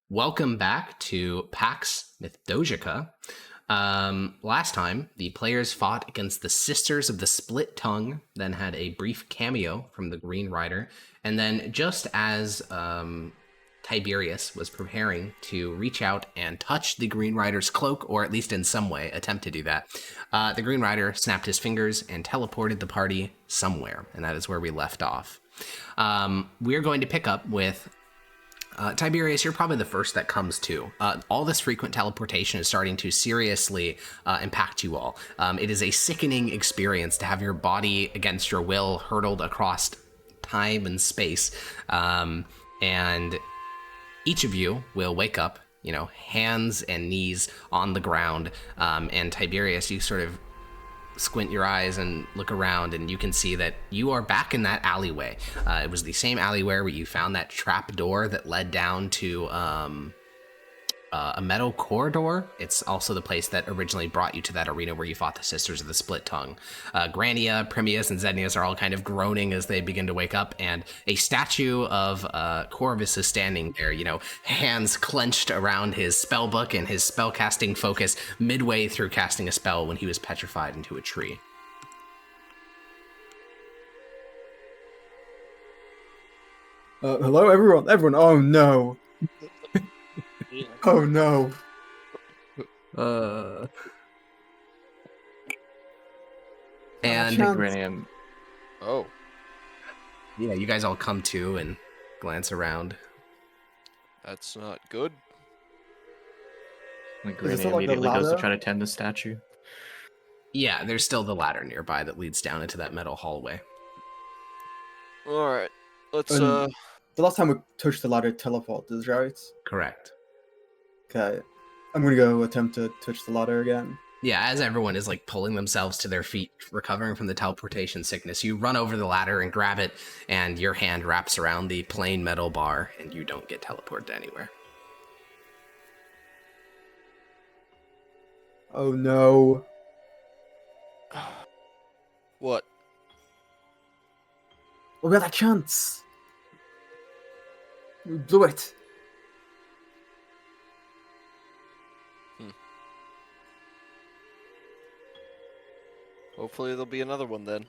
Welcome back to Pax Mithdosica. Last time, the players fought against the Sisters of the Split Tongue, then had a brief cameo from the Green Rider, and then just as Tiberius was preparing to reach out and touch the Green Rider's cloak, or at least in some way attempt to do that, the Green Rider snapped his fingers and teleported the party somewhere, and that is where we left off. We're going to pick up with Tiberius, you're probably the first that comes to. All this frequent teleportation is starting to seriously impact you all. It is a sickening experience to have your body against your will hurtled across time and space. And each of you will wake up, hands and knees on the ground. And Tiberius, you sort of squint your eyes and look around, and you can see that you are back in that alleyway. It was the same alleyway where you found that trap door that led down to a metal corridor. It's also the place that originally brought you to that arena where you fought the Sisters of the Split Tongue. Grania, Primius, and Zednius are all kind of groaning as they begin to wake up, and a statue of Corvus is standing there, hands clenched around his spell book and his spellcasting focus midway through casting a spell when he was petrified into a tree. Hello, everyone. Oh, no. Oh, no. And Granium. Oh. Yeah, you guys all come to and glance around. That's not good. Like Is this Granium like the immediately goes to ladder? try to tend the statue. Yeah, there's still the ladder nearby that leads down into that metal hallway. Alright. Let's, The last time we touched the ladder, it teleported, right? Correct. Okay. I'm gonna go attempt to touch the ladder again. Yeah, as everyone is pulling themselves to their feet, recovering from the teleportation sickness, you run over the ladder and grab it, and your hand wraps around the plain metal bar, and you don't get teleported anywhere. Oh, no. what? We got that chance. We blew it. Hopefully there'll be another one then.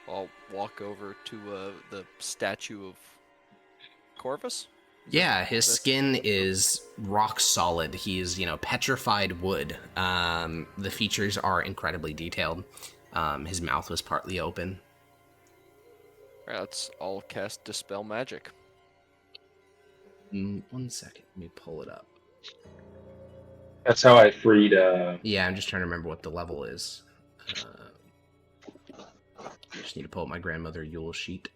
I'll walk over to the statue of Corvus. Yeah, his skin is rock solid. He's, petrified wood. The features are incredibly detailed. His mouth was partly open. Alright, let's all cast Dispel Magic. 1 second, let me pull it up. That's how I freed. Yeah, I'm just trying to remember what the level is. Just need to pull up my grandmother Yule sheet.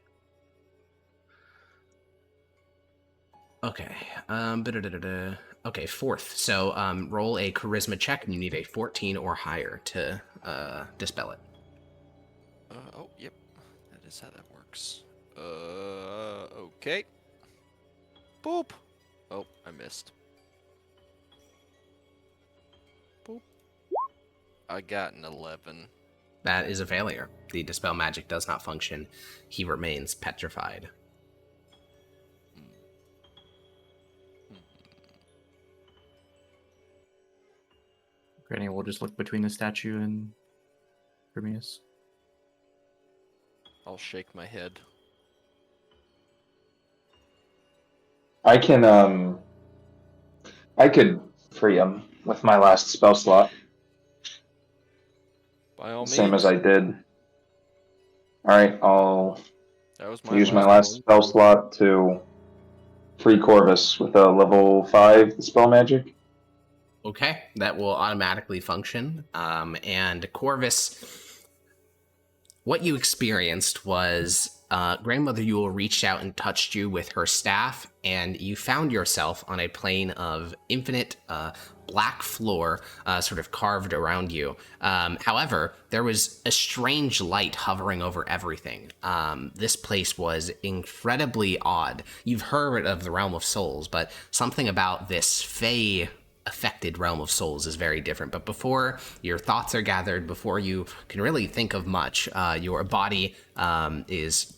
Okay. Okay, fourth. So roll a charisma check, and you need a 14 or higher to dispel it. Oh, yep. That is how that works. Okay. Boop. Oh, I missed. Boop. I got an 11. That is a failure. The dispel magic does not function. He remains petrified. Granium will just look between the statue and Primius. I'll shake my head. I can. I could free him with my last spell slot, By all means. same as I did. All right, I'll That was my use my last last spell slot to free Corvus with a level 5 spell magic. Okay, that will automatically function. And Corvus, what you experienced was Grandmother Yule reached out and touched you with her staff, and you found yourself on a plane of infinite black floor sort of carved around you. However, there was a strange light hovering over everything. This place was incredibly odd. You've heard of the Realm of Souls, but something about this fey affected realm of souls is very different. But before your thoughts are gathered, before you can really think of much, your body is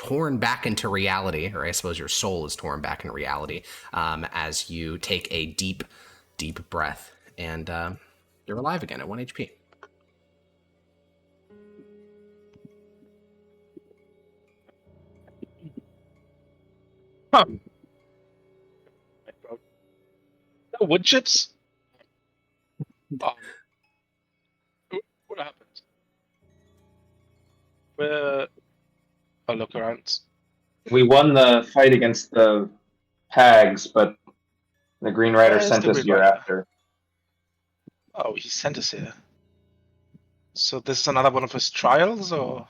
torn back into reality, or I suppose your soul is torn back into reality, as you take a deep, deep breath, and you're alive again at 1 HP. Huh. No wood chips? What happened? Where? I'll look around. We won the fight against the hags, but the Green Rider Where's sent the us Green here Rider? after. Oh, he sent us here. So this is another one of his trials, or?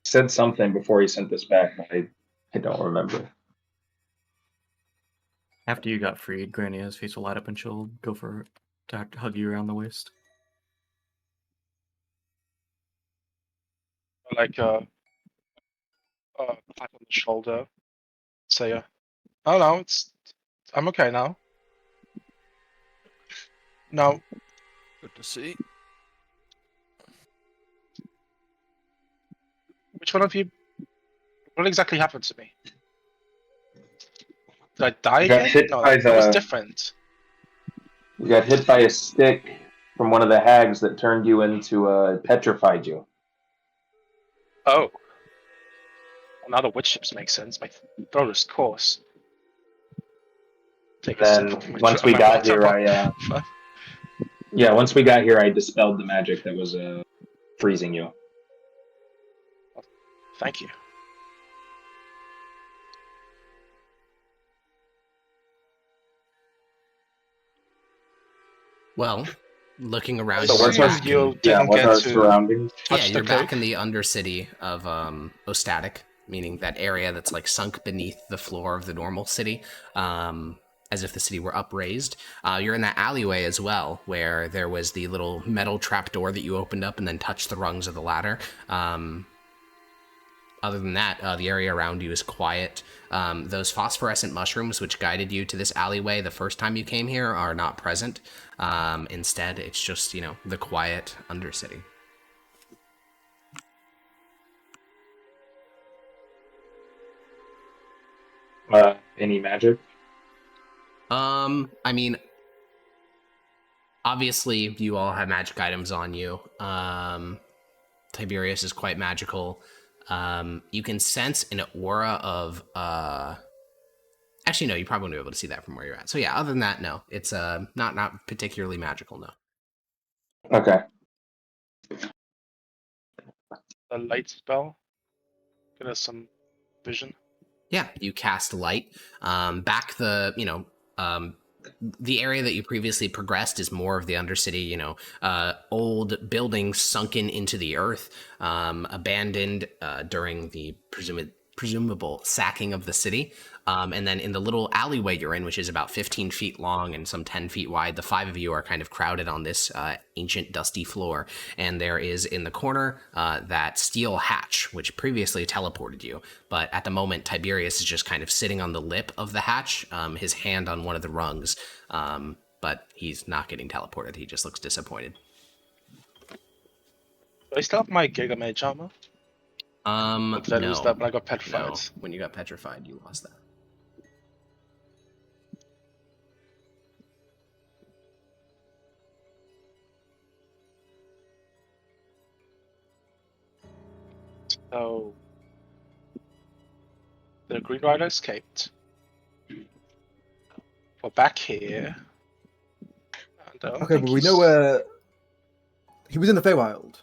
Said something before he sent this back, but I don't remember. After you got freed, Granny has face will light up and she'll go for to hug you around the waist. Like pat on the shoulder. Say, oh no, I'm okay now. No, Good to see. which one of you? What exactly happened to me? Did I die You got again? hit No, by that was the- different. You got hit by a stick from one of the hags that turned you into petrified you. Oh. Well, now the wood chips make sense. My throat is coarse. Take a Then sip of my once we my got water here, bottle. once we got here, I dispelled the magic that was freezing you. Thank you. Well, looking around, So what's you're our back you in, didn't what's get our to surroundings? touch you're the back coke? in the undercity of Ostatic, meaning that area that's like sunk beneath the floor of the normal city, as if the city were upraised. You're in that alleyway as well, where there was the little metal trapdoor that you opened up and then touched the rungs of the ladder. Other than that, the area around you is quiet. Those phosphorescent mushrooms which guided you to this alleyway the first time you came here are not present. Instead, it's just, the quiet Undercity. Any magic? I mean, obviously, you all have magic items on you. Tiberius is quite magical. You can sense an aura of actually no, you probably won't be able to see that from where you're at. So yeah, other than that, no. It's not particularly magical, no. Okay. The light spell. Give us some vision. Yeah, you cast light. Back the area that you previously progressed is more of the Undercity, old buildings sunken into the earth, abandoned during the presumable sacking of the city. And then in the little alleyway you're in, which is about 15 feet long and some 10 feet wide, the five of you are kind of crowded on this ancient dusty floor. And there is in the corner that steel hatch, which previously teleported you. But at the moment, Tiberius is just kind of sitting on the lip of the hatch, his hand on one of the rungs. But he's not getting teleported. He just looks disappointed. Do I still have my Giga Mage armor? Or did I lose that when I got petrified? No, when you got petrified, you lost that. So the Green Rider escaped. We're back here. And I don't Okay, think but we he's- know where he was in the Feywild.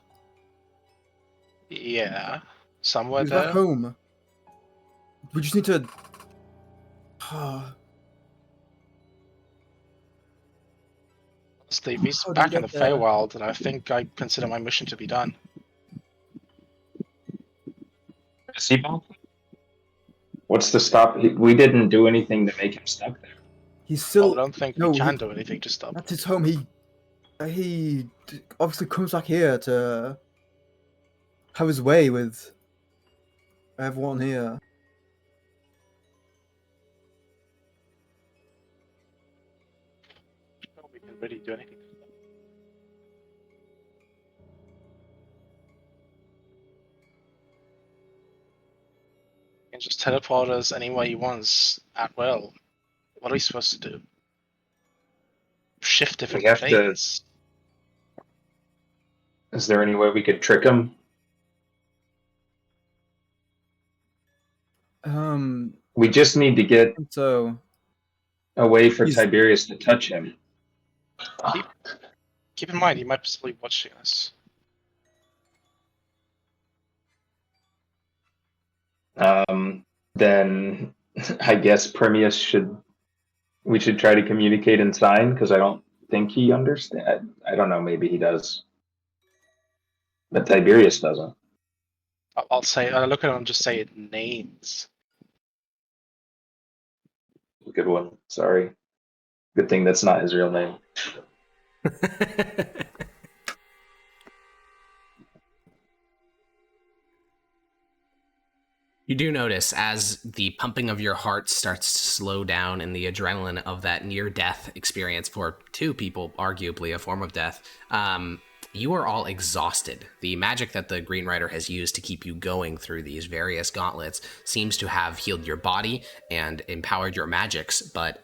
Yeah, He somewhere was there. back home. We just need to. Honestly, if he's How do we back in the get there? Feywild, then I think I consider my mission to be done. Seaball? What's the stop? We didn't do anything to make him stuck there. He's Well, still. I don't think no, we can he- do anything to stop. That's his home. He obviously comes back here to have his way with everyone here. We can really do anything. can just teleport us anywhere he wants at will. What are we supposed to do? Shift different have to- planes. Is there any way we could trick him? We just need to get So a way for He's- Tiberius to touch him. Keep in mind, he might be watching us. Then I guess we should try to communicate in sign, because I don't think he understands. I don't know, maybe he does. But Tiberius doesn't. I'll look at him and just say names. Good one. Sorry. Good thing that's not his real name. You do notice as the pumping of your heart starts to slow down and the adrenaline of that near-death experience for two people, arguably a form of death, you are all exhausted. The magic that the Green Rider has used to keep you going through these various gauntlets seems to have healed your body and empowered your magics, but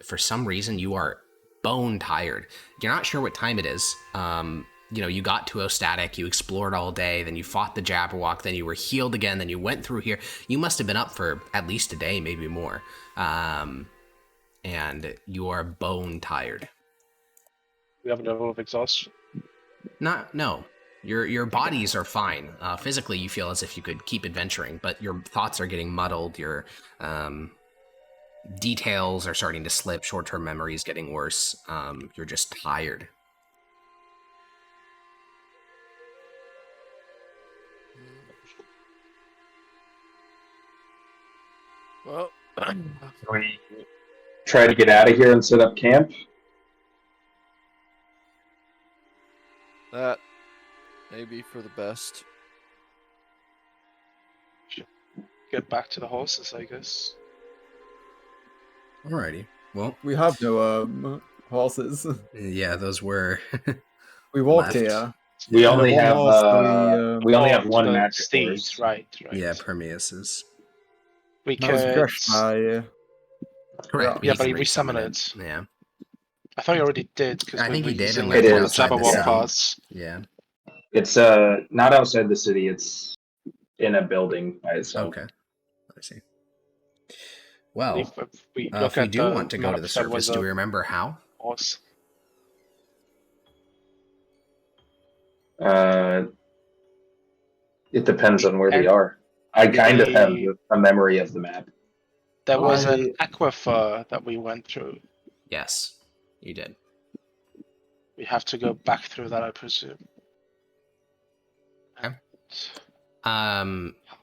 for some reason you are bone tired. You're not sure what time it is. You got to Ostatic, you explored all day, then you fought the Jabberwock, then you were healed again, then you went through here. You must have been up for at least a day, maybe more. And you are bone tired. We have a level of exhaustion. No. Your bodies are fine. Physically, you feel as if you could keep adventuring, but your thoughts are getting muddled. Your details are starting to slip. Short-term memory is getting worse. You're just tired. Well, Can we try to get out of here and set up camp? that may be for the best. Get back to the horses, I guess. Alrighty. Well, we have no horses. yeah, those were We walked Left. here. We Yeah, only one have horse, so we only have Oh, one the magic steeds, horse. right. yeah, Permeus's. We that was could. crushed by. Correct. Yeah, he but can he resummon resummon it. Yeah. I thought he already did because I think he did, and It left it is. outside the Jabberwock city. parts. Yeah. It's not outside the city. It's in a building by itself. Okay. I see. Well, If we if look we at do the want to go to the maps, there was surface, do a we remember how? horse. It depends on where we are. I kind of have a memory of the map. There was I- an aquifer that we went through. Yes, you did. We have to go back through that, I presume. Okay.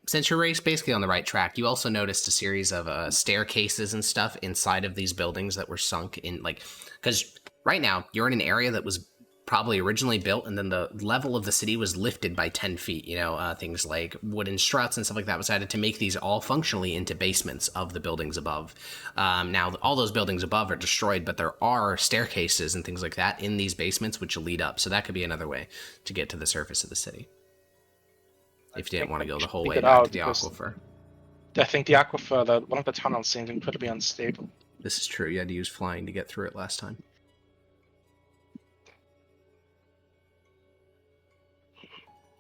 Since you're basically on the right track, you also noticed a series of staircases and stuff inside of these buildings that were sunk in, because right now you're in an area that was probably originally built, and then the level of the city was lifted by 10 feet. Things like wooden struts and stuff like that was added to make these all functionally into basements of the buildings above. Now, all those buildings above are destroyed, but there are staircases and things like that in these basements which lead up. So that could be another way to get to the surface of the city. If you didn't want to go the whole way back to the aquifer. I think the aquifer, one of the tunnels seems incredibly unstable. This is true. You had to use flying to get through it last time.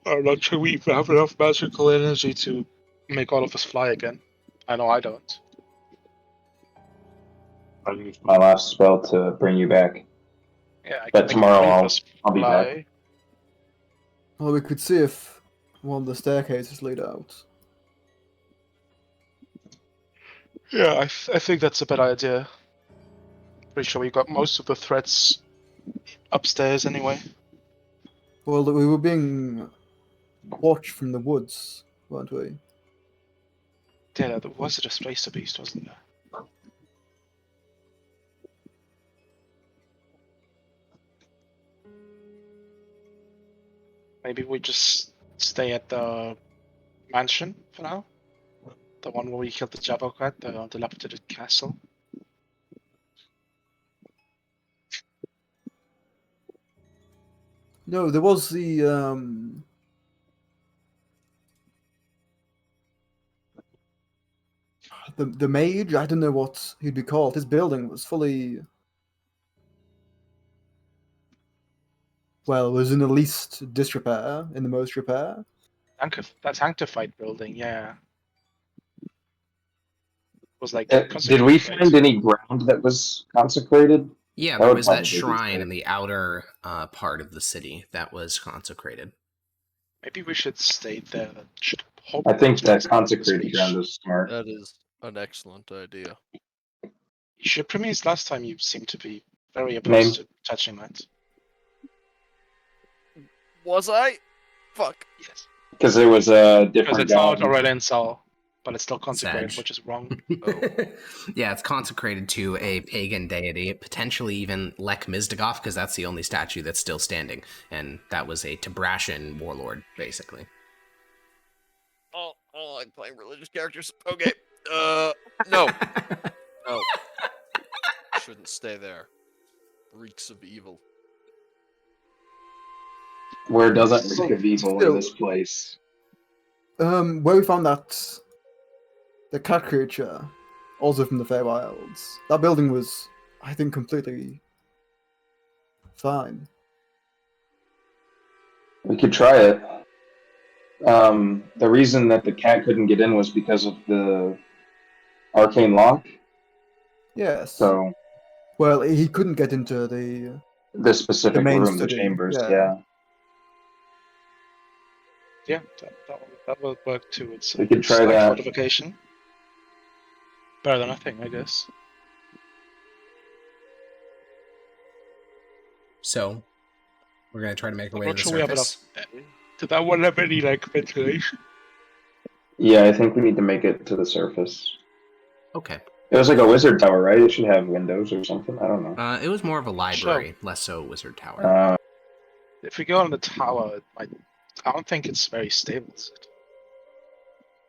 I'm not sure we have enough magical energy to make all of us fly again. I know I don't. I used my last spell to bring you back. Yeah, I But can tomorrow make all of us I'll be fly. back. Well, we could see if one of the staircases lead out. Yeah, I think that's a better idea. Pretty sure we got most of the threats upstairs anyway. Well, we were being watched from the woods, weren't we? Yeah, there was a displacer beast, wasn't there? Maybe we just stay at the mansion for now? The one where we killed the Jabberwock at, the dilapidated castle? No, there was the the mage. I don't know what he'd be called. His building was fully. Well, was in the least disrepair, in the most repair. That sanctified building, yeah. Was like Did we consecrated, right? find any ground that was consecrated? Yeah, That there would was that probably be shrine good. in the outer part of the city that was consecrated. Maybe we should stay there. That should I think that hopefully consecrated ground is smart. That is an excellent idea. Premiers, last time you seemed to be very Name? opposed to touching that. Was I? Fuck. Yes. Because it was a Because different it's not god. Aurelian Sol, but it's still consecrated, Sag. which is wrong. Oh. Yeah, it's consecrated to a pagan deity, potentially even Lek Mizdagoff, because that's the only statue that's still standing, and that was a Tabrashan warlord, basically. Oh, I don't like playing religious characters. Okay. No. No. Shouldn't stay there. Reeks of evil. Where doesn't reek of evil in Still- this place? Where we found the cat creature, also from the Feywilds. That building was, I think, completely fine. We could try it. The reason that the cat couldn't get in was because of the arcane lock. Yes. So Well, he couldn't get into the. the specific main room, the study, chambers, yeah. yeah. Yeah, that will work too. It's We could try slight that. fortification. Better than nothing, I guess. So, we're going to try to make our way to Not the sure we have surface. Did that one have any like ventilation? Yeah, I think we need to make it to the surface. Okay. It was like a wizard tower, right? It should have windows or something. I don't know. It was more of a library, less so a wizard tower. If we go on the tower, I don't think it's very stable. Is it?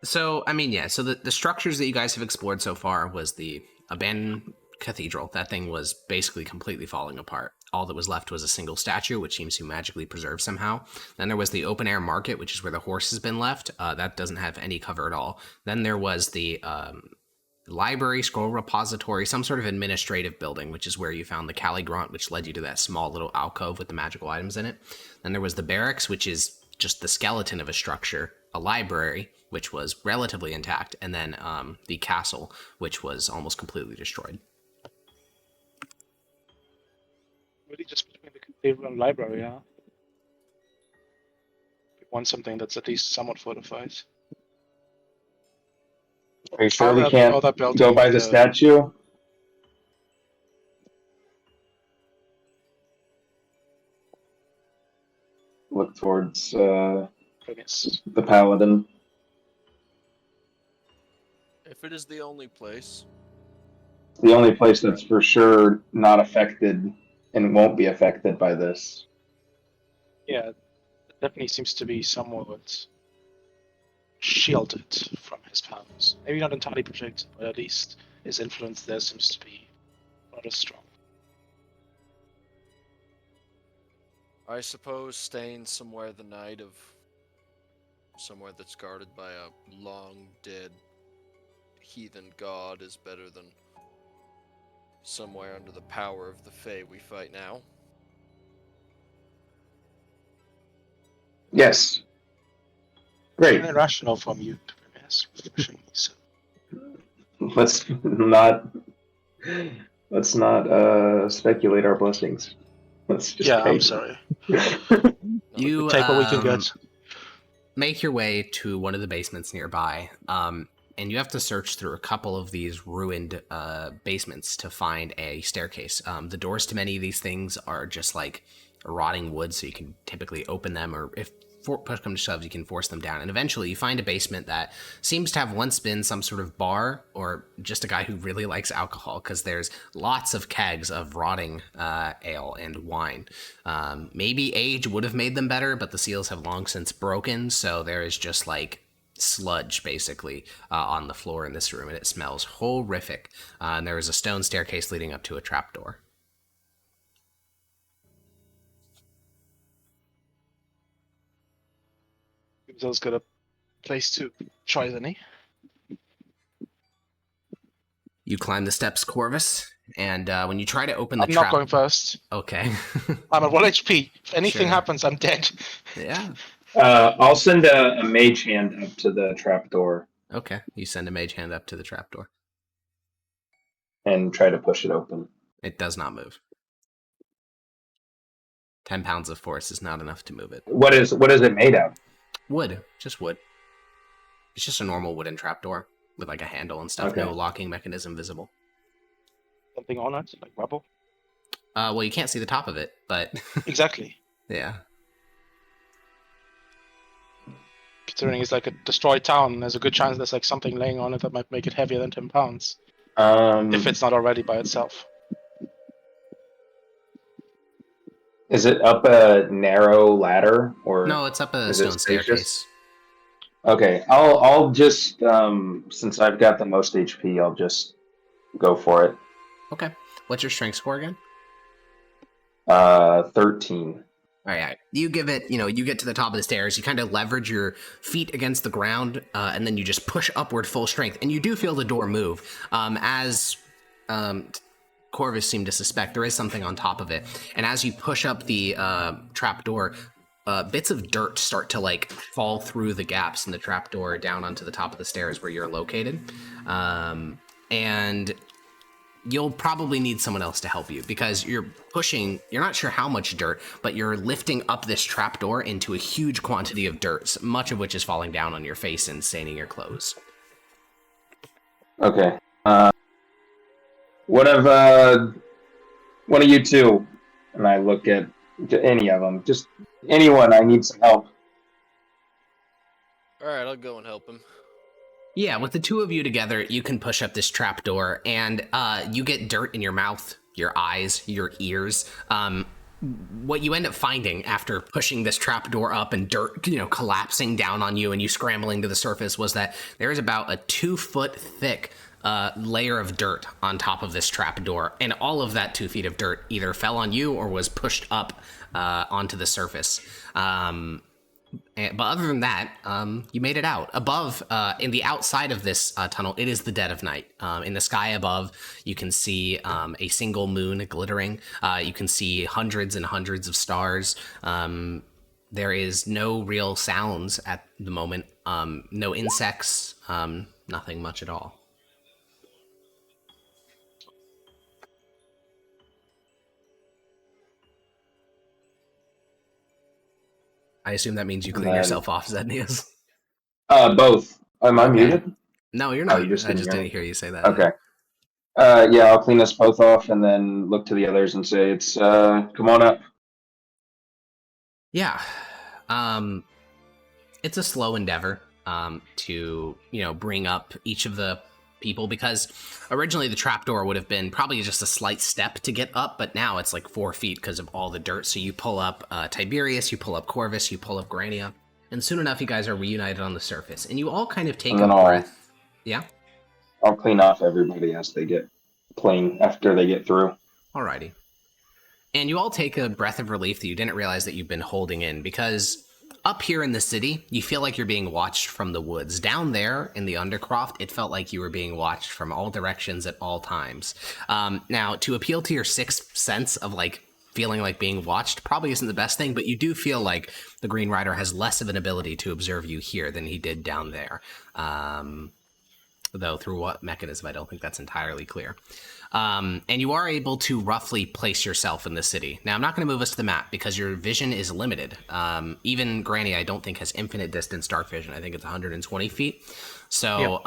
So, I mean, yeah, so the structures that you guys have explored so far was the abandoned cathedral. That thing was basically completely falling apart. All that was left was a single statue, which seems to magically preserve somehow. Then there was the open air market, which is where the horse has been left. That doesn't have any cover at all. Then there was the library, scroll repository, some sort of administrative building, which is where you found the Caligrant, which led you to that small little alcove with the magical items in it. Then there was the barracks, which is just the skeleton of a structure, a library, which was relatively intact, and then the castle, which was almost completely destroyed. Really, just between the cathedral and library, yeah. We want something that's at least somewhat fortified. Are you sure we Other can't building go by with the statue? Look towards Yes. the paladin. If it is the only place, The only place that's for sure not affected and won't be affected by this. Yeah, it definitely seems to be somewhat shielded from his powers. Maybe not entirely protected, but at least his influence there seems to be not as strong. I suppose staying somewhere the night of somewhere that's guarded by a long dead heathen god is better than somewhere under the power of the Fae we fight now. Yes. Great. Very irrational from you, yes, pushing me so. Let's not speculate our blessings. Let's just Yeah, pay. I'm sorry. You Take what we can get. make your way to one of the basements nearby, and you have to search through a couple of these ruined basements to find a staircase. The doors to many of these things are just like rotting wood, so you can typically open them, or if push comes to shove, you can force them down. And eventually you find a basement that seems to have once been some sort of bar or just a guy who really likes alcohol, because there's lots of kegs of rotting ale and wine. Maybe age would have made them better, but the seals have long since broken, so there is just like sludge basically on the floor in this room, and it smells horrific. And there is a stone staircase leading up to a trapdoor. Gives us got a place to try, isn't he? You climb the steps, Corvus, and when you try to open the I'm trap... not going first. Okay. I'm at 1 HP. If anything Sure. happens, I'm dead. Yeah. I'll send a mage hand up to the trapdoor Okay. You send a mage hand up to the trapdoor. and try to push it open. It does not move. 10 pounds of force is not enough to move it. What is it made of? Wood. Just wood. It's just a normal wooden trapdoor with like a handle and stuff. Okay. No locking mechanism visible. Something on it, like rubble. Well, you can't see the top of it, but Exactly. yeah. Considering it's like a destroyed town, there's a good chance there's like something laying on it that might make it heavier than 10 pounds. If it's not already by itself. Is it up a narrow ladder or No, it's up a is it stone spacious? staircase. Okay, I'll just since I've got the most HP, I'll just go for it. Okay. What's your strength score again? 13. All right. You give it, you get to the top of the stairs, you kind of leverage your feet against the ground, and then you just push upward full strength. And you do feel the door move. As Corvus seemed to suspect, there is something on top of it. And as you push up the trap door, bits of dirt start to like fall through the gaps in the trap door down onto the top of the stairs where you're located. And you'll probably need someone else to help you because you're not sure how much dirt, but you're lifting up this trapdoor into a huge quantity of dirt, much of which is falling down on your face and staining your clothes. Okay. What of one of you two? And I look at any of them. Just anyone. I need some help. All right, I'll go and help him. Yeah, with the two of you together, you can push up this trapdoor, and you get dirt in your mouth, your eyes, your ears. What you end up finding after pushing this trapdoor up and dirt, collapsing down on you and you scrambling to the surface was that there is about a 2-foot thick layer of dirt on top of this trapdoor, and all of that 2 feet of dirt either fell on you or was pushed up onto the surface. But other than that, you made it out. Above, in the outside of this tunnel, it is the dead of night. In the sky above, you can see a single moon glittering. You can see hundreds and hundreds of stars. There is no real sounds at the moment. No insects, nothing much at all. I assume that means you clean yourself off, Zednius. Both. Am I Okay. muted? No, you're not. you just I just didn't hear didn't hear you say that. Okay. Yeah, I'll clean us both off and then look to the others and say, "It's come on up." Yeah. It's a slow endeavor to, bring up each of the people, because originally the trapdoor would have been probably just a slight step to get up, but now it's like 4 feet because of all the dirt. So you pull up Tiberius, you pull up Corvus, you pull up Grania, and soon enough you guys are reunited on the surface, and you all kind of take a breath. Yeah? I'll clean off everybody as they get clean after they get through. Alrighty. And you all take a breath of relief that you didn't realize that you've been holding in, because up here in the city, you feel like you're being watched from the woods. Down there in the Undercroft, it felt like you were being watched from all directions at all times. Now, to appeal to your sixth sense of feeling like being watched probably isn't the best thing, but you do feel like the Green Rider has less of an ability to observe you here than he did down there. Though through what mechanism, I don't think that's entirely clear. And you are able to roughly place yourself in the city. Now, I'm not going to move us to the map because your vision is limited. Even Granny, I don't think, has infinite distance dark vision. I think it's 120 feet. So,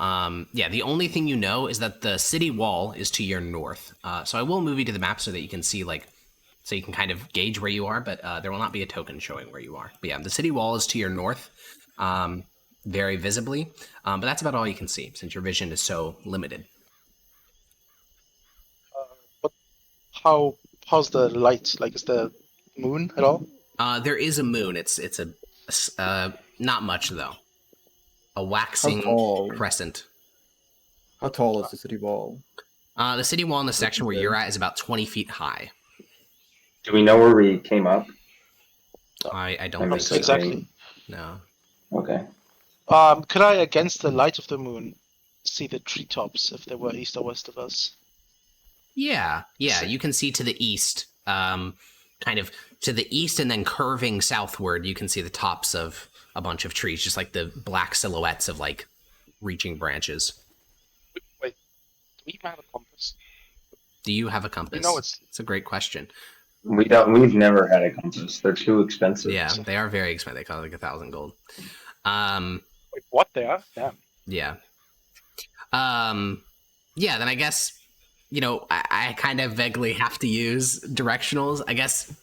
the only thing you know is that the city wall is to your north. So I will move you to the map so that you can see, so you can kind of gauge where you are, but there will not be a token showing where you are. But yeah, the city wall is to your north, very visibly. But that's about all you can see since your vision is so limited. How's the light? Is the moon at all? There is a moon. It's not much though. A waxing crescent. How tall is the city wall? The city wall in the section where you're at is about 20 feet high. Do we know where we came up? I don't think so. Exactly. No. Okay. Could I, against the light of the moon, see the treetops if they were east or west of us. Yeah, you can see to the east, kind of to the east and then curving southward, you can see the tops of a bunch of trees, just like the black silhouettes of like reaching branches. Wait, do we even have a compass? Do you have a compass? You know it's a great question. We don't. We've never had a compass. They're too expensive. Yeah, they are very expensive. They cost like 1,000 gold. Wait, what they are? Damn. Yeah. Yeah, then I guess, I kind of vaguely have to use directionals. I guess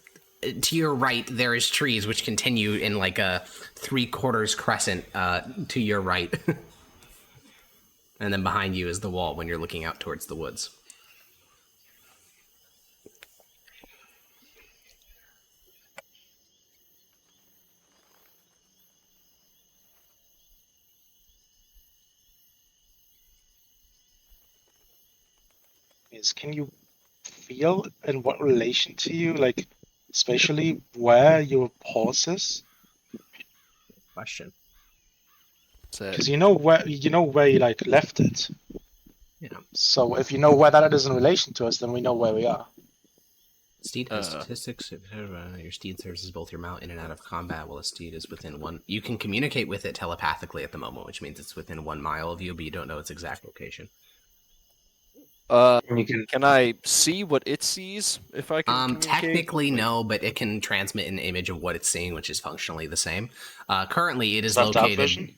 to your right, there is trees which continue in like a 3/4 crescent to your right. And then behind you is the wall when you're looking out towards the woods. Can you feel in what relation to you, like spatially, where your horse is? Question. Because you know where you like left it. Yeah. So if you know where that is in relation to us, then we know where we are. Steed has statistics. Your steed serves as both your mount in and out of combat, while a steed is within one. You can communicate with it telepathically at the moment, which means it's within 1 mile of you, but you don't know its exact location. Can I see what it sees if I can communicate? Technically no, but it can transmit an image of what it's seeing, which is functionally the same. Currently, it is Does that have dark located. vision?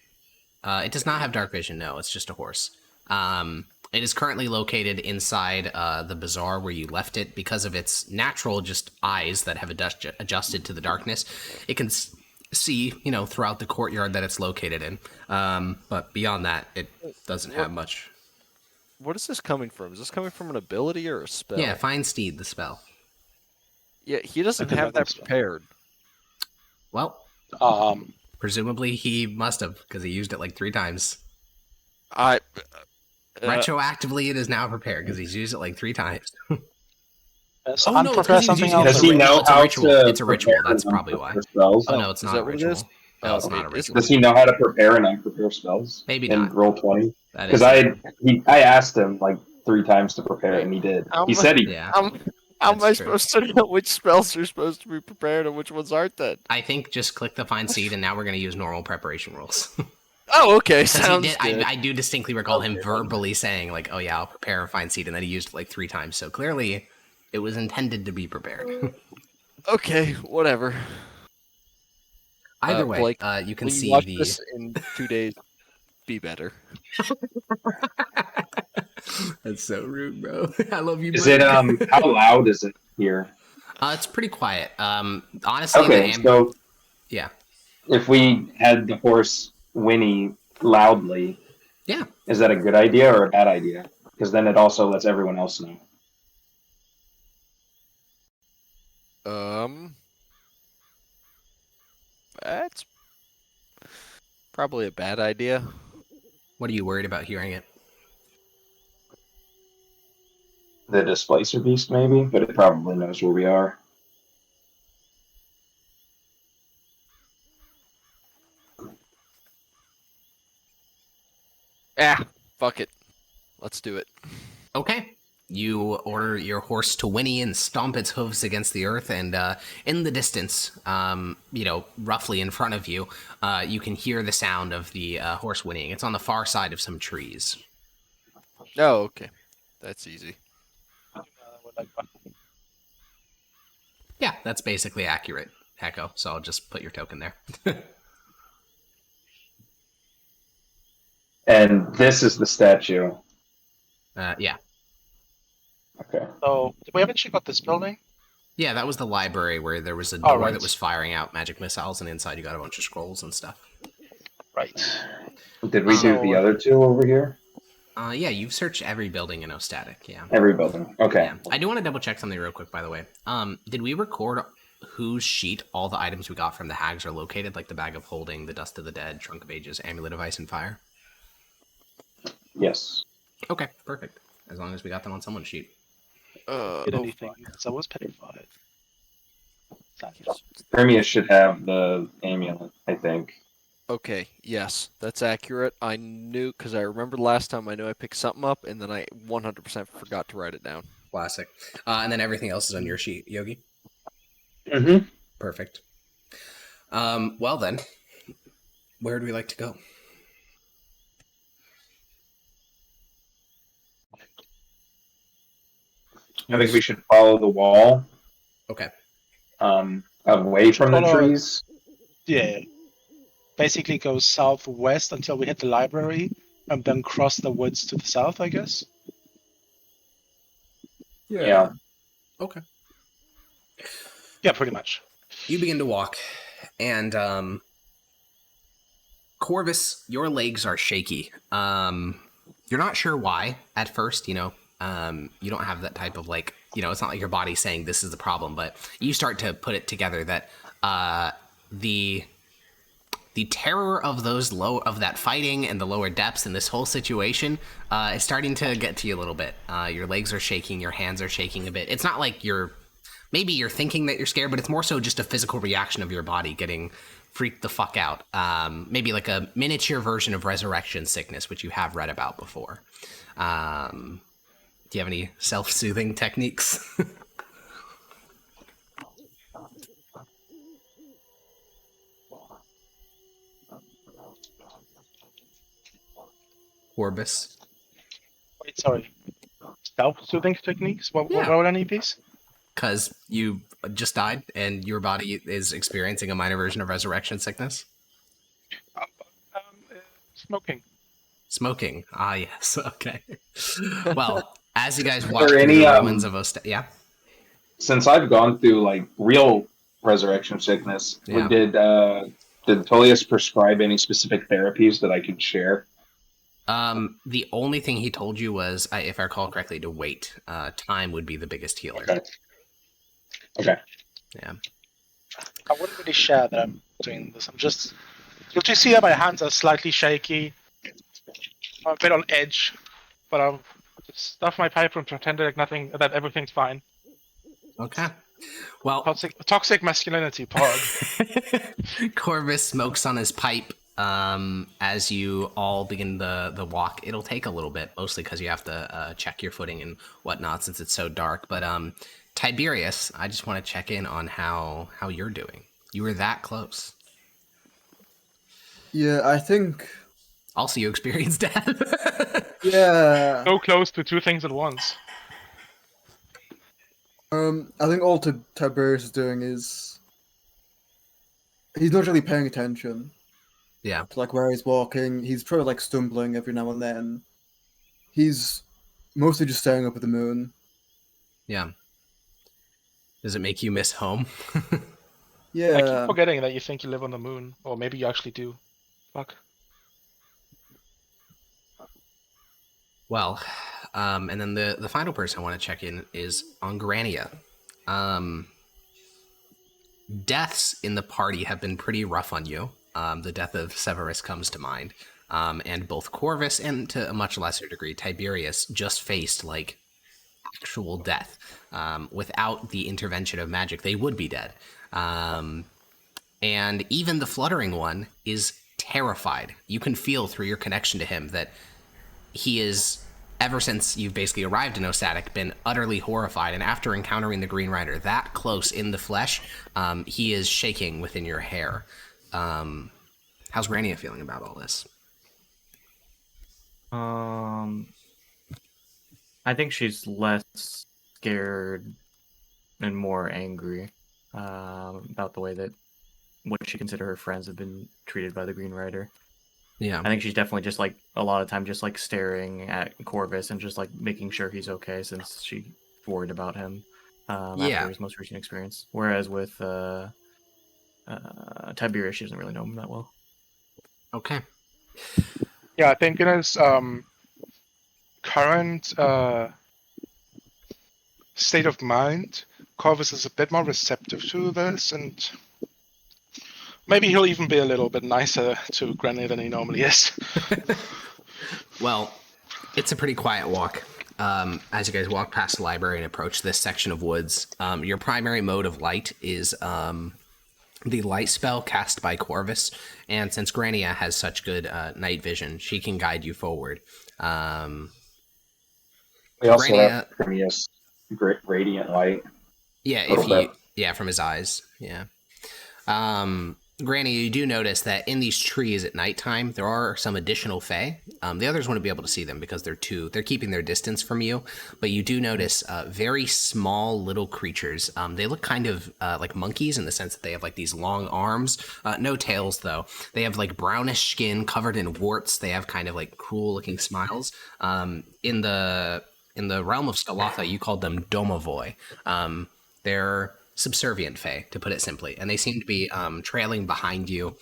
It does not have dark vision. No, it's just a horse. It is currently located inside the bazaar where you left it because of its natural just eyes that have adjusted to the darkness. It can see, throughout the courtyard that it's located in. But beyond that, it doesn't have much. What is this coming from? Is this coming from an ability or a spell? Yeah, find Steed, the spell. Yeah, he doesn't I think have that that's prepared. Well, presumably he must have, because he used it like 3 times. Retroactively, it is now prepared, because he's used it like 3 times. So Oh, no, it's 'cause he was something using it else. Does he know It's a how ritual. to It's a ritual, prepare that's and probably unprepare why. spells? Oh, no, it's Is not that a what it ritual. is? No, it's Okay, not a is ritual. Does he know how to prepare and unprepare spells? Maybe in not. roll 20? That Because is- I asked him like 3 times to prepare, and he did. He said he. Yeah. How am That's I true. supposed to know which spells are supposed to be prepared and which ones aren't then? I think just click the find seed, and now we're going to use normal preparation rules. Oh, okay, Because he sounds did, good. I do distinctly recall him verbally saying, like, oh yeah, I'll prepare and find seed, and then he used it like 3 times. So clearly, it was intended to be prepared. Okay, whatever. Either way, Blake, you can Will you see watch the. this in 2 days? Be better. That's so rude, bro. I love you. Is Blake. it how loud is it here? It's pretty quiet. Honestly, Okay, so yeah, if we had the horse whinny loudly, yeah. is that a good idea or a bad idea? Because then it also lets everyone else know. That's probably a bad idea. What are you worried about hearing it? The displacer beast, maybe, but it probably knows where we are. Fuck it. Let's do it. Okay. You order your horse to whinny and stomp its hooves against the earth, and in the distance, roughly in front of you, you can hear the sound of the horse whinnying. It's on the far side of some trees. Oh, okay. That's easy. Yeah, that's basically accurate, Echo, so I'll just put your token there. And this is the statue. Yeah. Okay. So, did we ever check out this building? Yeah, that was the library where there was a door right. that was firing out magic missiles, and inside you got a bunch of scrolls and stuff. Right. Did we do the other 2 over here? Yeah, you've searched every building in Ostatic, yeah. Every building. Okay. Yeah. I do want to double check something real quick, by the way. Did we record whose sheet all the items we got from the hags are located, like the Bag of Holding, the Dust of the Dead, Trunk of Ages, Amulet of Ice and Fire? Yes. Okay, perfect. As long as we got them on someone's sheet. Did anything? Because I was petrified. Permeus should have the amulet, I think. Okay, yes, that's accurate. I knew, because I remember last time I knew I picked something up, and then I 100% forgot to write it down. Classic. And then everything else is on your sheet, Yogi. Mm-hmm. Perfect. Well then, where do we like to go? I think we should follow the wall. Okay. Away from the Follow it. trees. Yeah. Basically go southwest until we hit the library, and then cross the woods to the south, I guess. Yeah. Okay. Yeah, pretty much. You begin to walk, and Corvus, your legs are shaky. You're not sure why at first, you know. You don't have that type of like, you know, it's not like your body's saying this is the problem, but you start to put it together that the terror of that fighting and the lower depths and this whole situation is starting to get to you a little bit. Your legs are shaking, your hands are shaking a bit. It's not like maybe you're thinking that you're scared, but it's more so just a physical reaction of your body getting freaked the fuck out. Maybe like a miniature version of resurrection sickness, which you have read about before. Do you have any self-soothing techniques? Orbis. Wait, sorry. Self-soothing techniques? What Yeah. were any of these? Because you just died and your body is experiencing a minor version of resurrection sickness? Smoking. Smoking. Ah, yes. Okay. Well, as you guys Are walk there through any, the ruins of yeah? Since I've gone through like real resurrection sickness, Yeah. did Tullius prescribe any specific therapies that I could share? The only thing he told you was, if I recall correctly, to wait. Time would be the biggest healer. Okay. Yeah. I wouldn't really share that I'm doing this. You'll just see that my hands are slightly shaky. I'm a bit on edge, but I'll just stuff my pipe and pretend that everything's fine. Okay. Well, Toxic masculinity, pod. Corvus smokes on his pipe as you all begin the walk. It'll take a little bit, mostly because you have to check your footing and whatnot since it's so dark. But Tiberius, I just want to check in on how you're doing. You were that close. Yeah, I think. Also, you experienced death. Yeah. So close to two things at once. I think all Tiberius is doing is he's not really paying attention. Yeah. To like where he's walking. He's probably like stumbling every now and then. He's mostly just staring up at the moon. Yeah. Does it make you miss home? Yeah. I keep forgetting that you think you live on the moon, or maybe you actually do. Fuck. Well, and then the final person I want to check in is on Grania. Deaths in the party have been pretty rough on you. The death of Severus comes to mind. And both Corvus and to a much lesser degree Tiberius just faced like actual death. Without the intervention of magic, they would be dead. And even the fluttering one is terrified. You can feel through your connection to him that he is, ever since you've basically arrived in Ostatic, been utterly horrified. And after encountering the Green Rider that close in the flesh, he is shaking within your hair. How's Grania feeling about all this? I think she's less scared and more angry about the way that what she consider her friends have been treated by the Green Rider. Yeah. I think she's definitely just like a lot of time just like staring at Corvus and just like making sure he's okay since she's worried about him after his most recent experience. Whereas with Tiberius, she doesn't really know him that well. Okay. Yeah, I think in his current state of mind, Corvus is a bit more receptive to this, and maybe he'll even be a little bit nicer to Granny than he normally is. Well, it's a pretty quiet walk. As you guys walk past the library and approach this section of woods, your primary mode of light is the light spell cast by Corvus, and since Grania has such good night vision, she can guide you forward. We also Grania, have Premius Radiant Light. yeah, Little if you, bit. yeah, from his eyes, yeah. Granny, you do notice that in these trees at nighttime, there are some additional fae. The others wouldn't be able to see them because they're keeping their distance from you. But you do notice very small little creatures. They look kind of like monkeys in the sense that they have like these long arms, no tails though. They have like brownish skin covered in warts. They have kind of like cruel looking smiles. In the realm of Stalotha, you called them Domovoi. They're subservient fae, to put it simply, and they seem to be trailing behind you,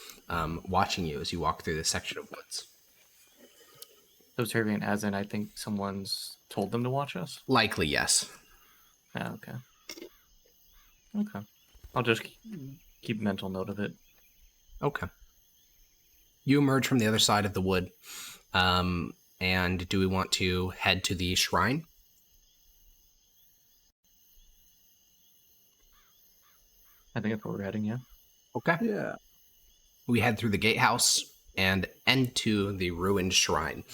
watching you as you walk through this section of woods. Subservient as in I think someone's told them to watch us? Likely, yes. Yeah, okay. Okay. I'll just keep mental note of it. Okay. You emerge from the other side of the wood, and do we want to head to the shrine? I think that's where we're heading, yeah. Okay. Yeah. We head through the gatehouse and into the ruined shrine.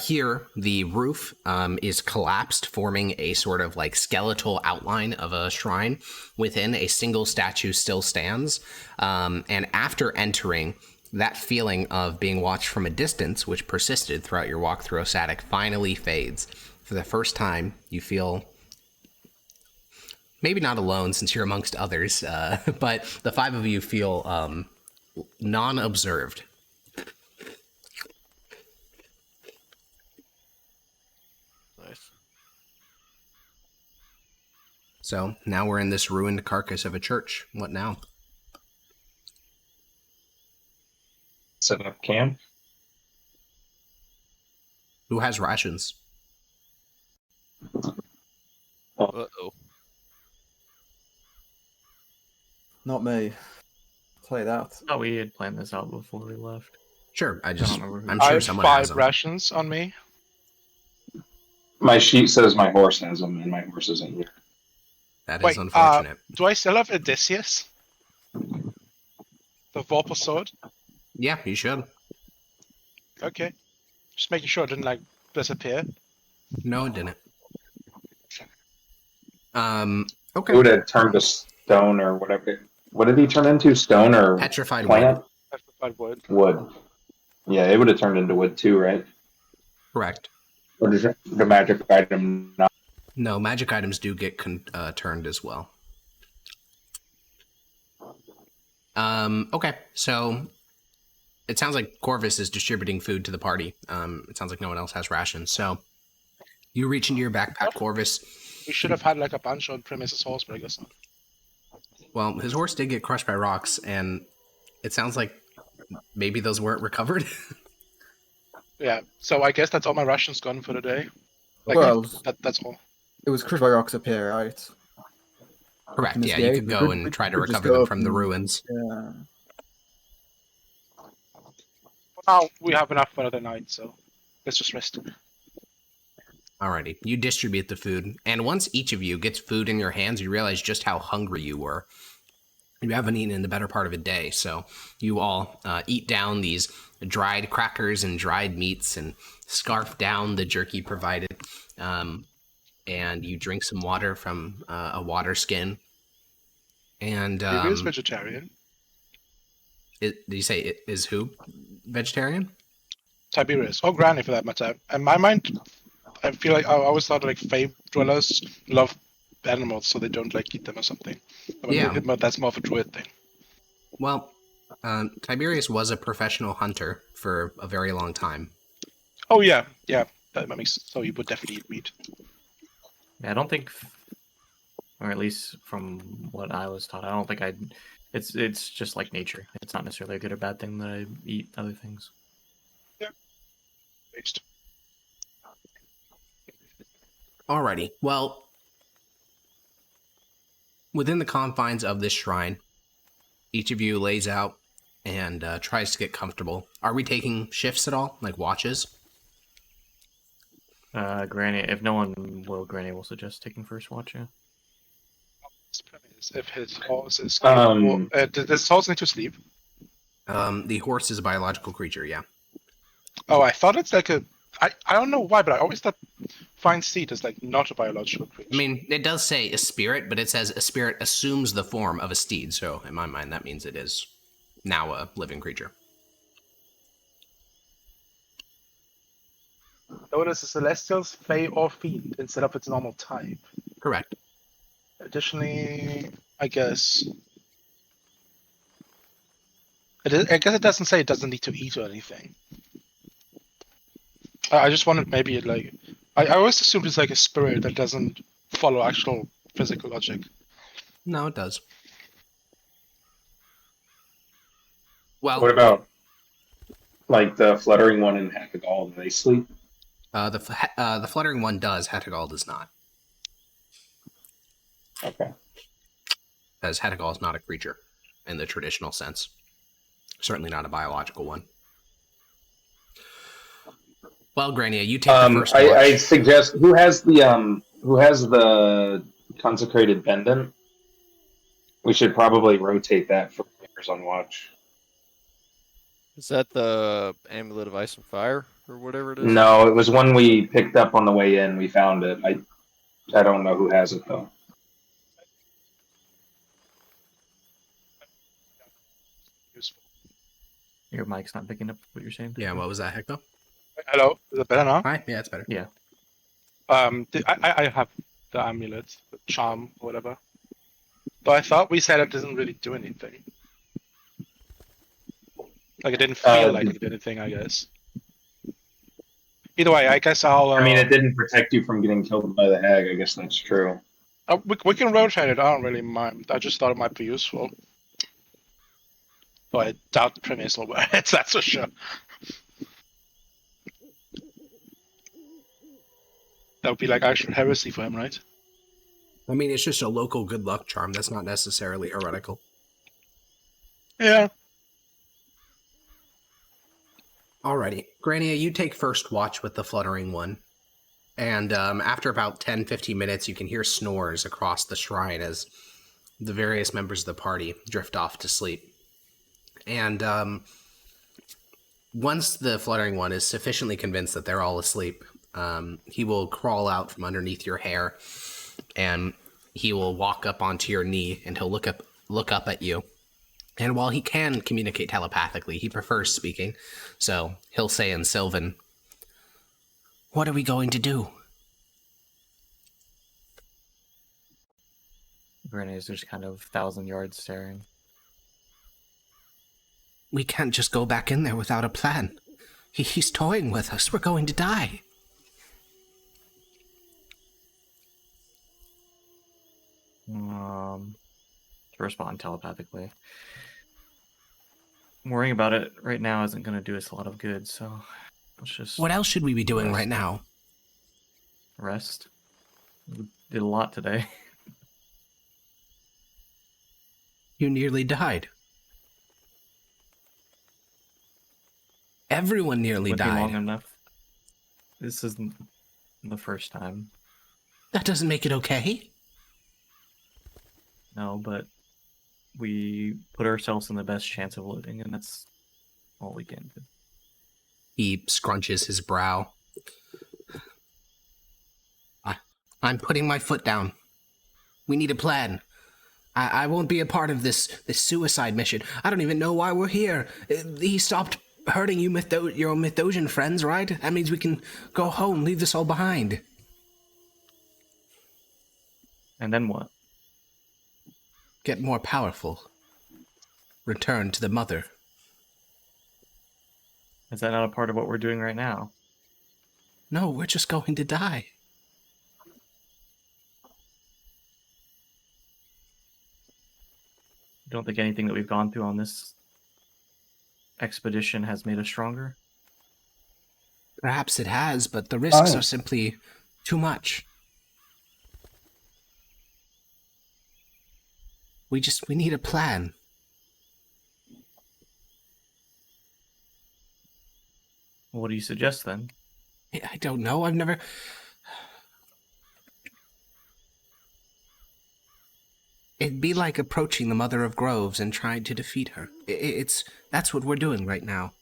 Here, the roof is collapsed, forming a sort of like skeletal outline of a shrine. Within, a single statue still stands. And after entering, that feeling of being watched from a distance, which persisted throughout your walk through Osatic, finally fades. For the first time, you feel maybe not alone since you're amongst others, but the five of you feel non-observed. Nice. So now we're in this ruined carcass of a church. What now? Setting up camp. Who has rations? Uh-oh. Not me. Play that. Oh, we had planned this out before we left. Sure, I don't remember who. I'm I sure have someone has 5 them. rations on me. My sheet says my horse has them, and my horse isn't here. That is Wait, unfortunate. Do I still have Odysseus? The Vorpal sword? Yeah, you should. Okay. Just making sure it didn't, like, disappear. No, it didn't. It Okay. would have turned to stone or whatever. What did he turn into? Stone or Petrified plant? wood. Petrified wood. Wood. Yeah, it would have turned into wood too, right? Correct. Or does the magic item not? No, magic items do get turned as well. Okay, so it sounds like Corvus is distributing food to the party. It sounds like no one else has rations. So you reach into your backpack, Corvus. We should have had, like, a bunch on Premises' horse, but I guess not. Well, his horse did get crushed by rocks, and it sounds like maybe those weren't recovered. Yeah, so I guess that's all my rations gone for the day. Like, Well, that's all. it was crushed by rocks up here, right? Correct, Can this yeah, be you it? could We go could- and we try to could just recover go them up from the and- ruins. Yeah. For now, we have enough for the night, so let's just rest. Alrighty, you distribute the food, and once each of you gets food in your hands, you realize just how hungry you were. You haven't eaten in the better part of a day, so you all eat down these dried crackers and dried meats and scarf down the jerky provided, and you drink some water from a water skin. And He is vegetarian. did you say it is who vegetarian? Tiberius, or Granny for that matter. In my mind, I feel like I always thought like Fae dwellers love animals, so they don't like eat them or something. But that's more of a druid thing. Well, Tiberius was a professional hunter for a very long time. Oh yeah, that makes so he would definitely eat meat. Yeah, I don't think, or at least from what I was taught, I don't think I'd. It's just like nature. It's not necessarily a good or bad thing that I eat other things. Based. Alrighty, well, within the confines of this shrine, each of you lays out and tries to get comfortable. Are we taking shifts at all, like watches? Granny, if no one will, Granny will suggest taking first watch. Yeah. If his horse is Um, does his horse need to sleep? The horse is a biological creature, yeah. Oh, I thought it's like a. I don't know why, but I always thought Fine Seed is like not a biological creature. I mean, it does say a spirit, but it says a spirit assumes the form of a steed, so in my mind that means it is now a living creature. though it is a Celestial's Fey or Fiend instead of its normal type. Correct. Additionally, I guess. I guess it doesn't say it doesn't need to eat or anything. I just wanted maybe it like. I always assumed it's like a spirit that doesn't follow actual physical logic. No, it does. Well, what about like the fluttering one in Hackagal? Do they sleep? the fluttering one does. Hatagal does not, Okay. as Hatagal is not a creature in the traditional sense. Certainly not a biological one. Well, Grania, you take the first watch. I suggest who has the consecrated pendant. We should probably rotate that for players on watch. Is that the Amulet of Ice and Fire or whatever it is? No, it was one we picked up on the way in. We found it. I don't know who has it though. Useful. Your mic's not picking up what you're saying. Yeah, what was that, Hector? Hello, is it better now? Hi, yeah, it's better. Yeah. I have the amulet, the charm, whatever. But I thought we said it doesn't really do anything. Like it didn't feel like it did anything, I guess. Either way, I guess I'll. I mean, it didn't protect you from getting killed by the hag. I guess that's true. We can rotate it. I don't really mind. I just thought it might be useful. But I doubt the Premier's will wear it. That's for sure. That would be like actual heresy for him, right? I mean, it's just a local good luck charm. That's not necessarily heretical. Yeah. Alrighty. Grania, you take first watch with the fluttering one. And after about 10-15 minutes, you can hear snores across the shrine as the various members of the party drift off to sleep. And once the fluttering one is sufficiently convinced that they're all asleep, he will crawl out from underneath your hair, and he will walk up onto your knee, and he'll look up at you. And while he can communicate telepathically, he prefers speaking. So he'll say in Sylvan, "What are we going to do?" Renee's just kind of 1,000 yards staring. "We can't just go back in there without a plan. He's toying with us. We're going to die." To respond telepathically. Worrying about it right now isn't going to do us a lot of good, so let's just... What else should we be doing right now? Rest. We did a lot today. You nearly died. Everyone nearly Wouldn't be long died. enough. This isn't the first time. That doesn't make it okay. No, but we put ourselves in the best chance of living, and that's all we can do. He scrunches his brow. I'm putting my foot down. We need a plan. I won't be a part of this suicide mission. I don't even know why we're here. He stopped hurting you, your Mithdosian friends, right? That means we can go home, leave this all behind. And then what? Get more powerful. Return to the mother. Is that not a part of what we're doing right now? No, we're just going to die. You don't think anything that we've gone through on this expedition has made us stronger? Perhaps it has, but the risks are simply too much. We need a plan. What do you suggest then? I don't know. I've never... It'd be like approaching the Mother of Groves and trying to defeat her. That's what we're doing right now.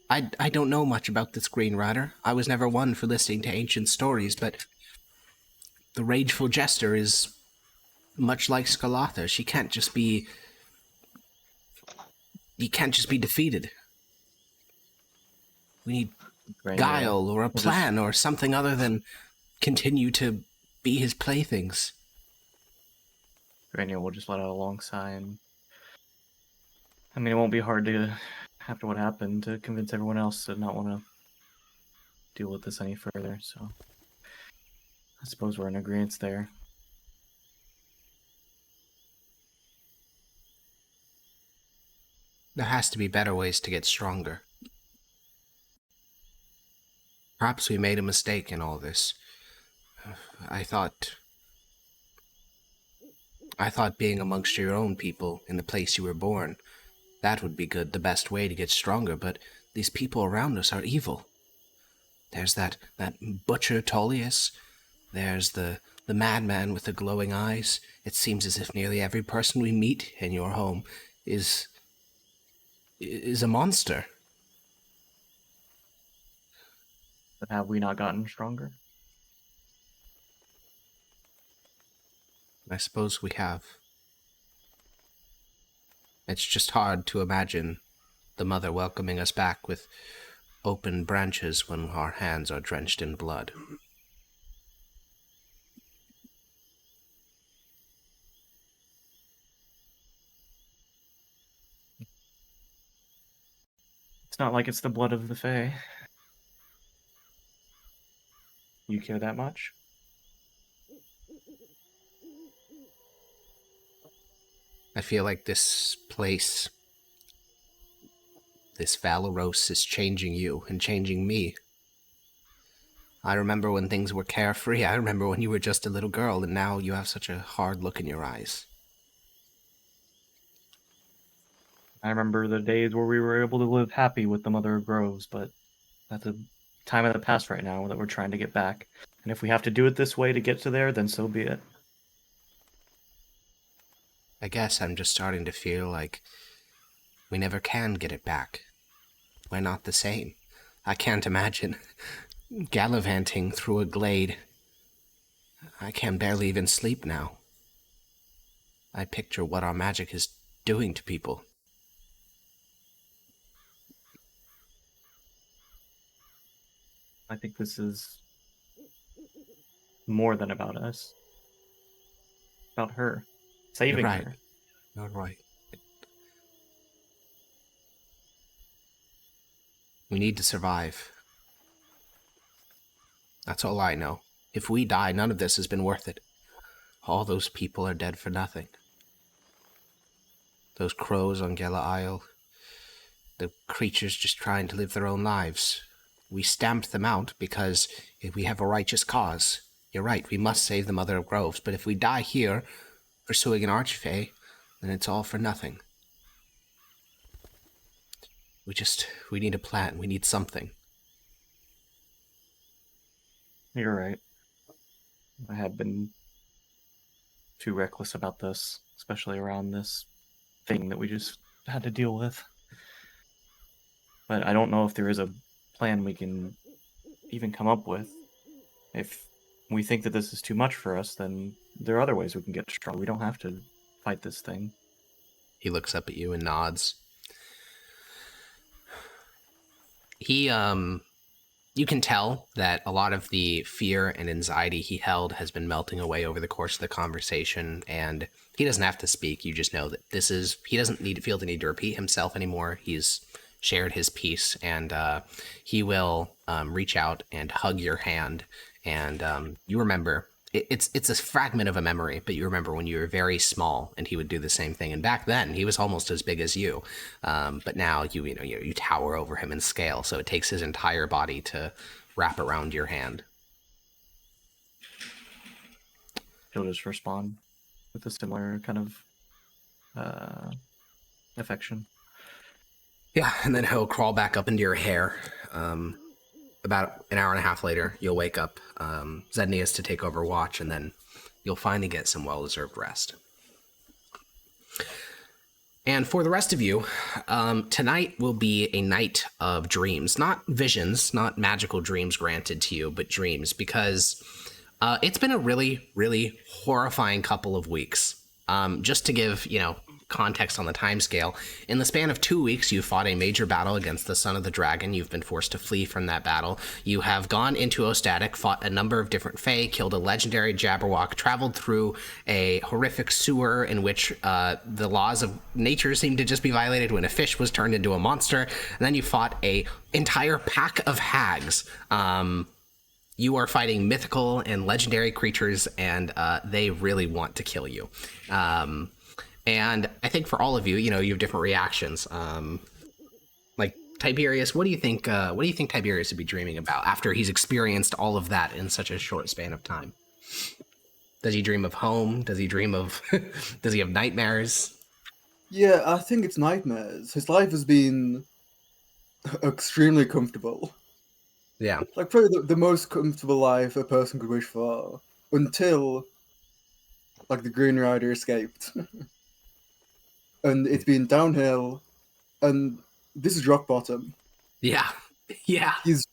I don't know much about this Green Rider. I was never one for listening to ancient stories, but the Rageful Jester is much like Skalatha. He can't just be defeated. We need guile or a plan or something other than continue to be his playthings. Grainier will just let out a long sigh, and I mean, it won't be hard to, after what happened, to convince everyone else to not want to deal with this any further, so I suppose we're in agreement there. There has to be better ways to get stronger. Perhaps we made a mistake in all this. I thought being amongst your own people in the place you were born, that would be good, the best way to get stronger, but these people around us are evil. There's that butcher Tullius. There's the madman with the glowing eyes. It seems as if nearly every person we meet in your home is a monster. But have we not gotten stronger? I suppose we have. It's just hard to imagine the Mother welcoming us back with open branches when our hands are drenched in blood. It's not like it's the blood of the Fae. You care that much? I feel like this place, this Valeros, is changing you and changing me. I remember when things were carefree. I remember when you were just a little girl, and now you have such a hard look in your eyes. I remember the days where we were able to live happy with the Mother of Groves, but that's a time of the past right now that we're trying to get back. And if we have to do it this way to get to there, then so be it. I guess I'm just starting to feel like we never can get it back. We're not the same. I can't imagine gallivanting through a glade. I can barely even sleep now. I picture what our magic is doing to people. I think this is more than about us. About her. Saving You're right. her. You're right. We need to survive. That's all I know. If we die, none of this has been worth it. All those people are dead for nothing. Those crows on Gela Isle. The creatures just trying to live their own lives. We stamped them out because we have a righteous cause. You're right, we must save the Mother of Groves, but if we die here, pursuing an archfey, then it's all for nothing. We need a plan. We need something. You're right. I have been too reckless about this, especially around this thing that we just had to deal with. But I don't know if there is a plan we can even come up with. If we think that this is too much for us, then there are other ways we can get strong. We don't have to fight this thing. He looks up at you and nods. You can tell that a lot of the fear and anxiety he held has been melting away over the course of the conversation, and he doesn't have to speak. You just know that he doesn't feel the need to repeat himself anymore. He's shared his piece, and he will reach out and hug your hand, and you remember, it's a fragment of a memory, but you remember when you were very small and he would do the same thing. And back then he was almost as big as you. But now you tower over him in scale. So it takes his entire body to wrap around your hand. He'll just respond with a similar kind of affection. Yeah. And then he'll crawl back up into your hair. About an hour and a half later, you'll wake up, Zednius to take over watch, and then you'll finally get some well-deserved rest. And for the rest of you, tonight will be a night of dreams. Not visions, not magical dreams granted to you, but dreams, because it's been a really, really horrifying couple of weeks. Just to give, context on the timescale, in the span of 2 weeks, you fought a major battle against the Son of the Dragon. You've been forced to flee from that battle. You have gone into Ostatic, fought a number of different Fae, killed a legendary Jabberwock, traveled through a horrific sewer in which the laws of nature seemed to just be violated when a fish was turned into a monster, and then you fought a entire pack of hags. You are fighting mythical and legendary creatures, and they really want to kill you. And I think for all of you, you have different reactions. Like Tiberius, what do you think? What do you think Tiberius would be dreaming about after he's experienced all of that in such a short span of time? Does he dream of home? Does he dream of? Does he have nightmares? Yeah, I think it's nightmares. His life has been extremely comfortable. Yeah. Like probably the most comfortable life a person could wish for, until like the Green Rider escaped. And it's been downhill, and this is rock bottom. Yeah. Yeah. He's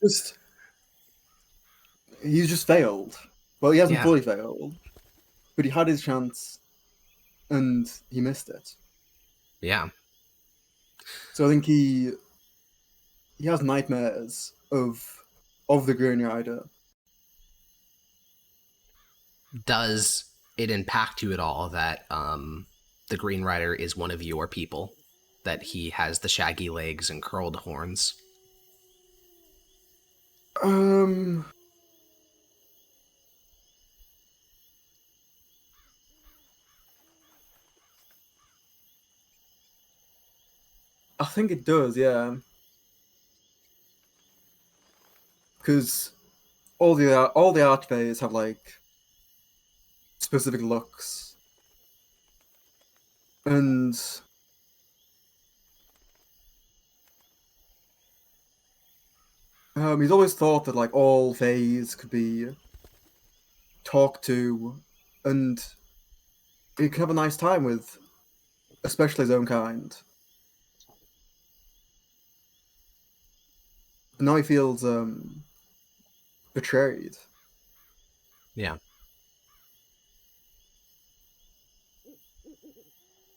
just failed. Well, he hasn't Yeah. fully failed, but he had his chance, and he missed it. Yeah. So I think he has nightmares of the Green Rider. Does it impact you at all that the Green Rider is one of your people? That he has the shaggy legs and curled horns? I think it does, yeah. Because all the archfays have like specific looks, and he's always thought that like all fays could be talked to, and he can have a nice time with, especially his own kind. But now he feels betrayed. Yeah.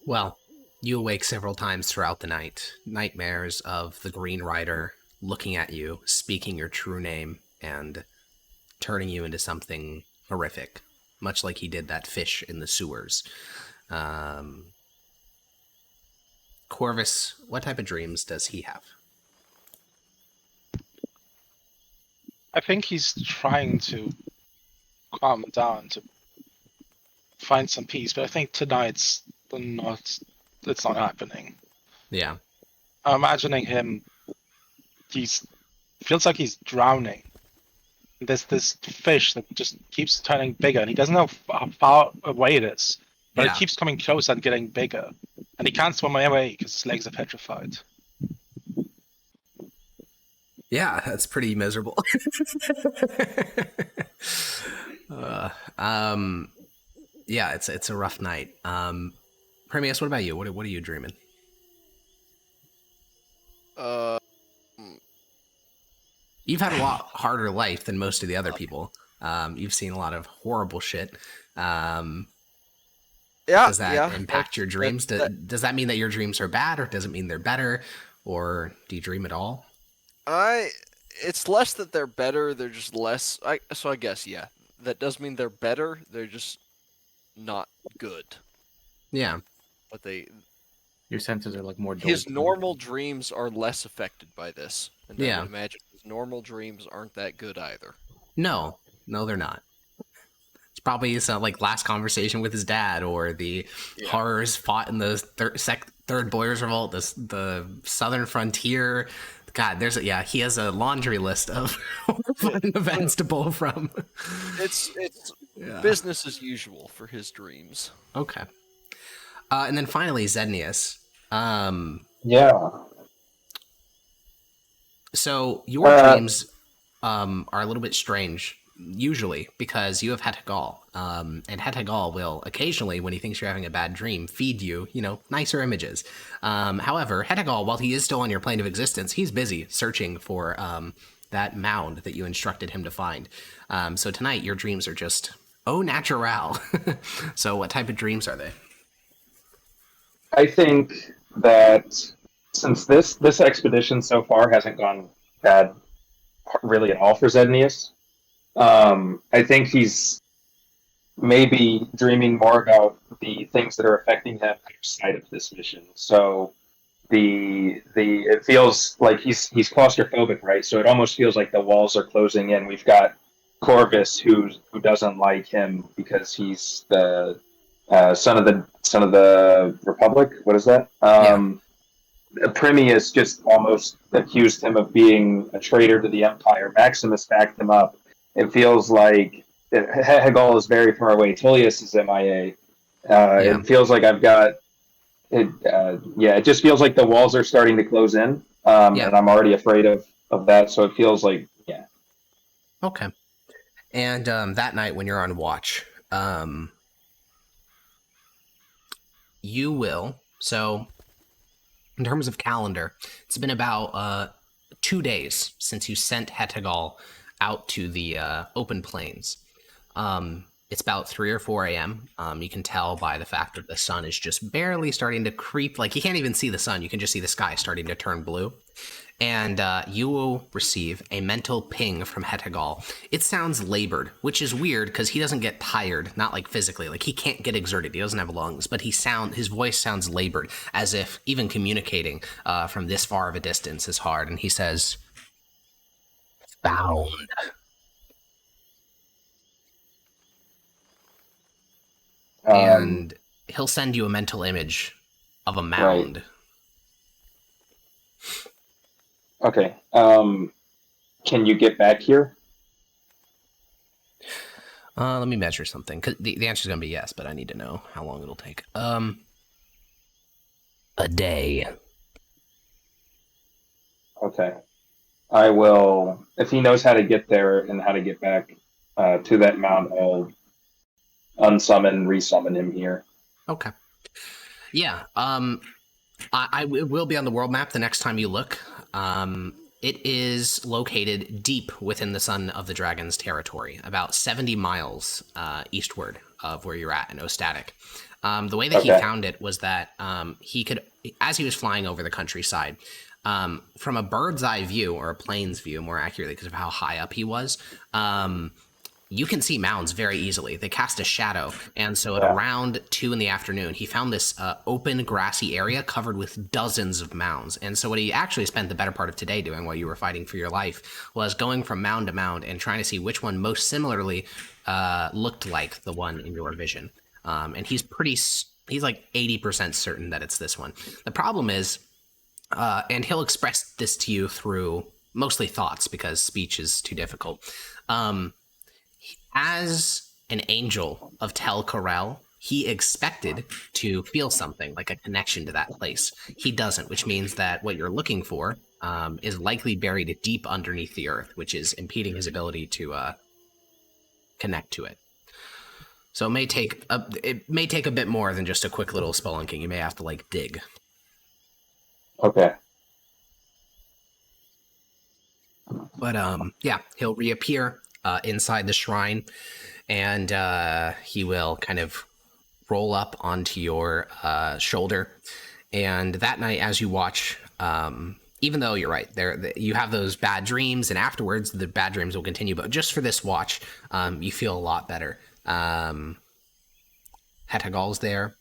Well, you awake several times throughout the night. Nightmares of the Green Rider looking at you, speaking your true name, and turning you into something horrific, much like he did that fish in the sewers. Corvus, what type of dreams does he have? I think he's trying to calm down, to find some peace, but I think tonight's it's not happening. Yeah. I'm imagining him, feels like he's drowning. There's this fish that just keeps turning bigger, and he doesn't know how far away it is, but Yeah. it keeps coming closer and getting bigger, and he can't swim away because his legs are petrified. Yeah, that's pretty miserable. Yeah, it's a rough night. Premius, what about you? What are you dreaming? You've had a lot harder life than most of the other people. You've seen a lot of horrible shit. Does that impact your dreams? Does that mean that your dreams are bad, or does it mean they're better, or do you dream at all? It's less that they're better, they're just less. So I guess, yeah. That does mean they're better, they're just not good. Yeah. But Your senses are like more dull. his normal dreams are less affected by this. And I Yeah. would imagine his normal dreams aren't that good either. No, they're not. It's probably some like last conversation with his dad, or the horrors fought in the third Boyers Revolt, the Southern Frontier. God, he has a laundry list of fun events to pull from. It's business as usual for his dreams. Okay. And then finally, Zednius. Yeah. So your dreams are a little bit strange. usually because you have Hetagal. And Hetagal will occasionally, when he thinks you're having a bad dream, feed you, nicer images. However, Hetagal, while he is still on your plane of existence, he's busy searching for that mound that you instructed him to find. So tonight, your dreams are just au natural. So what type of dreams are they? I think that since this expedition so far hasn't gone bad really at all for Zednius, I think he's maybe dreaming more about the things that are affecting him outside of this mission. So it feels like he's claustrophobic, right? So it almost feels like the walls are closing in. We've got Corvus who doesn't like him because he's the son of the Republic. What is that? Premius just almost accused him of being a traitor to the Empire. Maximus backed him up. It feels like Hegel is very far away. Tullius is MIA. It feels like I've got it. It just feels like the walls are starting to close in, and I'm already afraid of that. So it feels like Okay. And that night when you're on watch, you will. So in terms of calendar, it's been about 2 days since you sent Hetagal out to the open plains. It's about 3 or 4 a.m. You can tell by the fact that the sun is just barely starting to creep. Like, you can't even see the sun. You can just see the sky starting to turn blue. And you will receive a mental ping from Hetagal. It sounds labored, which is weird because he doesn't get tired, not like physically. Like, he can't get exerted. He doesn't have lungs, but his voice sounds labored, as if even communicating from this far of a distance is hard. And he says, "Found." And he'll send you a mental image of a mound. Right. Okay. Can you get back here? Let me measure something. 'Cause the answer is going to be yes, but I need to know how long it'll take. A day. Okay. I will, if he knows how to get there and how to get back to that mound, I'll unsummon, resummon him here. Okay. Yeah. I will be on the world map the next time you look. It is located deep within the Son of the Dragon's territory, about 70 miles eastward of where you're at in Ostatic. The way that he found it was that he could, as he was flying over the countryside, from a bird's eye view, or a plane's view more accurately because of how high up he was, you can see mounds very easily. They cast a shadow. And so at around 2 in the afternoon, he found this open grassy area covered with dozens of mounds. And so what he actually spent the better part of today doing while you were fighting for your life was going from mound to mound and trying to see which one most similarly looked like the one in your vision. And he's like 80% certain that it's this one. The problem is, and he'll express this to you through mostly thoughts because speech is too difficult. As an angel of Tel Corel, he expected to feel something like a connection to that place. He doesn't, which means that what you're looking for is likely buried deep underneath the earth, which is impeding his ability to connect to it. So it may take a bit more than just a quick little spelunking. You may have to dig. Okay. But he'll reappear inside the shrine, and he will kind of roll up onto your shoulder. And that night, as you watch, even though you're right, you have those bad dreams, and afterwards the bad dreams will continue. But just for this watch, you feel a lot better. Hetagal's there.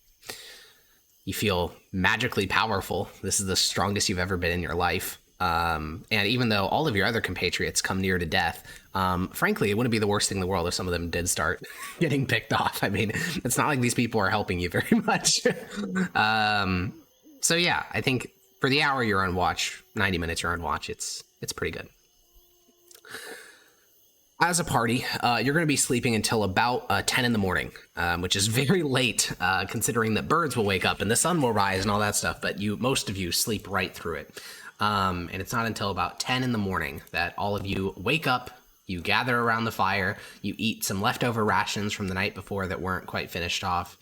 You feel magically powerful. This is the strongest you've ever been in your life. And even though all of your other compatriots come near to death, frankly, it wouldn't be the worst thing in the world if some of them did start getting picked off. I mean, it's not like these people are helping you very much. So yeah, I think for the hour you're on watch, 90 minutes you're on watch, it's pretty good. As a party, you're going to be sleeping until about 10 in the morning, which is very late, considering that birds will wake up and the sun will rise and all that stuff, but most of you sleep right through it. And it's not until about 10 in the morning that all of you wake up. You gather around the fire, you eat some leftover rations from the night before that weren't quite finished off,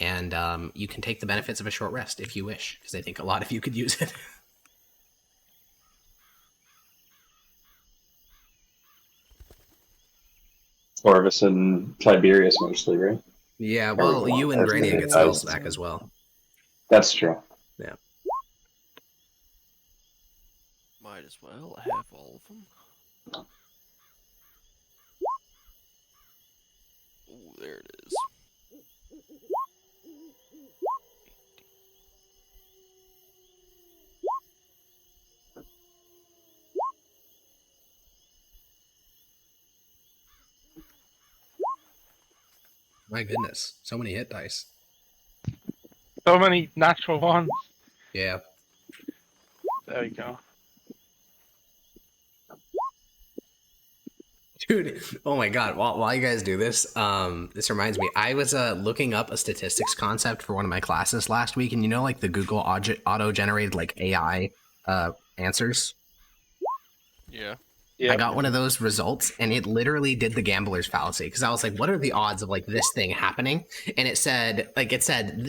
and you can take the benefits of a short rest if you wish, because I think a lot of you could use it. Orvis and Tiberius mostly, right? Yeah, well, you and Grania get spells back as well. That's true. Yeah. Might as well have all of them. Oh, there it is. My goodness, so many hit dice. So many natural ones. Yeah. There we go. Dude, oh my god, while you guys do this, this reminds me, I was looking up a statistics concept for one of my classes last week, and you know, like the Google auto-generated like AI answers? Yeah. I got one of those results, and it literally did the gambler's fallacy, because I was like, what are the odds of like this thing happening? And it said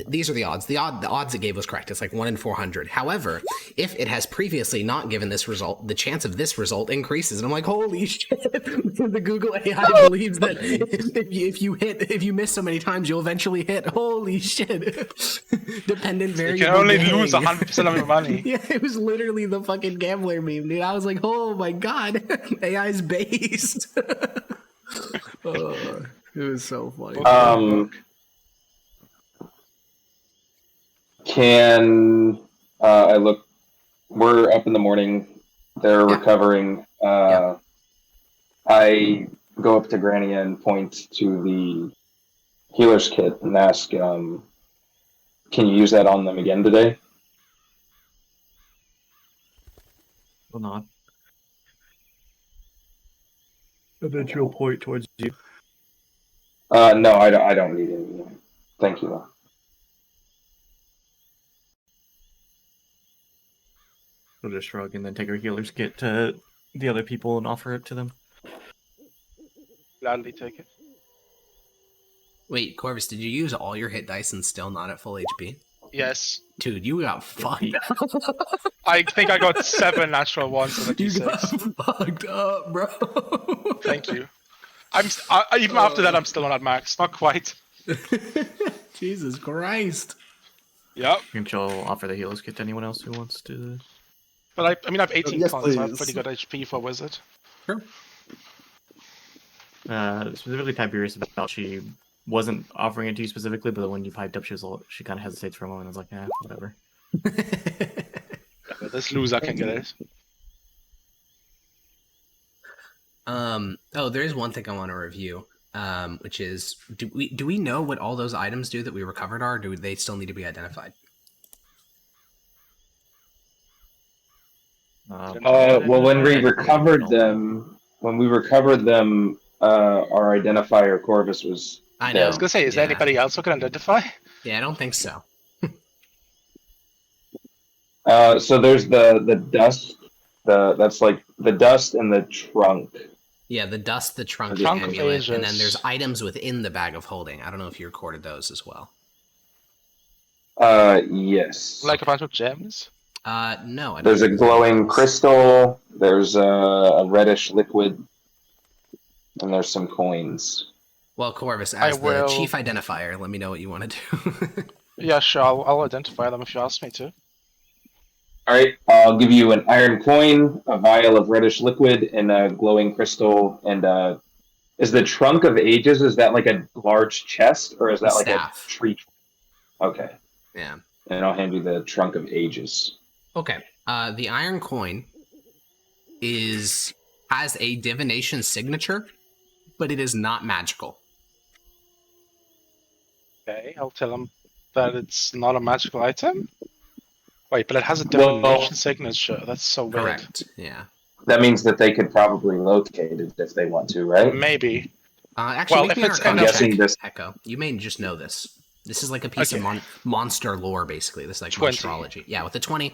these are the odds. The odds it gave was correct. It's like 1 in 400. However, if it has previously not given this result, the chance of this result increases. And I'm like, holy shit! The Google AI believes that if you miss so many times, you'll eventually hit. Holy shit! Dependent variable. You can only gang. lose 100% of your money. Yeah, it was literally the fucking gambler meme, dude. I was like, oh my god. AI's based. Oh, it was so funny. Can I look? We're up in the morning. They're recovering. I go up to Granny and point to the healer's kit and ask, can you use that on them again today? Will not. Eventual point towards you. No, I don't need any. Thank you, though. We'll just shrug and then take our healer's kit to the other people and offer it to them. Gladly take it. Wait, Corvus, did you use all your hit dice and still not at full HP? Yes. Dude, you got fucked up. I think I got 7 natural ones and a You d6. got fucked up, bro. Thank you. Even after that, I'm still not at max. Not quite. Jesus Christ. Yep. And she'll offer the healer's kit to anyone else who wants to. But I have 18 yes, points, so I have please. pretty good HP for a wizard. Sure. Specifically Tiberius about she wasn't offering it to you specifically, but when you piped up, she kind of hesitates for a moment and was like, whatever. But this loser can get it. Oh, there is one thing I want to review, which is, do we know what all those items do that we recovered are, or do they still need to be identified? Well, when we recovered them, our identifier Corvus was. I know. I was gonna say, is there anybody else who can identify? Yeah, I don't think so. So there's the dust. That's like the dust and the trunk. Yeah, the dust, the trunk, The the trunk of amulet, and then ages. there's items within the bag of holding. I don't know if you recorded those as well. Yes. Like a bunch of gems? No, I don't There's a think glowing so. crystal. There's a reddish liquid, and there's some coins. Well, Corvus, I as the will- chief identifier, let me know what you want to do. Yeah, sure. I'll identify them if you ask me to. All right, I'll give you an iron coin, a vial of reddish liquid, and a glowing crystal. And is the trunk of ages? Is that like a large chest, or is that like Staff. a tree? Okay, Yeah. and I'll hand you the trunk of ages. Okay. The iron coin has a divination signature, but it is not magical. Okay, I'll tell them that it's not a magical item. Wait, but it has a Well- divination signature. That's so weird. Correct. Yeah. That means that they could probably locate it if they want to, right? Maybe. Actually, Well, make if me an it's arcana I'm guessing check, this- Echo. You may just know this. This is like a piece Okay. of monster lore, basically. This is like 20. monsterology. Yeah, with the 20,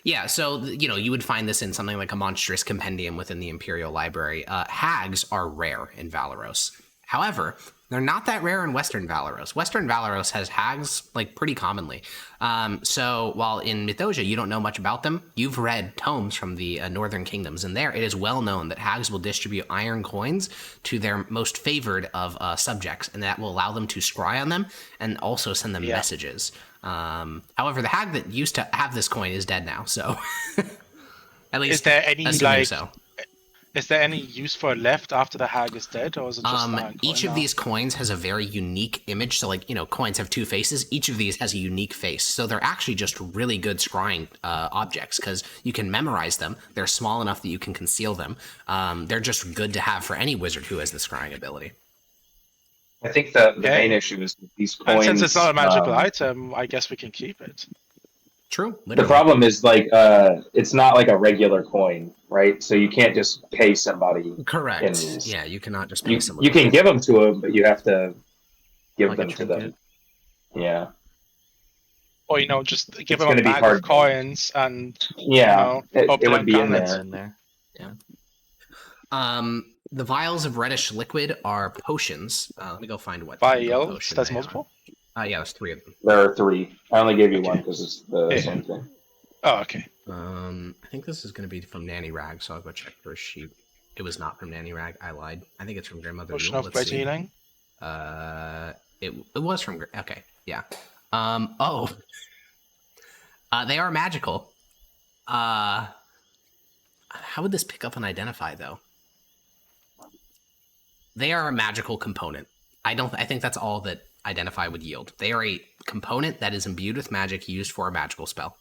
Yeah, so you would find this in something like a monstrous compendium within the Imperial Library. Hags are rare in Valeros. However, they're not that rare in Western Valeros. Western Valeros has hags like pretty commonly. So while in Mythosia you don't know much about them, you've read tomes from the Northern Kingdoms, and there it is well known that hags will distribute iron coins to their most favored of subjects, and that will allow them to scry on them and also send them messages. However, the hag that used to have this coin is dead now, so at least Is there any assuming so. Is there any use for it left after the hag is dead, or is it just an iron coin each of now? these coins has a very unique image. So, like, coins have two faces. Each of these has a unique face. So they're actually just really good scrying objects because you can memorize them. They're small enough that you can conceal them. They're just good to have for any wizard who has the scrying ability. I think the main issue is that these coins. And since it's not a magical item, I guess we can keep it. True. The problem is it's not like a regular coin, right? So you can't just pay somebody. Correct. Yeah, you cannot just pay someone. You can give them to them, but you have to give Like them to them. Yeah. Or just give It's them a gonna be bag hard. of coins and It open would be in gauntlets. there. In there. The vials of reddish liquid are potions. Let me go find what Vials? potion That's they multiple? Yeah, there's 3 of them. There are 3. I only gave you Okay. one because it's the same thing. Oh, okay. I think this is going to be from Nanny Rag, so I'll go check her sheet. It was not from Nanny Rag. I lied. I think it's from Grandmother Potion Yule. of Let's great see. healing. It was from. Okay, yeah. They are magical. How would this pick up and identify though? They are a magical component. I think that's all that identify would yield. They are a component that is imbued with magic used for a magical spell.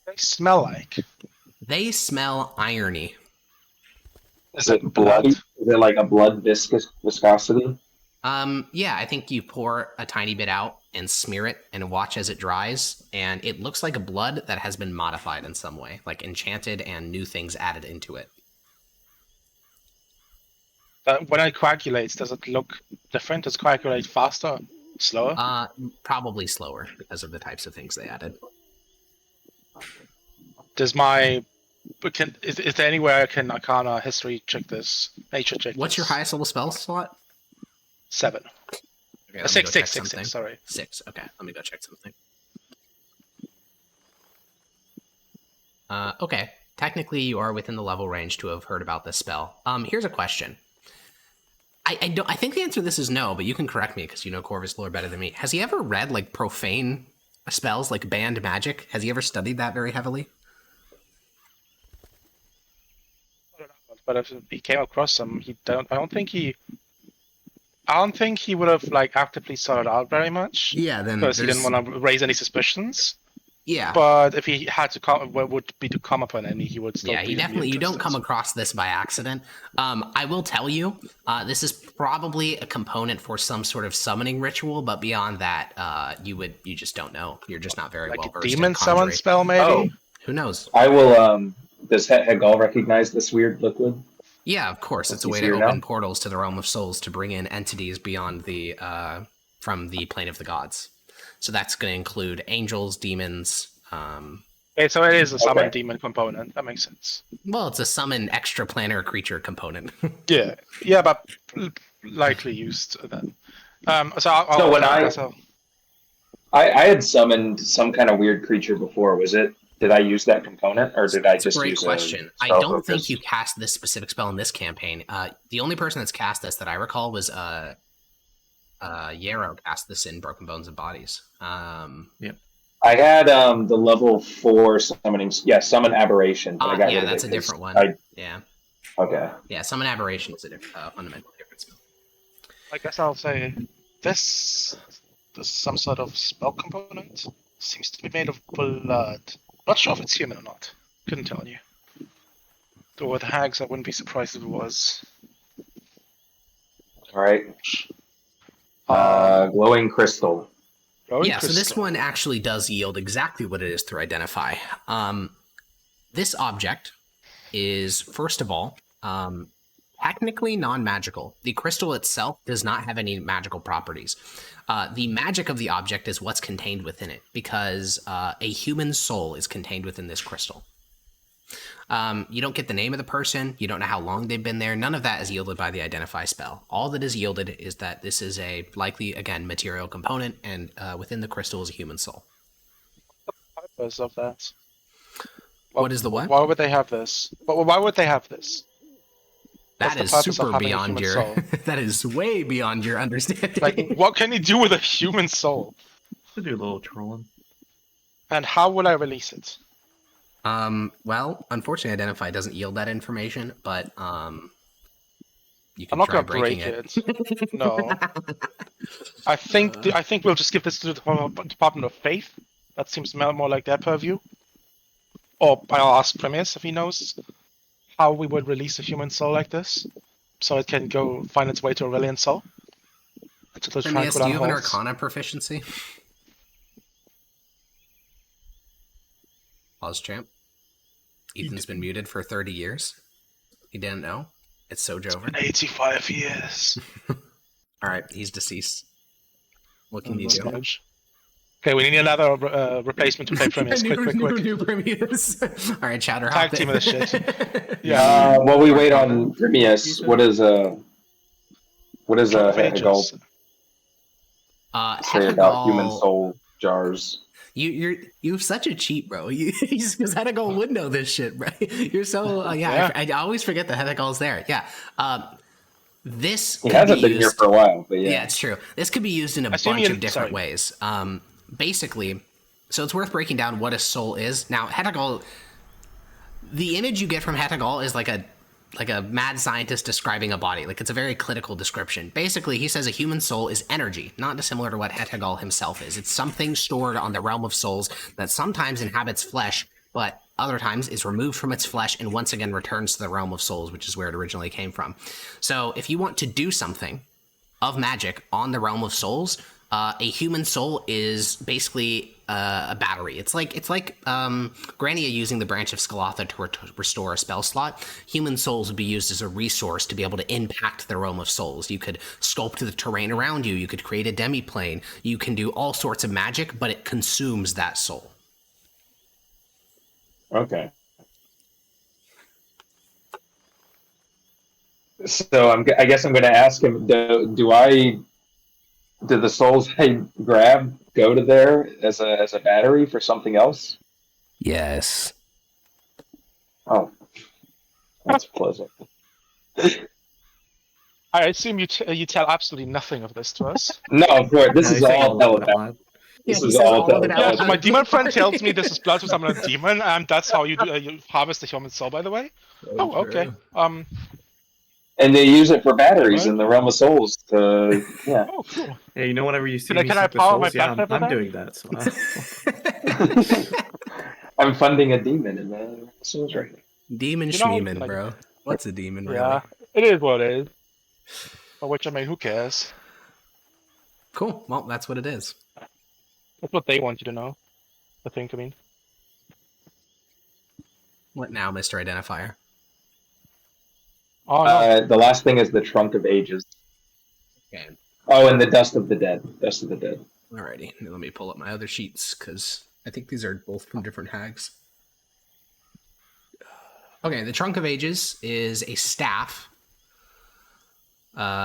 They smell like. They smell irony. Is it blood? Is it like a blood viscosity? Yeah, I think you pour a tiny bit out and smear it and watch as it dries, and it looks like a blood that has been modified in some way, like enchanted and new things added into it. When it coagulates, does it look different? Does it coagulate faster? Slower? Probably slower because of the types of things they added. Is there any way I can Arcana history check this? Nature check What's your this? highest level spell slot? 7. Okay, let me Six, go check 6, something. sorry. 6. Okay, let me go check something. Okay, technically you are within the level range to have heard about this spell. Here's a question. I think the answer to this is no, but you can correct me because you know Corvus lore better than me. Has he ever read like profane spells like banned magic? Has he ever studied that very heavily? But if he came across some, I don't think he would have like actively sought it out very much. Yeah, then Because he didn't want to raise any suspicions. Yeah. But if he had to come upon any, he would still. Yeah, you don't come across this by accident. I will tell you, this is probably a component for some sort of summoning ritual, but beyond that, you just don't know. You're just not very like well a versed. demon summon spell, maybe. Oh. Who knows? I will. Does Hegal recognize this weird liquid? Yeah, of course. It's a way to open portals to the realm of souls to bring in entities beyond the from the plane of the gods. So that's going to include angels, demons. Okay, so it is a summon demon component. That makes sense. Well, it's a summon extraplanar creature component. Yeah, but likely used then. I had summoned some kind of weird creature before. Did I use that component, or did I just great use question. I don't think you cast this specific spell in this campaign. The only person that's cast this that I recall was Yarrow cast this in Broken Bones and Bodies. Yep. I had the level 4 summoning. Yeah, summon aberration. But I got rid of that's it a different one. Yeah. Okay. Yeah, summon aberration is a fundamentally different spell. I guess I'll say this is some sort of spell component. Seems to be made of blood. Not sure if it's human or not. Couldn't tell you. Though with hags, I wouldn't be surprised if it was. All right. Glowing crystal. So this one actually does yield exactly what it is through identify. This object is, first of all, technically non-magical. The crystal itself does not have any magical properties. The magic of the object is what's contained within it, because a human soul is contained within this crystal. You don't get the name of the person. You don't know how long they've been there. None of that is yielded by the identify spell. All that is yielded is that this is a likely, again, material component, and within the crystal is a human soul. Purpose of that. What is the what? Why would they have this? Why would they have this? That What's is the purpose of super having a beyond human your. soul? That is way beyond your understanding. Like, what can you do with a human soul? To do a little trolling. And how will I release it? Well, unfortunately, Identify doesn't yield that information, but you I'm can not try gonna break breaking it. No. I think we'll just give this to the Department of Faith. That seems more like their purview. Or I'll ask Premius if he knows how we would release a human soul like this, so it can go find its way to Aurelian soul. To the Yes, do you have an halls. Arcana proficiency? Pause, champ. Ethan's been muted for 30 years. He didn't know. It's Sojourn. 85 years. All right, he's deceased. What can you do? Smudge. Okay, we need another replacement to play Premius. Quick. New Premius. All right, Chowder. Tag hop team in. of this shit. Yeah. While we wait on Primius, what is Hegel say about human Hegel- soul jars? You're such a cheat, bro. Because Hegel would know this shit, bro. You're so Yeah. I always forget that Hegel's there. Yeah. This He could hasn't be been here used- for a while, but Yeah, it's true. This could be used in a assume bunch you- of different sorry. ways. Basically, so it's worth breaking down what a soul is. Now, Hegel, the image you get from Hegel is like a mad scientist describing a body. Like, it's a very clinical description. Basically, he says a human soul is energy, not dissimilar to what Hegel himself is. It's something stored on the realm of souls that sometimes inhabits flesh, but other times is removed from its flesh and once again returns to the realm of souls, which is where it originally came from. So if you want to do something of magic on the realm of souls, a human soul is basically a battery. It's like Grania using the branch of Scalatha to restore a spell slot. Human souls would be used as a resource to be able to impact the realm of souls. You could sculpt the terrain around you. You could create a demiplane. You can do all sorts of magic, but it consumes that soul. Okay. So I guess I'm going to ask him. Do the souls I grab go to there as a battery for something else? Yes. Oh, that's pleasant. I assume you tell absolutely nothing of this to us. No, of course. This Yeah, is he's saying all all of it telepathy. live. This Yeah, he is says all all of it out Yeah, loud. so my demon friend tells me this is blood to summon a demon, and that's how you do you harvest the human soul, by the way. Oh, okay. And they use it for batteries Right. in the realm of souls. Yeah. Oh, cool. Yeah, you know, whenever you see Can I- me can I suck the power my souls, yeah, black I'm pepper doing that. So, I'm funding a demon in the realm of souls right now. Demon You know, schmeeman, like- bro. What's a demon, really? Yeah, it is what it is. By which I mean, who cares? Cool. Well, that's what it is. That's what they want you to know. I think. I mean, What now, Mr. Identifier? oh no. The last thing is the Trunk of Ages. Okay. Oh, and the Dust of the Dead. Dust of the Dead. Alrighty. Let me pull up my other sheets, because I think these are both from different hags. Okay, the Trunk of Ages is a staff.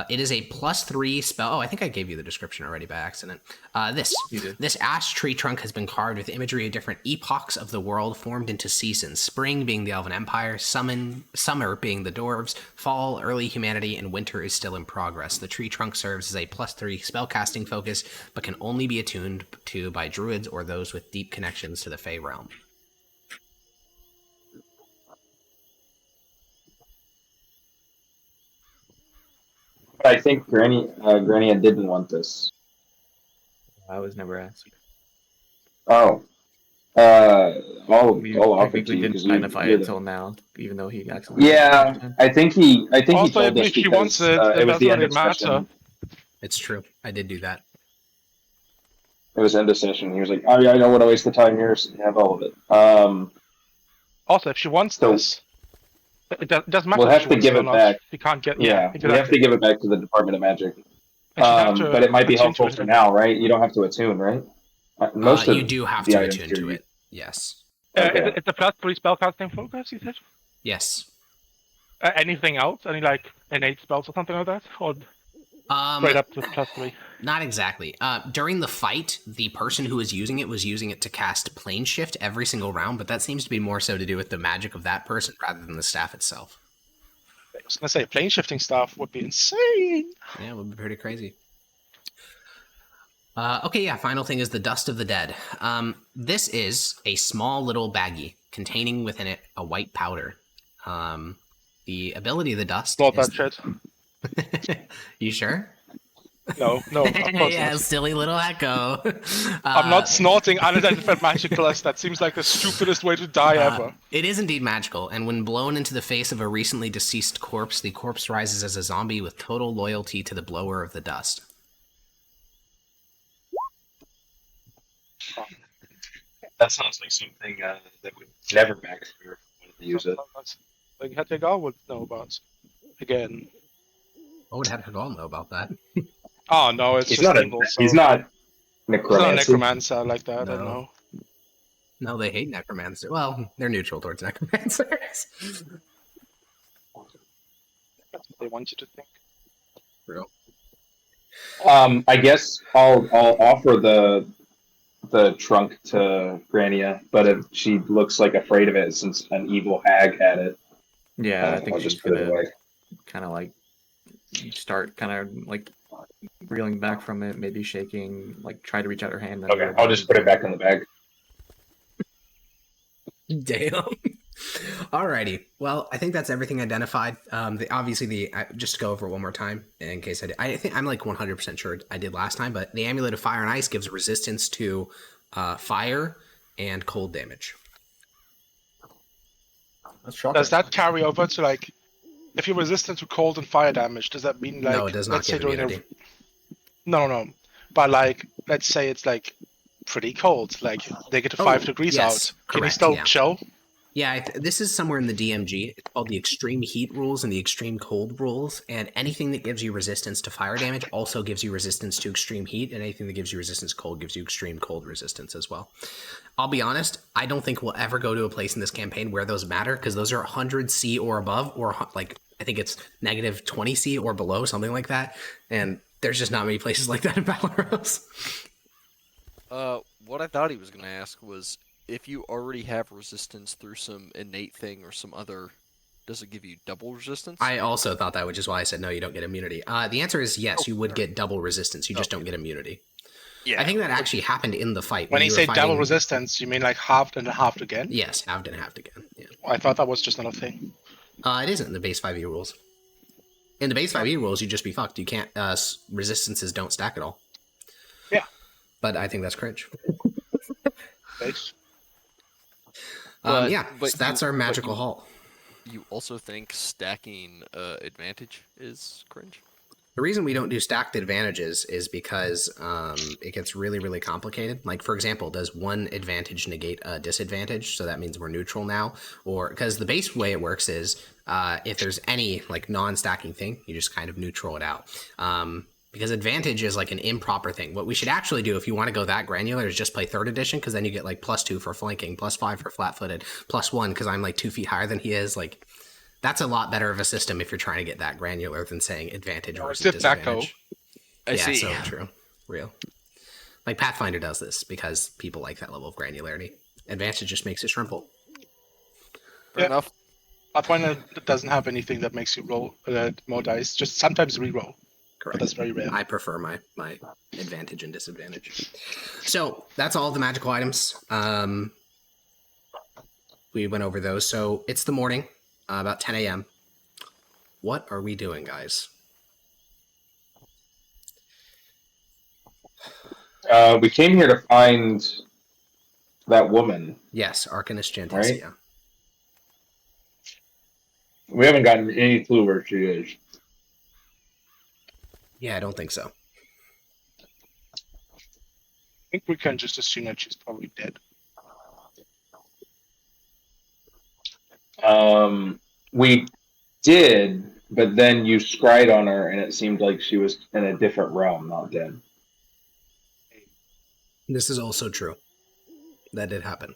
It is a +3 spell. Oh, I think I gave you the description already by accident. You did. This ash tree trunk has been carved with imagery of different epochs of the world formed into seasons. Spring being the Elven Empire, summer being the dwarves, fall, early humanity, and winter is still in progress. The tree trunk serves as a +3 spellcasting focus, but can only be attuned to by druids or those with deep connections to the Fey realm. But I think Grania didn't want this. I was never asked. Oh. We I'll offer it to technically you didn't because identify you're it the... until now, even though he accidentally. Yeah, I think he Also, told us if she because wants it, it it was the doesn't end really of matter. session. It's true. I did do that. It was end of session. He was like, "Oh yeah, I don't want to waste the time here. So you have all of it." Also, if she wants So- this, It doesn't matter We'll if have she to wants give or it not. back. You can't get. Yeah, we have to exactly. give it back to the Department of Magic. And she'd have to But it might be attune to helpful it for and now, right? You don't have to attune, right? Most You of do have the to items attune here. to it. Yes. Okay. It's a +3 spellcasting focus, you said? Yes. Anything else? Any like innate spells or something like that? Or straight up to +3? Not exactly. During the fight, the person who was using it to cast plane shift every single round, but that seems to be more so to do with the magic of that person rather than the staff itself. I was gonna say plane shifting stuff would be insane. Yeah, it would be pretty crazy. Okay, yeah, final thing is the Dust of the Dead. This is a small little baggie containing within it a white powder. The ability of the dust Not is... that shit. You sure? No, of course Yeah, not. silly little echo. I'm not snorting unidentified magic dust. That seems like the stupidest way to die ever. It is indeed magical, and when blown into the face of a recently deceased corpse, the corpse rises as a zombie with total loyalty to the blower of the dust. That sounds like something that would never backfire if we wanted to use it. Like Hedvigar would know about. Again. What would Hedvigar know about that? Oh no, it's He's just not evil. So he's not he's not a necromancy. necromancer like that. I don't No. know. No, they hate necromancers. Well, they're neutral towards necromancers. That's what they want you to think. Real. I guess I'll offer the trunk to Grania, but if she looks like afraid of it since an evil hag had it, Yeah, I think I'll she's just put it gonna away. kind of like start kind of like reeling back from it, maybe shaking, like try to reach out her hand. and Okay, I'll just put it back in the bag. Damn. Alrighty. Well, I think that's everything identified. Just to go over it one more time, in case I think I'm like 100% sure I did last time, but the Amulet of Fire and Ice gives resistance to fire and cold damage. That's shocking. Does that carry over to like, if you're resistant to cold and fire damage, does that mean like? No, it does not let's say give during immunity. No. But like, let's say it's like pretty cold, like -5 Oh, degrees yes, out. Can you correct, still yeah. chill? Yeah, this is somewhere in the DMG. It's called the Extreme Heat Rules and the Extreme Cold Rules, and anything that gives you resistance to fire damage also gives you resistance to extreme heat, and anything that gives you resistance to cold gives you extreme cold resistance as well. I'll be honest, I don't think we'll ever go to a place in this campaign where those matter, because those are 100 C or above, or like, I think it's -20 C or below, something like that, and there's just not many places like that in Valoros. What I thought he was going to ask was, if you already have resistance through some innate thing or some other, does it give you double resistance? I also thought that, which is why I said no, you don't get immunity. The answer is yes, you would get double resistance, you just don't get immunity. Yeah. I think that actually happened in the fight. When you were say fighting... double resistance, you mean like halved and halved again? Yes, halved and halved again. Yeah. I thought that was just another thing. It isn't in the base 5e rules. In the base 5e rules, you'd just be fucked. You can't, resistances don't stack at all. Yeah. But I think that's cringe. Base. So that's our but magical haul. You also think stacking advantage is cringe? The reason we don't do stacked advantages is because it gets really, really complicated. Like, for example, does one advantage negate a disadvantage? So that means we're neutral now. Or because the base way it works is if there's any like non-stacking thing, you just kind of neutral it out. Because advantage is like an improper thing. What we should actually do if you want to go that granular is just play 3rd edition, because then you get like +2 for flanking, +5 for flat-footed, +1 because I'm like 2 feet higher than he is. Like, that's a lot better of a system if you're trying to get that granular than saying advantage versus disadvantage. I see. So true. Real. Like Pathfinder does this because people like that level of granularity. Advantage just makes it shrimple. Fair enough. Pathfinder doesn't have anything that makes you roll more dice, just sometimes re-roll. Correct. But that's very rare. I prefer my advantage and disadvantage. So that's all the magical items. We went over those. So it's the morning, about 10 a.m. What are we doing, guys? We came here to find that woman. Yes, Arcanist Genticia. Right. We haven't gotten any clue where she is. Yeah, I don't think so. I think we can just assume that she's probably dead. We did, but then you scryed on her, and it seemed like she was in a different realm, not dead. This is also true. That did happen.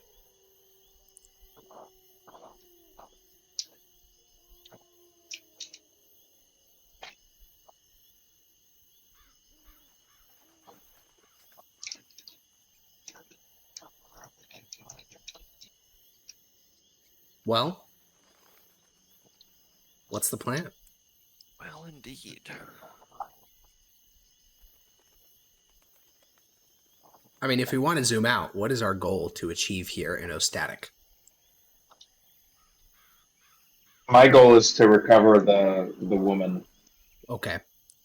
Well, what's the plan? Well, indeed. I mean, if we want to zoom out, what is our goal to achieve here in Ostatic? My goal is to recover the woman, Okay.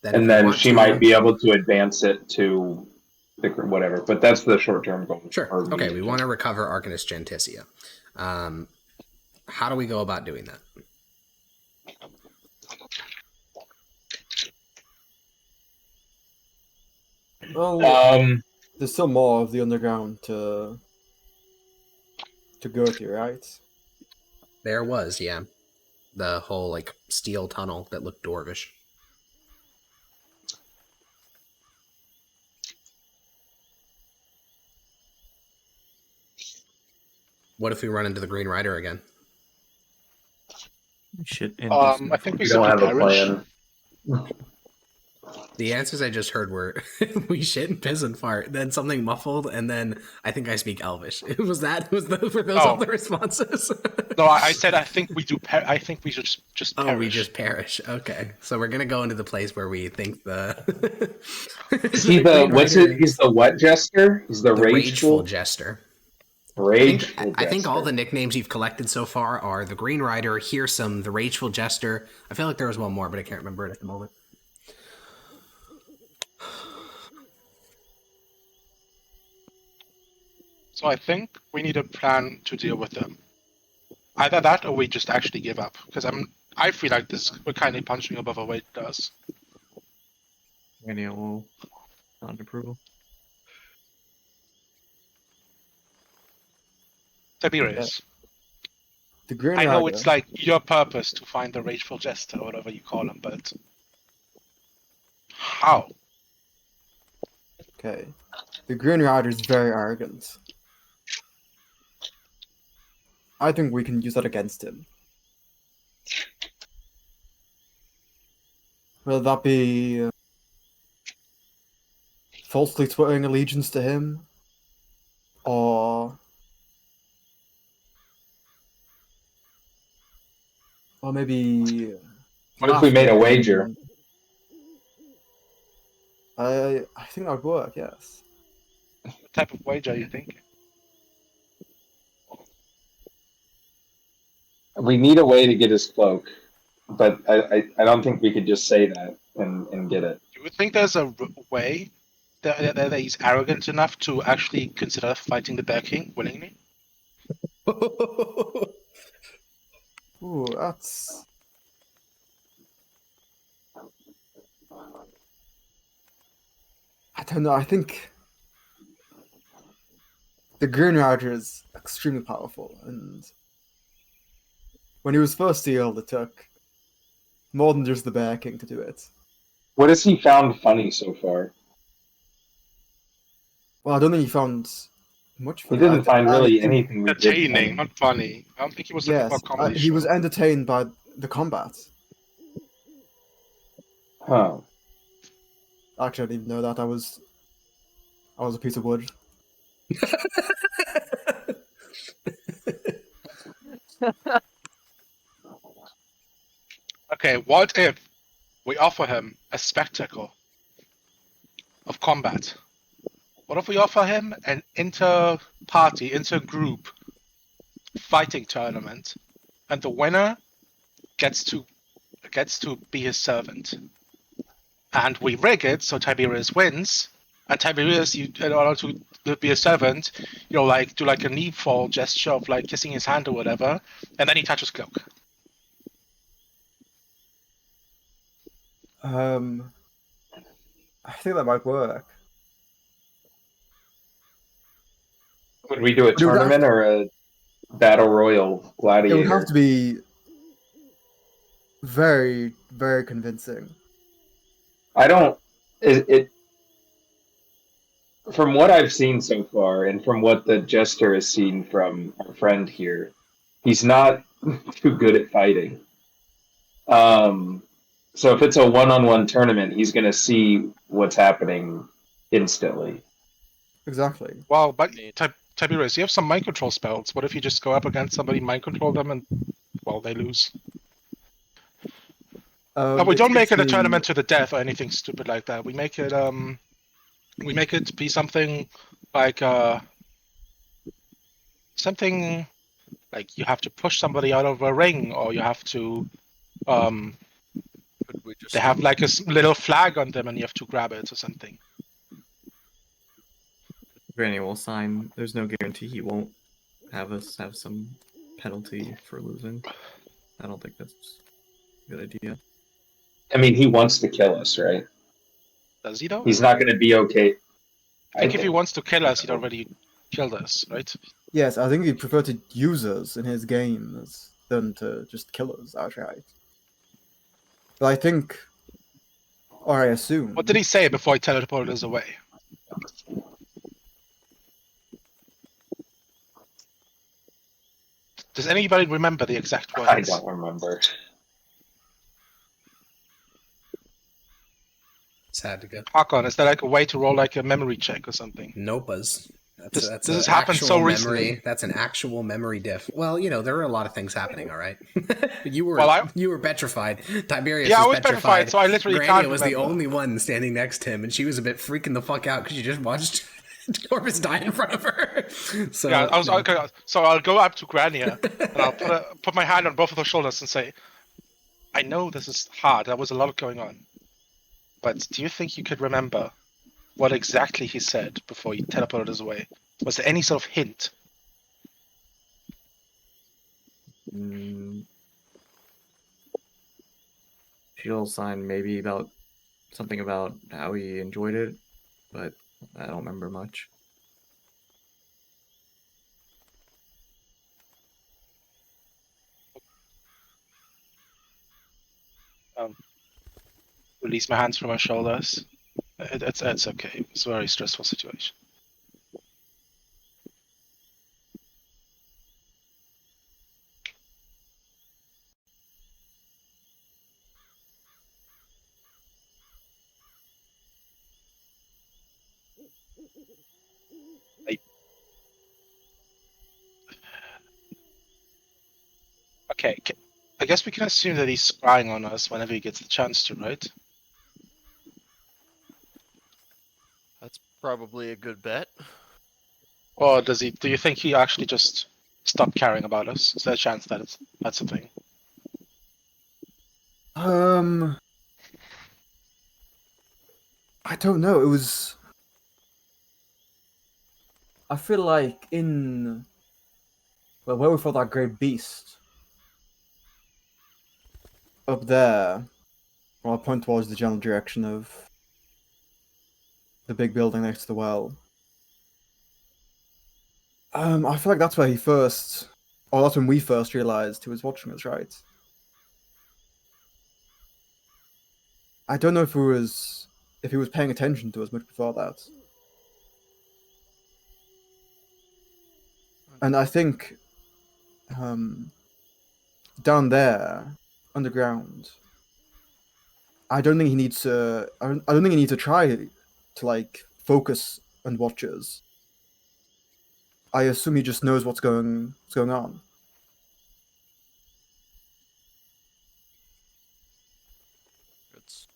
Then and if we then want she to, might be able to advance it to the whatever. But that's the short-term goal. Sure. or Okay, we medium-term. want to recover Arcanist Genticia. How do we go about doing that? Well, there's still more of the underground to go to, right? There was, yeah. The whole, like, steel tunnel that looked dwarvish. What if we run into the Green Rider again? Shit. I think we We don't simply have a perish. plan. The answers I just heard were we shit and piss and fart, then something muffled, and then I think I speak Elvish. Were those all the responses? No, I said I think we do. I think we should just perish. Oh, we just perish. Okay, so we're gonna go into the place where we think the. Is he the what's it? He's the what Jester? He's the Rageful rageful Jester. Rageful. I think all Jester. the nicknames you've collected so far are the Green Rider, Hearsome, the Rageful Jester. I feel like there was one more, but I can't remember it at the moment. So I think we need a plan to deal with them. Either that, or we just actually give up. Because I feel like we're kind of punching above our weight does. Any will not approval. Tiberius. The Green I know Rider. it's like your purpose to find the Rageful Jester, or whatever you call him, but how? Okay. The Green Rider is very arrogant. I think we can use that against him. Whether that be falsely swearing allegiance to him, or maybe. What if we made a wager? I think that would work. Yes. What type of wager are you thinking? We need a way to get his cloak, but I don't think we could just say that and get it. Do you think there's a way that he's arrogant enough to actually consider fighting the Bear King willingly? Ooh, that's. I don't know. I think the Green Rider is extremely powerful, and when he was first sealed, it took more than just the Bear King to do it. What has he found funny so far? Well, I don't think he found much. He Funny. didn't find really think- anything we did Entertaining, funny. not funny. I don't think he was looking Yes, for a comedy he was show. entertained by the combat. Huh. Actually, I didn't even know that. I was a piece of wood. Okay, what if we offer him a spectacle of combat? What if we offer him an inter-party, inter-group fighting tournament, and the winner gets to be his servant, and we rig it so Tiberius wins, and Tiberius, in order to be a servant, like do like a knee fall gesture of like kissing his hand or whatever, and then he touches cloak. I think that might work. Would we do a But it would have tournament or a battle royal It gladiator? would have to be very, very convincing. I don't. It from what I've seen so far, and from what the Jester has seen from our friend here, he's not too good at fighting. So if it's a one-on-one tournament, he's going to see what's happening instantly. Exactly. Well, but I mean- Tiberius, you have some mind control spells. What if you just go up against somebody, mind control them, and well, they lose? We don't make it a it's tournament to the death or anything stupid like that. We make it be something like something like you have to push somebody out of a ring, or you have to Could we just they have like a little flag on them and you have to grab it or something. Granny will sign. There's no guarantee he won't have us have some penalty for losing. I don't think that's a good idea. I mean, he wants to kill us, right? Does he though? He's not going to be okay. I think if he wants to kill us, he'd already killed us, right? Yes, I think he'd prefer to use us in his games than to just kill us outright. But I think, or I assume. What did he say before he teleported us away? Does anybody remember the exact words? I don't remember. Sad to go. Hakon, is there like a way to roll like a memory check or something? Nope, Buzz. This That's has an happened actual so memory. recently. That's an actual memory diff. Well, there are a lot of things happening. All right, you were Well, you were petrified. Tiberius Yeah, I was was petrified, so I literally Grania can't was the remember. only one standing next to him, and she was a bit freaking the fuck out because she just watched Corvus die in front of her. So Yeah, I was okay. So I'll go up to Grania and I'll put my hand on both of her shoulders and say, "I know this is hard. There was a lot going on, but do you think you could remember what exactly he said before he teleported us away? Was there any sort of hint?" She'll sign maybe about something about how he enjoyed it, but I don't remember much. Release my hands from my shoulders. It's okay. It's a very stressful situation. Okay, I guess we can assume that he's spying on us whenever he gets the chance to, right? That's probably a good bet. Or does he? Do you think he actually just stopped caring about us? Is there a chance that that's a thing? I don't know. It was. I feel like in. Well, where we fought that great beast. Up there. Well, I'll point towards the general direction of the big building next to the well. I feel like that's where he first. Or that's when we first realized he was watching us, right? I don't know if he was paying attention to us much before that. And I think down there, underground, I don't think he needs to. I don't think he needs to try to like focus and watch us. I assume he just knows what's going on. It's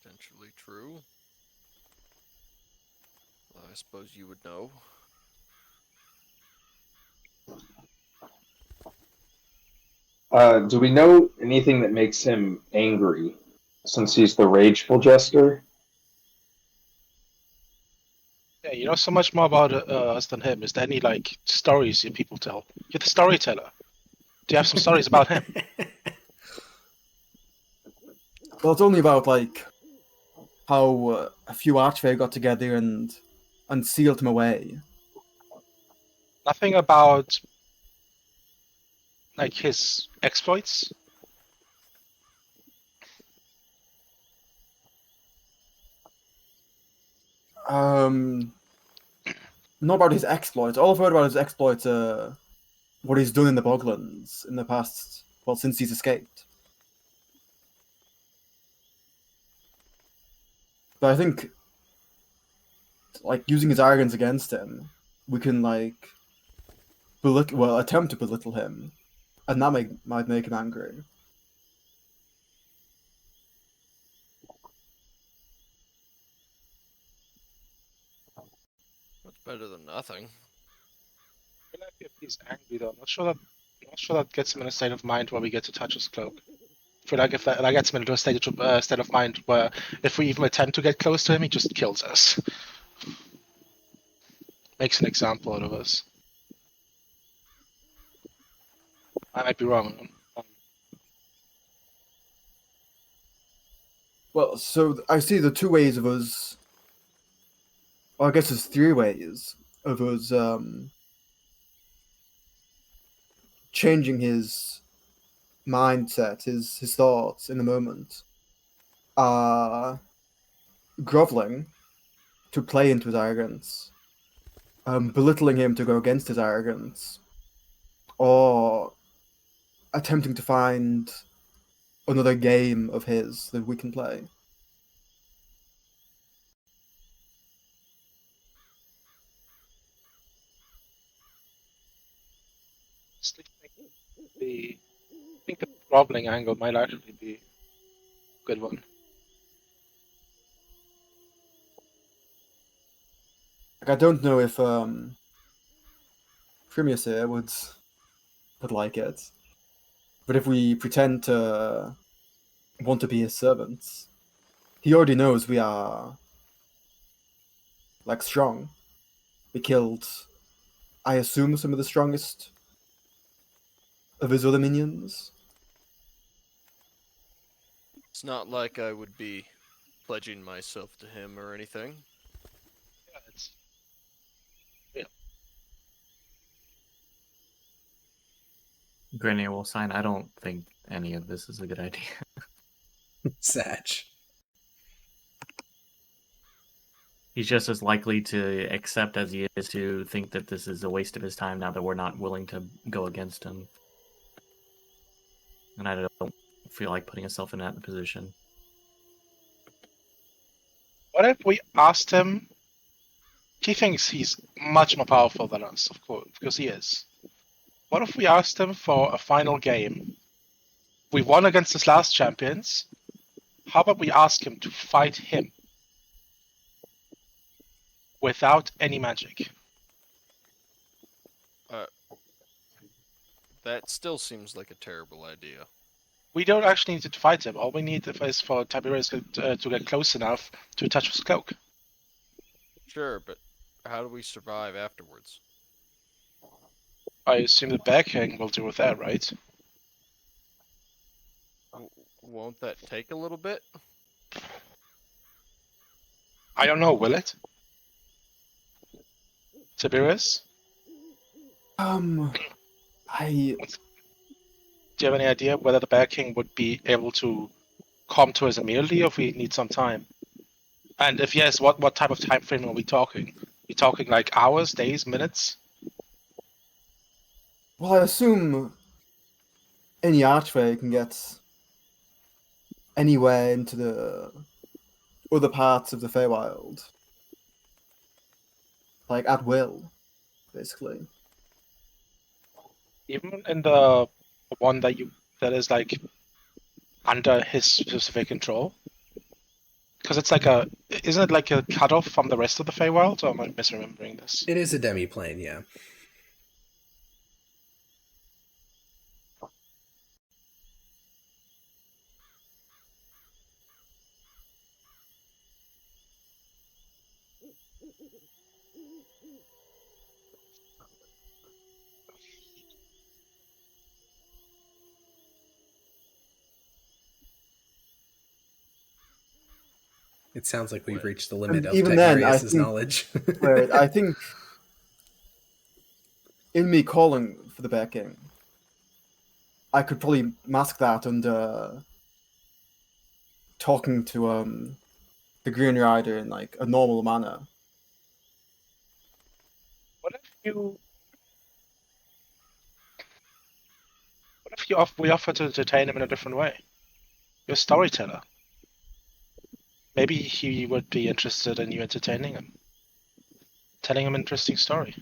potentially true. Well, I suppose you would know. Do we know anything that makes him angry, since he's the Rageful Jester? Yeah, you know so much more about us than him. Is there any like stories you people tell? You're the storyteller. Do you have some stories about him? Well, it's only about like how a few archfey got together and sealed him away. Nothing about like his exploits. Not about his exploits. All I've heard about his exploits are what he's done in the Boglands in the past, well, since he's escaped. But I think, like, using his arrogance against him, we can, like, attempt to belittle him, and that might make him angry. That's better than nothing. I feel like if he's angry though, I'm not sure that gets him in a state of mind where we get to touch his cloak. I feel like if that gets him into a state of mind where if we even attempt to get close to him, he just kills us. Makes an example out of us. I might be wrong. Well, so I see the two ways of us. Well, I guess there's three ways of us changing his mindset, his thoughts in the moment. Groveling to play into his arrogance, belittling him to go against his arrogance, or attempting to find another game of his that we can play. I think the groveling angle might actually be a good one. Like, I don't know if Frimius here would like it, but if we pretend to want to be his servants, he already knows we are, like, strong. We killed, I assume, some of the strongest of his other minions. It's not like I would be pledging myself to him or anything. Yeah, it's Grenier will sign. I don't think any of this is a good idea. Satch. He's just as likely to accept as he is to think that this is a waste of his time now that we're not willing to go against him. And I don't feel like putting myself in that position. What if we asked him? He thinks he's much more powerful than us, of course, because he is. What if we asked him for a final game? We won against his last champions. How about we ask him to fight him without any magic? That still seems like a terrible idea. We don't actually need to fight him. All we need is for Tiberius to get close enough to touch his cloak. Sure, but how do we survive afterwards? I assume the Bear King will deal with that, right? Won't that take a little bit? I don't know, will it? Tiberius? I Do you have any idea whether the Bear King would be able to come to us immediately, or if we need some time? And if yes, what type of time frame are we talking? We talking like hours, days, minutes? Well, I assume any archway can get anywhere into the other parts of the Feywild, like at will, basically. Even in the one that is like under his specific control? Because it's like isn't it like a cutoff from the rest of the Feywild, or am I misremembering this? It is a demi-plane, yeah. It sounds like we've reached the limit And of even then, I Tiberius's think- knowledge. Wait, I think in me calling for the Bear King, I could probably mask that under talking to the Green Rider in like a normal manner, You, what if we offer to entertain him in a different way? You're a storyteller. Maybe he would be interested in you entertaining him, telling him an interesting story.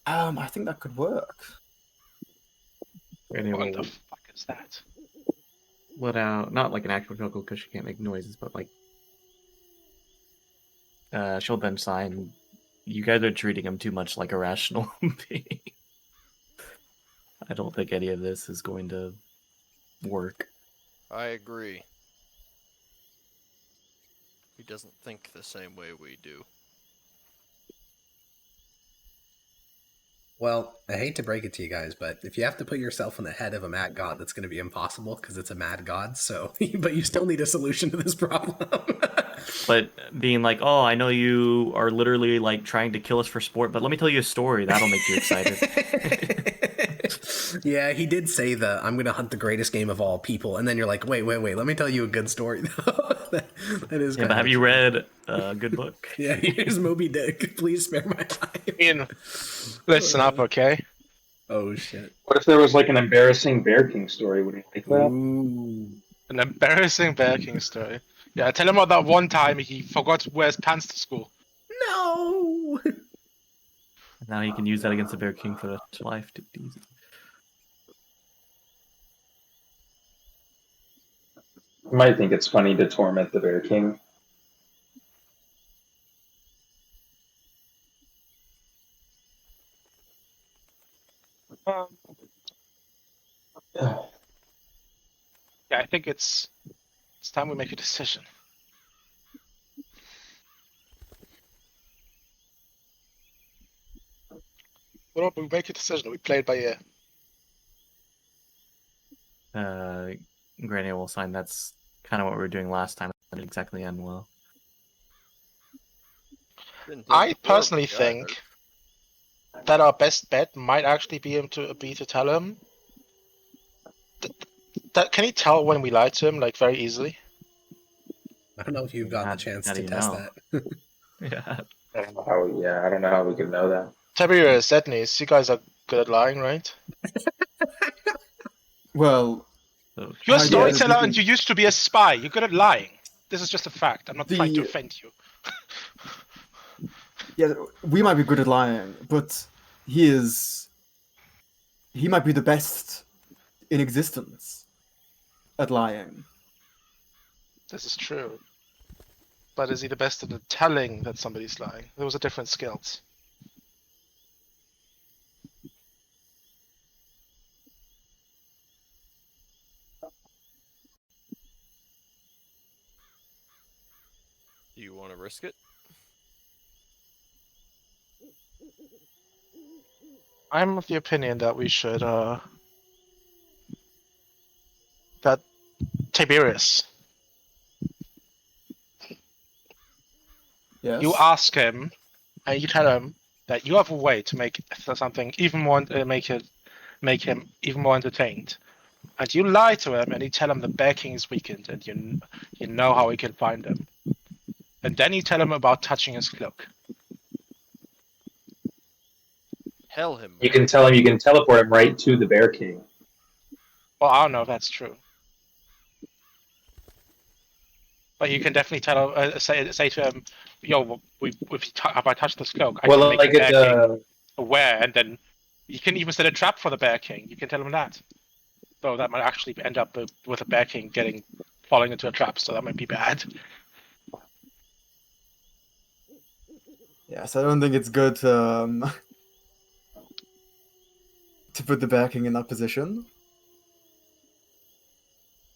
I think that could work. Granny What the will fuck is that? let out, not like an actual chuckle because she can't make noises, but like she'll then sign. You guys are treating him too much like a rational being. I don't think any of this is going to work. I agree. He doesn't think the same way we do. Well, I hate to break it to you guys, but if you have to put yourself in the head of a mad god, that's going to be impossible because it's a mad god. So, but you still need a solution to this problem. But being like, oh, I know you are literally like trying to kill us for sport, but let me tell you a story. That'll make you excited. Yeah, he did say I'm going to hunt the greatest game of all people, and then you're like, wait, let me tell you a good story though. that is. Yeah, but have you read a good book? Yeah, here's Moby Dick. Please spare my life. Ian, listen up, okay? Oh shit. What if there was like an embarrassing Bear King story? Would you like that? Ooh. An embarrassing Bear King story. Yeah, tell him about that one time he forgot to wear his pants to school. No. Now he can use that against the Bear King for the rest of his life. Easy. You might think it's funny to torment the Bear King. Yeah, I think it's time we make a decision. What about we make a decision? We play it by ear. Granny will sign. That's kind of what we were doing last time. It didn't exactly end well. I personally think that our best bet might actually be to tell him. That can he tell when we lie to him like very easily? I don't know if you've gotten the chance to test that. Yeah. I don't know how. Yeah, I don't know how we could know that. Tiberius, Ednes, you guys are good at lying, right? Well, So, You're a I storyteller guess- and you used to be a spy. You're good at lying. This is just a fact. I'm not trying to The- offend you. yeah, we might be good at lying, but he might be the best in existence at lying. This is true. But is he the best at telling that somebody's lying? Those are different skills. Do you want to risk it? I'm of the opinion that we should, that Tiberius, Yes. you ask him and you tell him that you have a way to make something even more, make him even more entertained. And you lie to him and you tell him the Bear King is weakened and you know how we can find him. And then you tell him about touching his cloak. Tell him. You can tell him you can teleport him right to the Bear King. Well, I don't know if that's true. But you can definitely tell say to him, "Yo, if I touch this cloak, I Well, can make like the Bear at King aware." And then you can even set a trap for the Bear King. You can tell him that. Though that might actually end up with a Bear King falling into a trap, so that might be bad. Yes, I don't think it's good to put the Bear King in that position.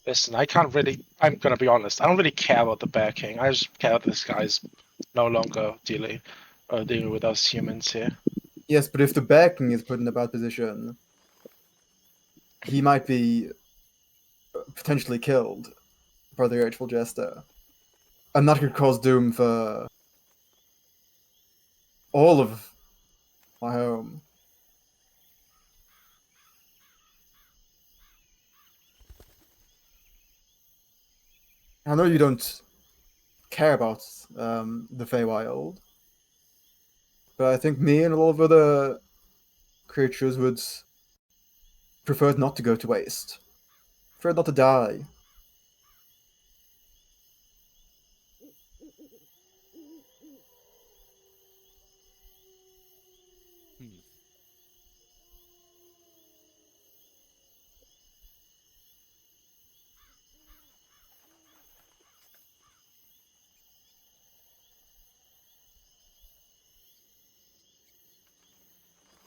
Listen, I'm gonna be honest. I don't really care about the Bear King. I just care that this guy's no longer dealing with us humans here. Yes, but if the Bear King is put in a bad position, he might be potentially killed by the Rageful Jester. And that could cause doom for all of my home. I know you don't care about the Feywild. But I think me and a lot of other creatures would prefer not to go to waste. Prefer not to die.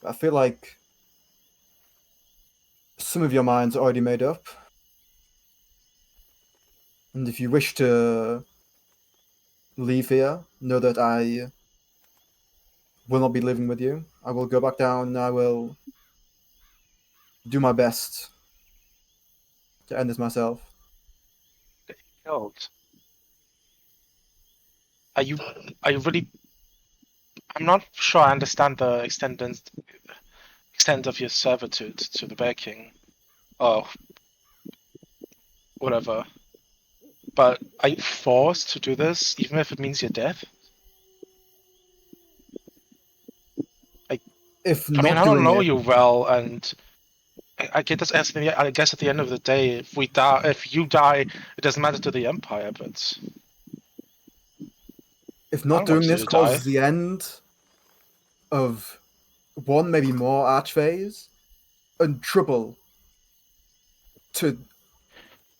I feel like some of your mind's already made up. And if you wish to leave here, know that I will not be living with you. I will go back down and I will do my best to end this myself. Killed. Are you really? I'm not sure I understand the extent of your servitude to the Bear King, or whatever. But are you forced to do this, even if it means your death? If I not mean, I don't doing know it, you well, and I guess at the end of the day, if you die, it doesn't matter to the Empire. But if I not don't want doing you this to die. causes the end of one, maybe more archfays, and trouble to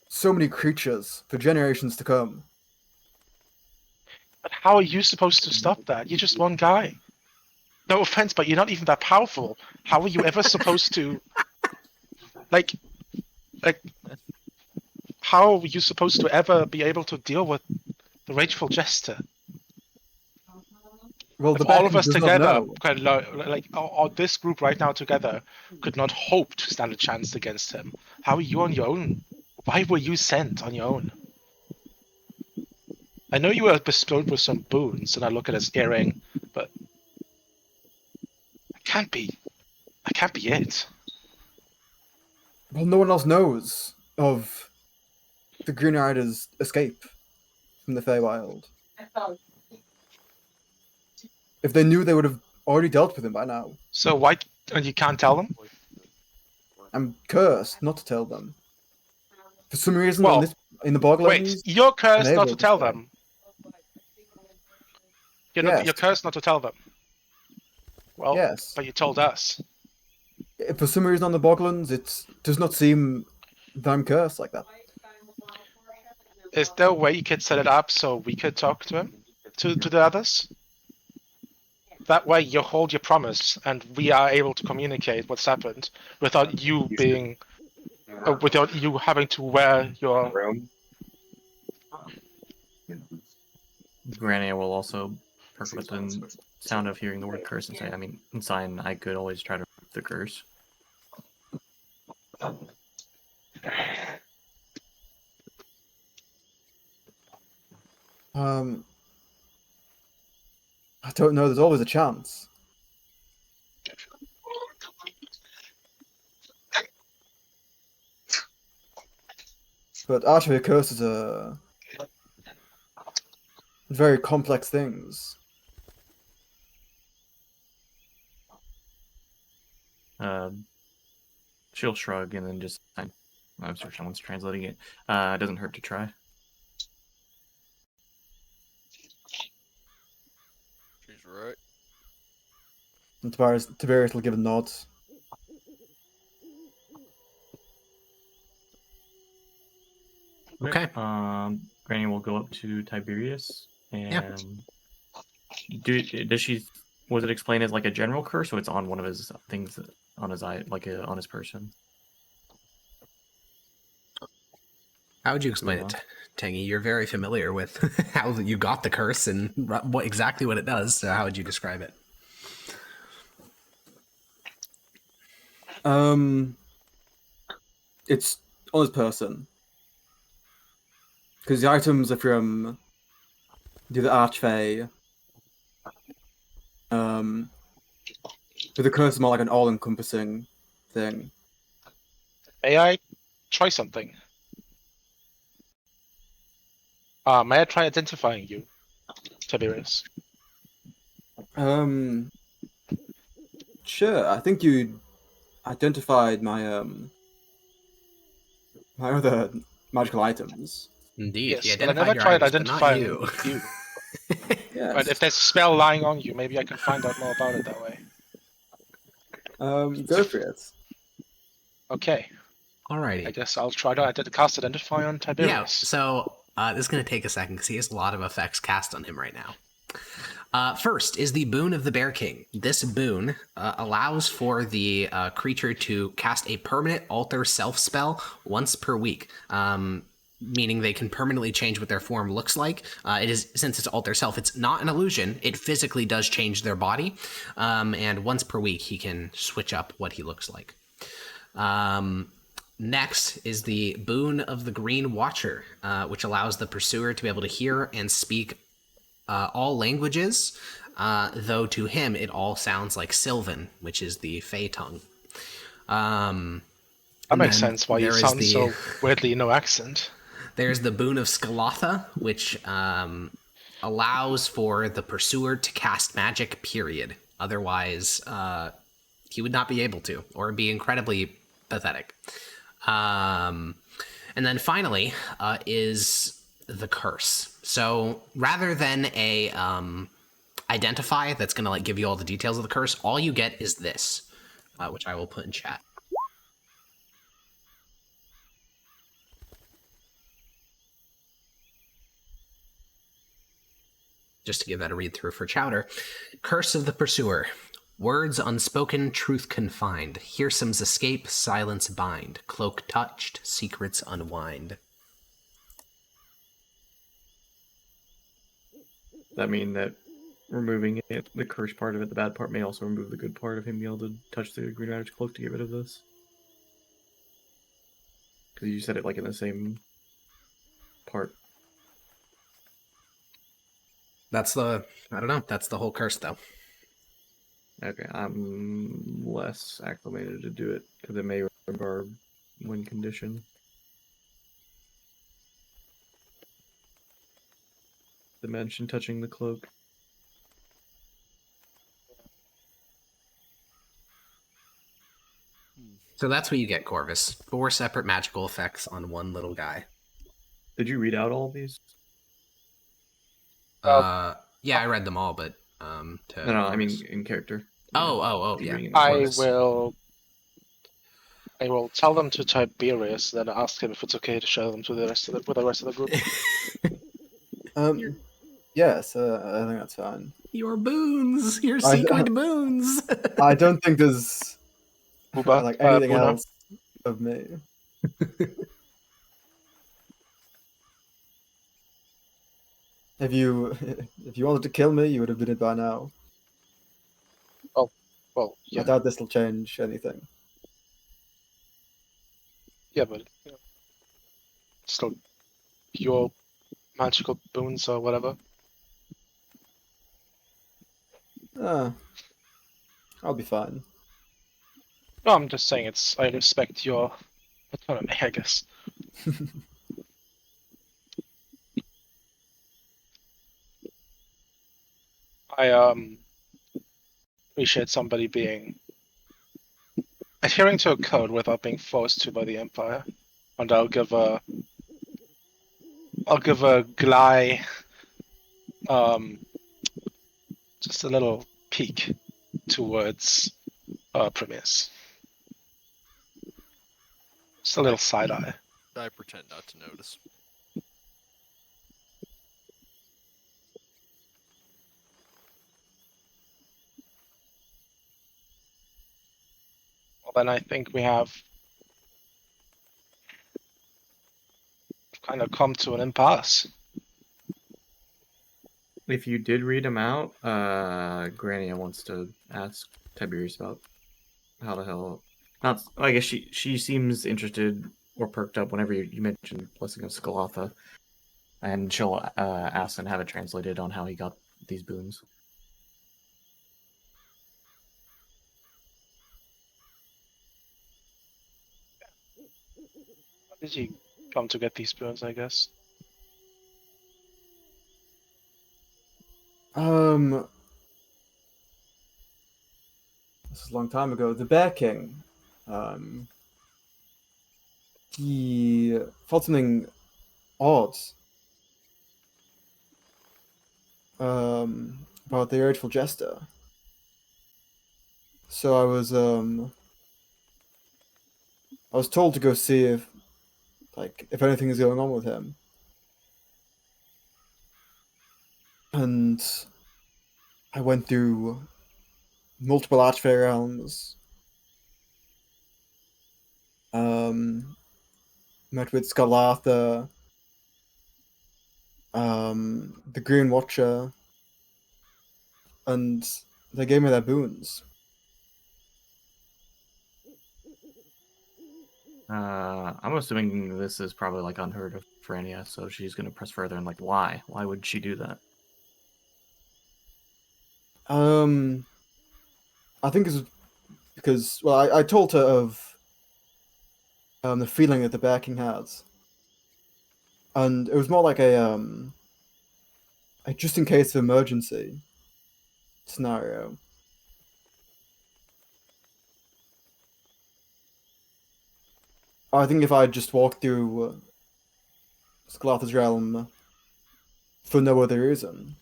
so many creatures for generations to come. But how are you supposed to stop that? You're just one guy. No offense, but you're not even that powerful. How are you ever supposed to, like, how are you supposed to ever be able to deal with the Rageful Jester? Well, If the all of Beacon us does not together, know. or this group right now together, could not hope to stand a chance against him, how are you on your own? Why were you sent on your own? I know you were bestowed with some boons, and I look at his earring, but it can't be it. Well, no one else knows of the Green Rider's escape from the Feywild. If they knew, they would have already dealt with him by now. So why, and you can't tell them? I'm cursed not to tell them. For some reason, Well, in the wait, Boglands, you're I'm cursed not able to tell say. them. Yes. You're cursed not to tell them. Well, Yes. but you told us. For some reason on the Boglands, it does not seem that I'm cursed like that. Is there a way you could set it up so we could talk to him? To the others? That way you hold your promise and we are able to communicate what's happened without you being without you having to wear your Room. Granny will also perk with the sound of hearing the word curse and say, I mean, in sign, I could always try to remove the curse. I don't know. There's always a chance. But archery curses are very complex things. She'll shrug and then just, I'm sure someone's translating it. It doesn't hurt to try. She's right. And Tiberius will give a nod. Okay. Granny will go up to Tiberius and Yeah. does she? Was it explained as like a general curse, or it's on one of his things on his eye, like on his person? How would you explain it, Tangy? You're very familiar with how you got the curse and exactly what it does. So how would you describe it? It's on his person. Because the items are from the Archfey. But the curse is more like an all-encompassing thing. May I try something? May I try identifying you, Tiberius? Sure. I think you identified my other magical items. Indeed, he Yes, but I identified never your tried items, but not identifying you. you. But Yes. if there's a spell lying on you, maybe I can find out more about it that way. Go for it. Okay, I Alrighty. guess I'll try to cast Identify on Yeah, Tiberius. so this is going to take a second because he has a lot of effects cast on him right now. First is the Boon of the Bear King. This boon allows for the creature to cast a permanent alter self spell once per week, meaning they can permanently change what their form looks like. It is, since it's alter self, it's not an illusion. It physically does change their body, and once per week he can switch up what he looks like. Next is the Boon of the Green Watcher, which allows the pursuer to be able to hear and speak all languages, though to him it all sounds like Sylvan, which is the Fey tongue. That makes sense why you sound so weirdly no accent. There's the Boon of Skalatha, which allows for the pursuer to cast magic, period. Otherwise, he would not be able to, or be incredibly pathetic. And then finally is the curse. So rather than a identify that's going to like give you all the details of the curse, all you get is this, which I will put in chat. Just to give that a read through for Chowder. Curse of the Pursuer. Words unspoken, truth confined. Hearsomes escape, silence bind. Cloak touched, secrets unwind. That mean that removing it, the curse part of it, the bad part, may also remove the good part of him being able to touch the Green Rider's cloak to get rid of this? Because you said it like in the same part. That's the, I don't know, that's the whole curse though. Okay, I'm less acclimated to do it because it may regard win condition. The mention touching the cloak. So that's what you get, Corvus. 4 separate magical effects on one little guy. Did you read out all these? Yeah, I read them all, but to No, I mean Corvus. in character. Oh, You're yeah. reading it in I Corvus. will tell them to Tiberius, then ask him if it's okay to share them to the rest of the group. Yes, I think that's fine. Your boons, your secret boons. I don't think there's Booba, like anything Buna. else of me. If you wanted to kill me, you would have done it by now. Well, yeah, I doubt this will change anything. yeah, but you know, still your magical boons or whatever. I'll be fine. No, I'm just saying I respect your autonomy, I guess. I appreciate somebody adhering to a code without being forced to by the Empire. And I'll give a Glai just a little peek towards Primus. Just a little side eye. I pretend not to notice. Well, then I think we have kind of come to an impasse. If you did read them out, Grania wants to ask Tiberius about how the hell. Not, I guess she seems interested or perked up whenever you mentioned Blessing of Skalatha, and she'll ask and have it translated on how he got these boons. How did you come to get these boons, I guess? This is a long time ago. The Bear King. He felt something odd. About the Rageful Jester. So I was told to go see if anything is going on with him. And I went through multiple Archfey realms. Met with Skalatha, the Green Watcher, and they gave me their boons. I'm assuming this is probably like unheard of for Anya, so she's gonna press further and like, why? Why would she do that? I think it's because, well, I told her of the feeling that the Bear King has, and it was more like a just in case of emergency scenario. I think if I just walked through Skalatha's realm for no other reason,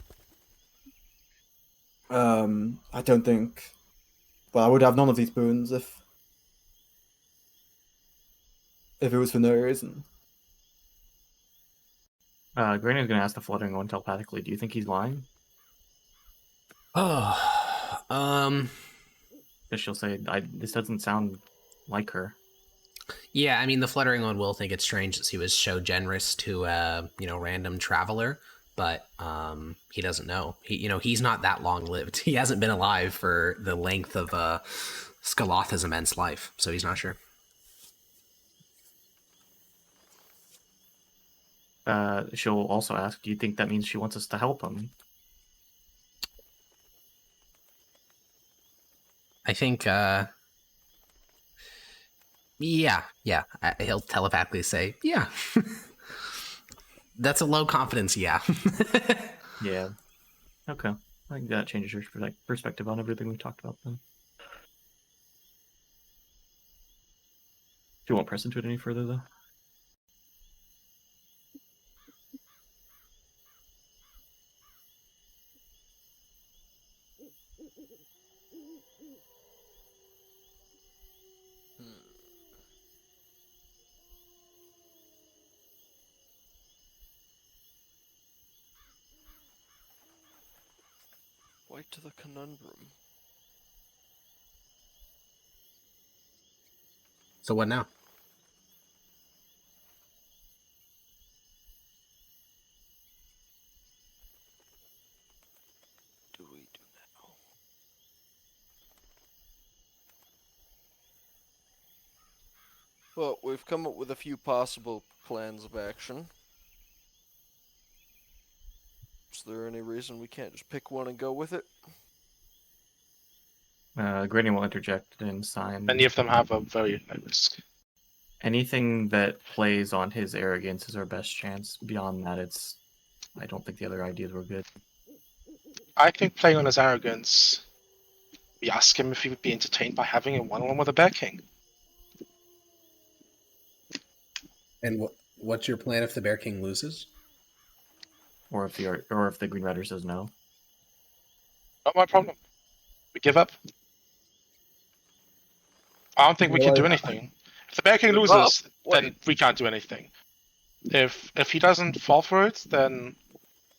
I don't think. Well, I would have none of these boons if it was for no reason. Granny's gonna ask the Fluttering One telepathically. Do you think he's lying? Oh, Because she'll say, "This doesn't sound like her." yeah. I mean, the Fluttering One will think it's strange that he was so generous to random traveler, but he doesn't know. He's not that long lived. He hasn't been alive for the length of Skalatha's immense life, so he's not sure. She'll also ask, "Do you think that means she wants us to help him?" I think, yeah. He'll telepathically say, yeah. That's a low confidence, yeah. Yeah. Okay. I think that changes your perspective on everything we talked about then. You won't press into it any further, though. Right to the conundrum. So what now? Do we do now? Well, we've come up with a few possible plans of action. Is there any reason we can't just pick one and go with it? Granny will interject and sign. Many of them have a very high risk. Anything that plays on his arrogance is our best chance. Beyond that, I don't think the other ideas were good. I think playing on his arrogance, we ask him if he would be entertained by having a one-on-one with a Bear King. And what's your plan if the Bear King loses? Or if the Green Rider says no. Not my problem. We give up. I don't think we can do anything. If the Bear King loses, then we can't do anything. If he doesn't fall for it, then,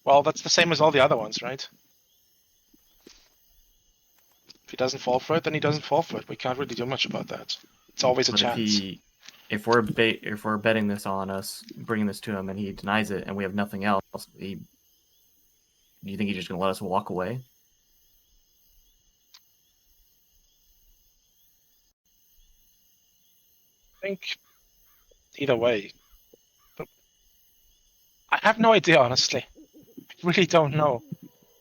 well, that's the same as all the other ones, right? If he doesn't fall for it, then he doesn't fall for it. We can't really do much about that. It's always a But chance. if we're betting this on us, bringing this to him, and he denies it, and we have nothing else, do you think he's just gonna let us walk away? I think either way. I have no idea, honestly. I really don't know.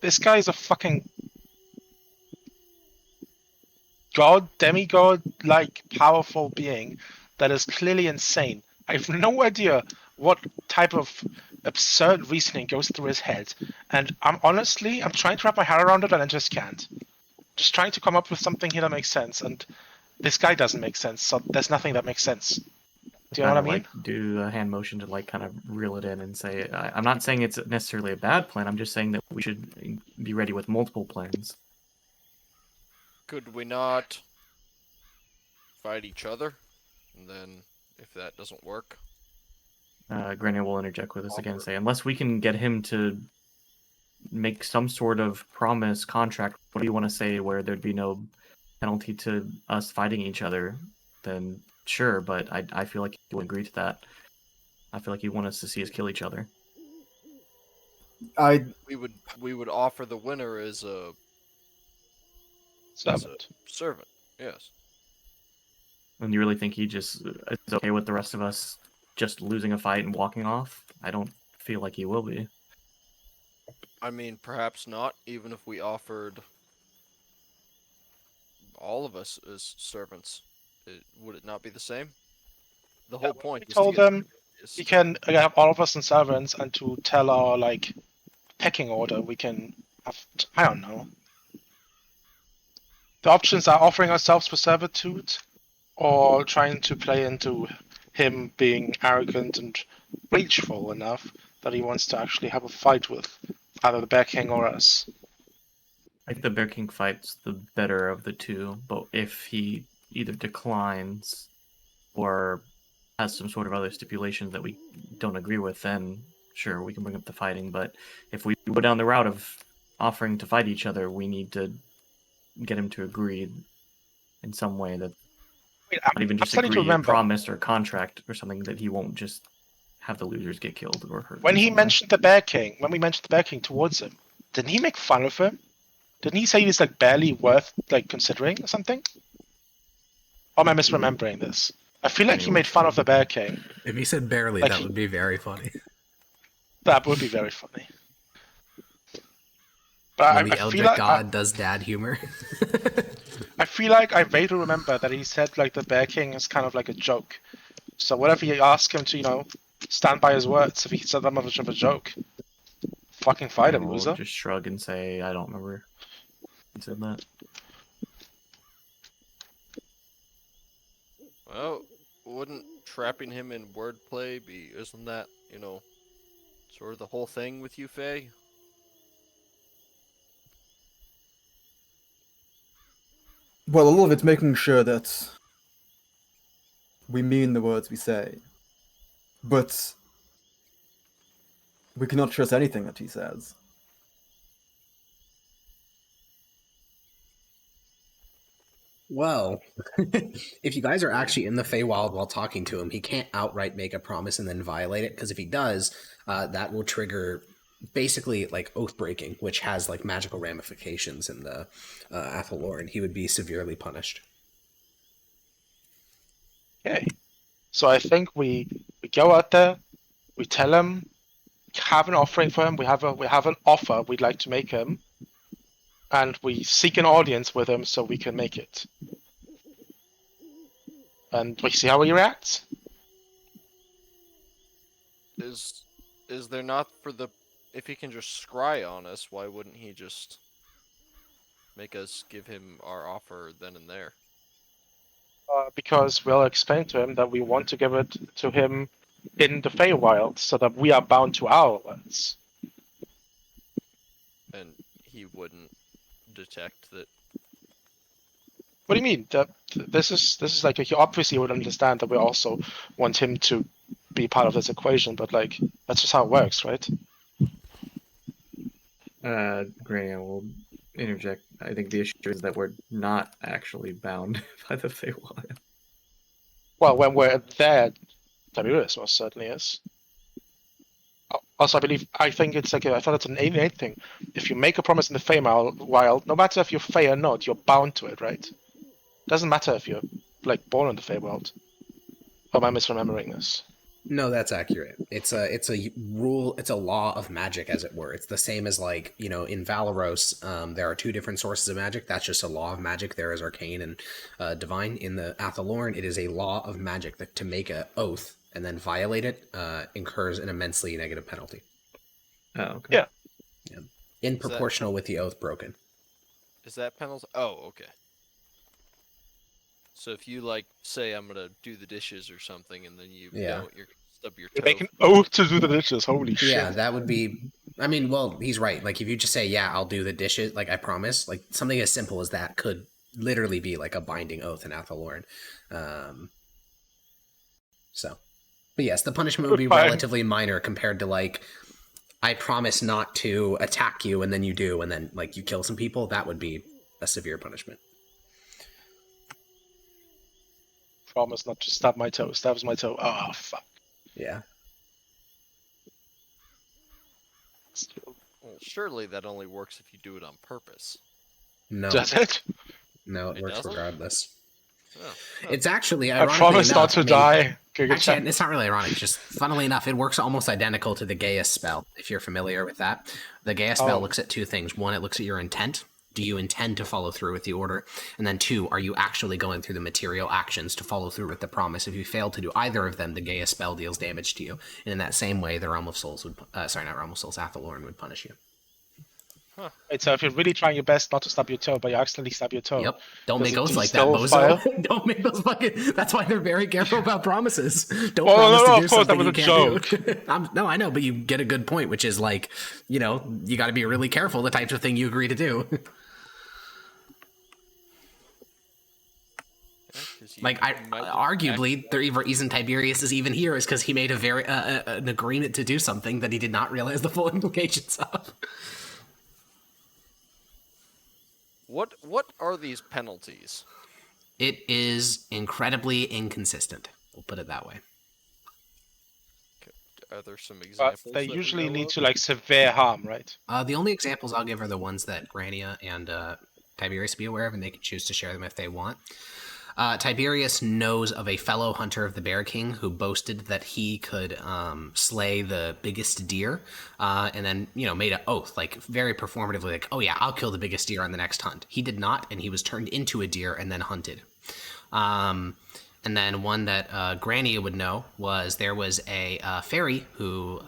This guy is a fucking demigod-like powerful being that is clearly insane. I have no idea what type of absurd reasoning goes through his head, and I'm trying to wrap my head around it, and I just can't. Just trying to come up with something here that makes sense, and this guy doesn't make sense, so there's nothing that makes sense. Do you know what I mean? Like, do a hand motion to like kind of reel it in and say, I'm not saying it's necessarily a bad plan. I'm just saying that we should be ready with multiple plans. Could we not fight each other? And then, if that doesn't work, Granny will interject with us again and say, unless we can get him to make some sort of promise contract, what do you want to say, where there'd be no penalty to us fighting each other, then sure, but I feel like he would agree to that. I feel like he'd want us to see us kill each other. we would offer the winner as a servant. Yes. And you really think he just is okay with the rest of us just losing a fight and walking off? I don't feel like he will be. I mean, perhaps not, even if we offered all of us as servants. Would it not be the same? The whole point We is told to get him we can have all of us in servants, and to tell our like pecking order, we can have, I don't know. The options are offering ourselves for servitude, or trying to play into him being arrogant and rageful enough that he wants to actually have a fight with either the Bear King or us. I think the Bear King fight's the better of the two, but if he either declines or has some sort of other stipulations that we don't agree with, then sure, we can bring up the fighting. But if we go down the route of offering to fight each other, we need to get him to agree in some way that not even just agree a promise or contract or something, that he won't just have the losers get killed or hurt. When he mentioned the Bear King, when we mentioned the Bear King towards him, didn't he make fun of him? Didn't he say he's like barely worth like considering or something? Or am I misremembering this? I feel like he made fun of the Bear King. If he said barely, like, that would be very funny. That would be very funny. But when the Eldritch God does dad humor. I feel like I vaguely remember that he said like the Bear King is kind of like a joke. So whatever you ask him to, stand by his words, if he said that much of a joke, fucking fight him, loser. Just shrug and say, I don't remember he said that. Well, wouldn't trapping him in wordplay be, isn't that, sort of the whole thing with you, Faye? Well, a lot of it's making sure that we mean the words we say, but we cannot trust anything that he says. Well, if you guys are actually in the Feywild while talking to him, he can't outright make a promise and then violate it, because if he does, that will trigger basically like oath breaking, which has like magical ramifications in the Athalor, and he would be severely punished. Okay, so I think we go out there, we tell him, have an offering for him, we have an offer we'd like to make him, and we seek an audience with him so we can make it. And we see how he reacts. Is there not if he can just scry on us, why wouldn't he just make us give him our offer then and there? Because we'll explain to him that we want to give it to him in the Feywild, so that we are bound to our words. And he wouldn't detect that. What do you mean? This is like he obviously would understand that we also want him to be part of this equation, but like that's just how it works, right? Granny will interject. I think the issue is that we're not actually bound by the Feywild. Well, when we're there, Tiberius most certainly is. Also, I think it's like I thought it's an innate thing. If you make a promise in the Feywild, no matter if you're Fey or not, you're bound to it, right? Doesn't matter if you're like born in the Feywild. Or am I misremembering this? No, that's accurate. It's a rule. It's a law of magic, as it were. It's the same as like in Valeros, there are two different sources of magic. That's just a law of magic. There is arcane and divine. In the Athalorn, it is a law of magic that to make an oath and then violate it, incurs an immensely negative penalty. Oh, okay. Yeah. In proportional with the oath broken. Is that penalty? Oh, okay. So if you like say I'm gonna do the dishes or something, and then you don't, you're gonna stub your You toe. make an oath to do the dishes. Holy Yeah, shit. that would be. I mean, well, he's right. Like, if you just say, "Yeah, I'll do the dishes," like I promise, like something as simple as that could literally be like a binding oath in Athelorn. So, but yes, the punishment would be Fine. relatively minor compared to like, I promise not to attack you, and then you do, and then like you kill some people. That would be a severe punishment. Promise not to stab my toe. Stabs my toe. Oh, fuck. Yeah. Well, surely that only works if you do it on purpose. No. Does it? No, it works doesn't? regardless. Oh. It's actually I ironically promise enough, not to I mean, die. Okay, good Actually, check. it's not really ironic. Just funnily enough, it works almost identical to the Gaius spell, if you're familiar with that. The Gaius spell looks at two things. One, it looks at your intent. Do you intend to follow through with the order? And then two, are you actually going through the material actions to follow through with the promise? If you fail to do either of them, the Gaius spell deals damage to you. And in that same way, the Realm of Souls would, Athelorn would punish you. Wait, so if you're really trying your best not to stab your toe, but you accidentally stab your toe. Yep. Don't Does make it oaths do like that, still bozo. fire? Don't make those fucking... That's why they're very careful about promises. Don't Oh, promise no, to do of course, that something was you a can't joke. do. No, I know, but you get a good point, which is like, you know, you got to be really careful the types of thing you agree to do. Like, arguably, the reason Tiberius is even here is because he made an agreement to do something that he did not realize the full implications of. What are these penalties? It is incredibly inconsistent. We'll put it that way. Are there some But examples? they that we usually know lead of? to like severe harm, right? The only examples I'll give are the ones that Grania and Tiberius be aware of, and they can choose to share them if they want. Tiberius knows of a fellow hunter of the Bear King who boasted that he could slay the biggest deer, and then, you know, made an oath, like very performatively, like, oh yeah, I'll kill the biggest deer on the next hunt. He did not, and he was turned into a deer and then hunted. And then one that Grania would know was there was a fairy who...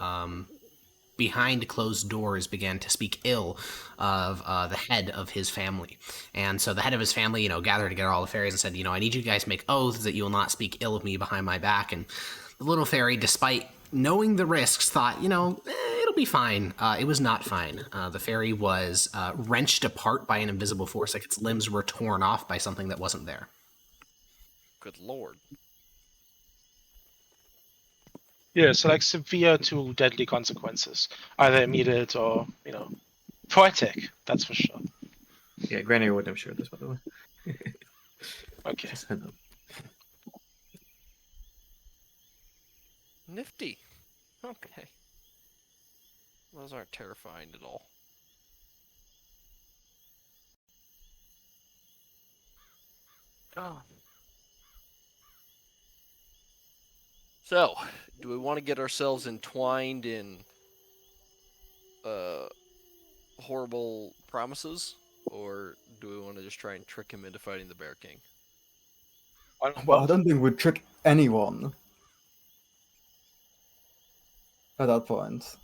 behind closed doors began to speak ill of the head of his family. And so the head of his family, you know, gathered together all the fairies and said, you know, I need you guys to make oaths that you will not speak ill of me behind my back. And the little fairy, despite knowing the risks, thought, you know, it'll be fine. It was not fine. The fairy was wrenched apart by an invisible force, like its limbs were torn off by something that wasn't there. Good lord. Yeah, so like severe to deadly consequences, either immediate or, you know, poetic. That's for sure. Yeah, Granny wouldn't have shared this, by the way. Okay. Just heads up. Nifty. Okay. Those aren't terrifying at all. Oh. So, do we want to get ourselves entwined in horrible promises, or do we want to just try and trick him into fighting the Bear King? Well, I don't think we'd trick anyone at that point.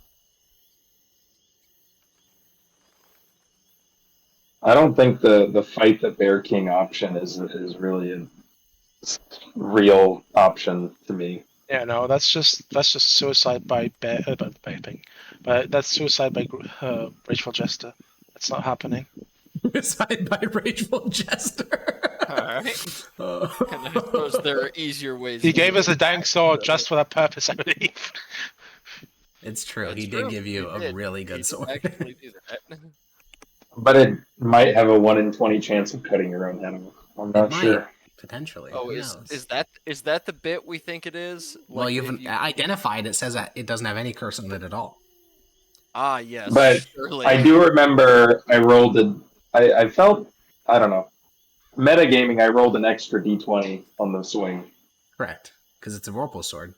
I don't think the fight the Bear King option is really a real option to me. Yeah, no, that's just suicide by bear, but that's suicide by Rageful Jester. That's not happening. Signed by Rageful Jester. Alright. And I suppose there are easier ways. He to gave do us a it. dank sword just for that purpose, I believe. It's true. It's He true. did give you He a did. really He good did sword. actually do that. But it might have a 1 in 20 chance of cutting your own head off. I'm not might. sure. Potentially. Oh, Who is knows? that the bit we think it is? Well, Like, you've if you- identified. It says that it doesn't have any curse on it at all. Ah, yes. But surely. I do remember I rolled I felt, I don't know, metagaming, I rolled an extra d20 on the swing. Correct. Because it's a Vorpal sword.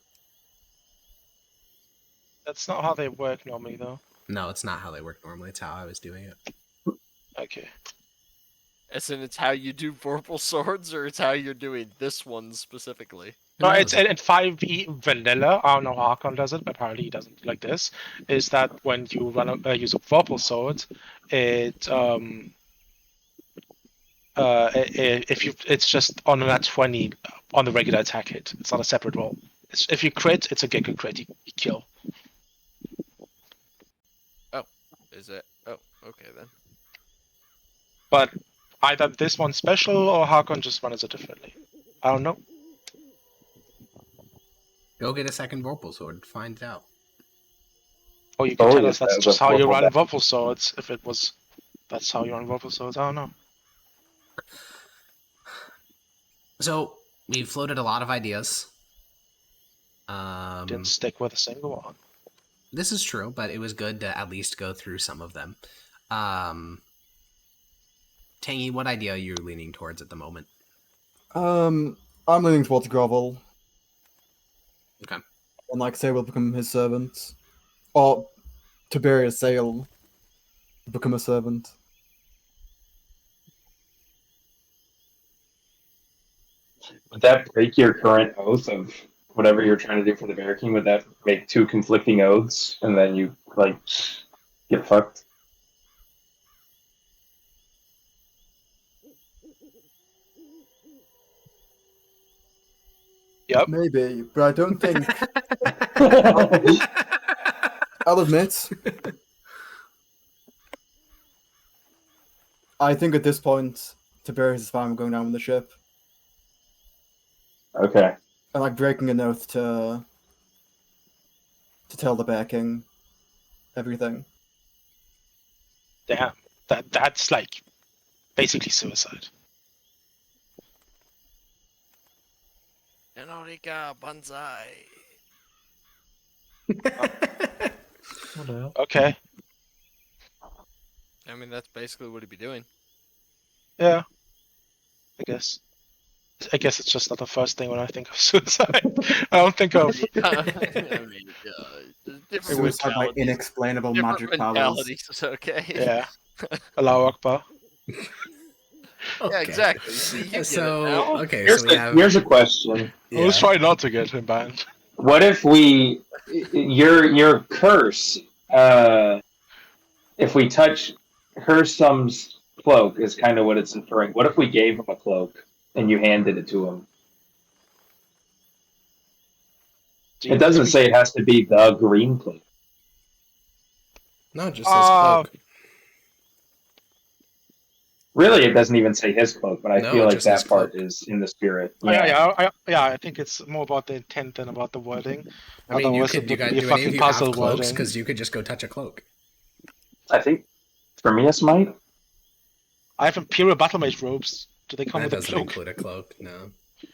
That's not how they work normally, though. No, it's not how they work normally. It's how I was doing it. Okay. As in, it's how you do Vorpal swords, or it's how you're doing this one specifically? Who No, knows? it's in 5e vanilla. I don't know how Hakon does it, but apparently he doesn't like this. Is that when you use a purple sword, it if you it's just on a 20 on the regular attack hit. It's not a separate roll. If you crit, it's a Gecko crit. You kill. Is it? Oh, okay then. But either this one's special or Hakon just runs it differently. I don't know. Go get a second Vorpal sword. Find out. Or you can Oh, tell yes, us that's that was just a how you purple run deck. Vorpal swords. If it was, that's how you run Vorpal swords. I don't know. So we've floated a lot of ideas. Didn't stick with a single one. This is true, but it was good to at least go through some of them. Tangy, what idea are you leaning towards at the moment? I'm leaning towards Grovel. Okay. And like say will become his servant. Or Tiberius Sale will become a servant. Would that break your current oath of whatever you're trying to do for the Bear King? Would that make two conflicting oaths and then you like get fucked? Yep. Maybe, but I don't think I'll admit. I think at this point Tiberius is fine with going down with the ship. Okay. And like breaking an oath to tell the Bear King everything. Damn. That's like basically suicide. Enorica Banzai. What the hell? Okay. I mean, that's basically what he'd be doing. Yeah. I guess it's just not the first thing when I think of suicide. I don't think of. I mean, different Suicide by mentalities. inexplainable Different magic powers. mentalities, okay? Yeah. Allahu Akbar. Yeah, exactly. See, you get So, it now. okay, Here's, so we have... here's a question. I was trying not to get him banned. What if we your curse, if we touch Hersum's cloak is kind of what it's inferring. What if we gave him a cloak and you handed it to him? It doesn't say it has to be the green cloak. No, it just says cloak. Really, it doesn't even say his cloak, but I No, feel it like just says that part cloak. is in the spirit. I think it's more about the intent than about the wording. I mean, you Otherwise, could, it you would guys, be a do any of fucking you have puzzle cloaks? wording. Because you could just go touch a cloak. I think Prometheus might. I have Imperial Battle Mage robes. Do they come That with a doesn't cloak? include a cloak, no.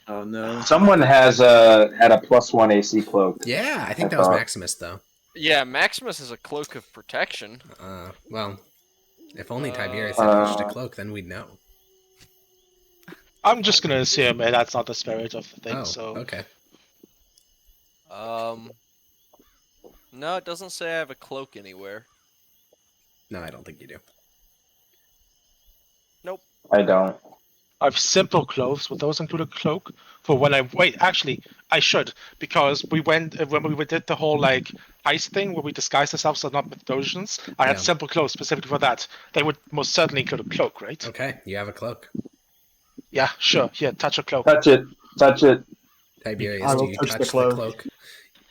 Oh no. Someone had a +1 AC cloak. Yeah, I think I that was thought. Maximus, though. Yeah, Maximus is a cloak of protection. Well, if only Tiberius had touched a cloak, then we'd know. I'm just gonna assume that's not the spirit of the thing. Oh, So okay. No, it doesn't say I have a cloak anywhere. No, I don't think you do. I don't. I have simple clothes. Would those include a cloak? For when I wait, actually, I should because we went when we did the whole like heist thing where we disguised ourselves as not Mithdosians. I had Yeah. simple clothes specifically for that. They would most certainly include a cloak, right? Okay, you have a cloak. Yeah, sure. Here, touch a cloak. Touch it. Touch it. Tiberius, I do will you touch touch the the cloak. cloak?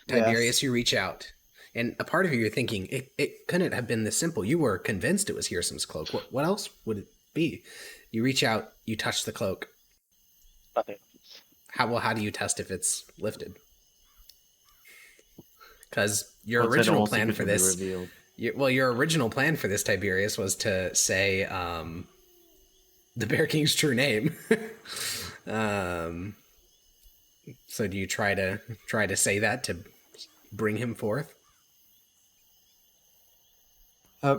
Tiberius, you reach out. And a part of you, you're thinking, it couldn't have been this simple. You were convinced it was Hearsum's cloak. What else would it be? You reach out, you touch the cloak. Nothing. How do you test if it's lifted? Because your What's original all plan for secret to be this... revealed? Your original plan for this, Tiberius, was to say the Bear King's true name. So do you try to say that to bring him forth?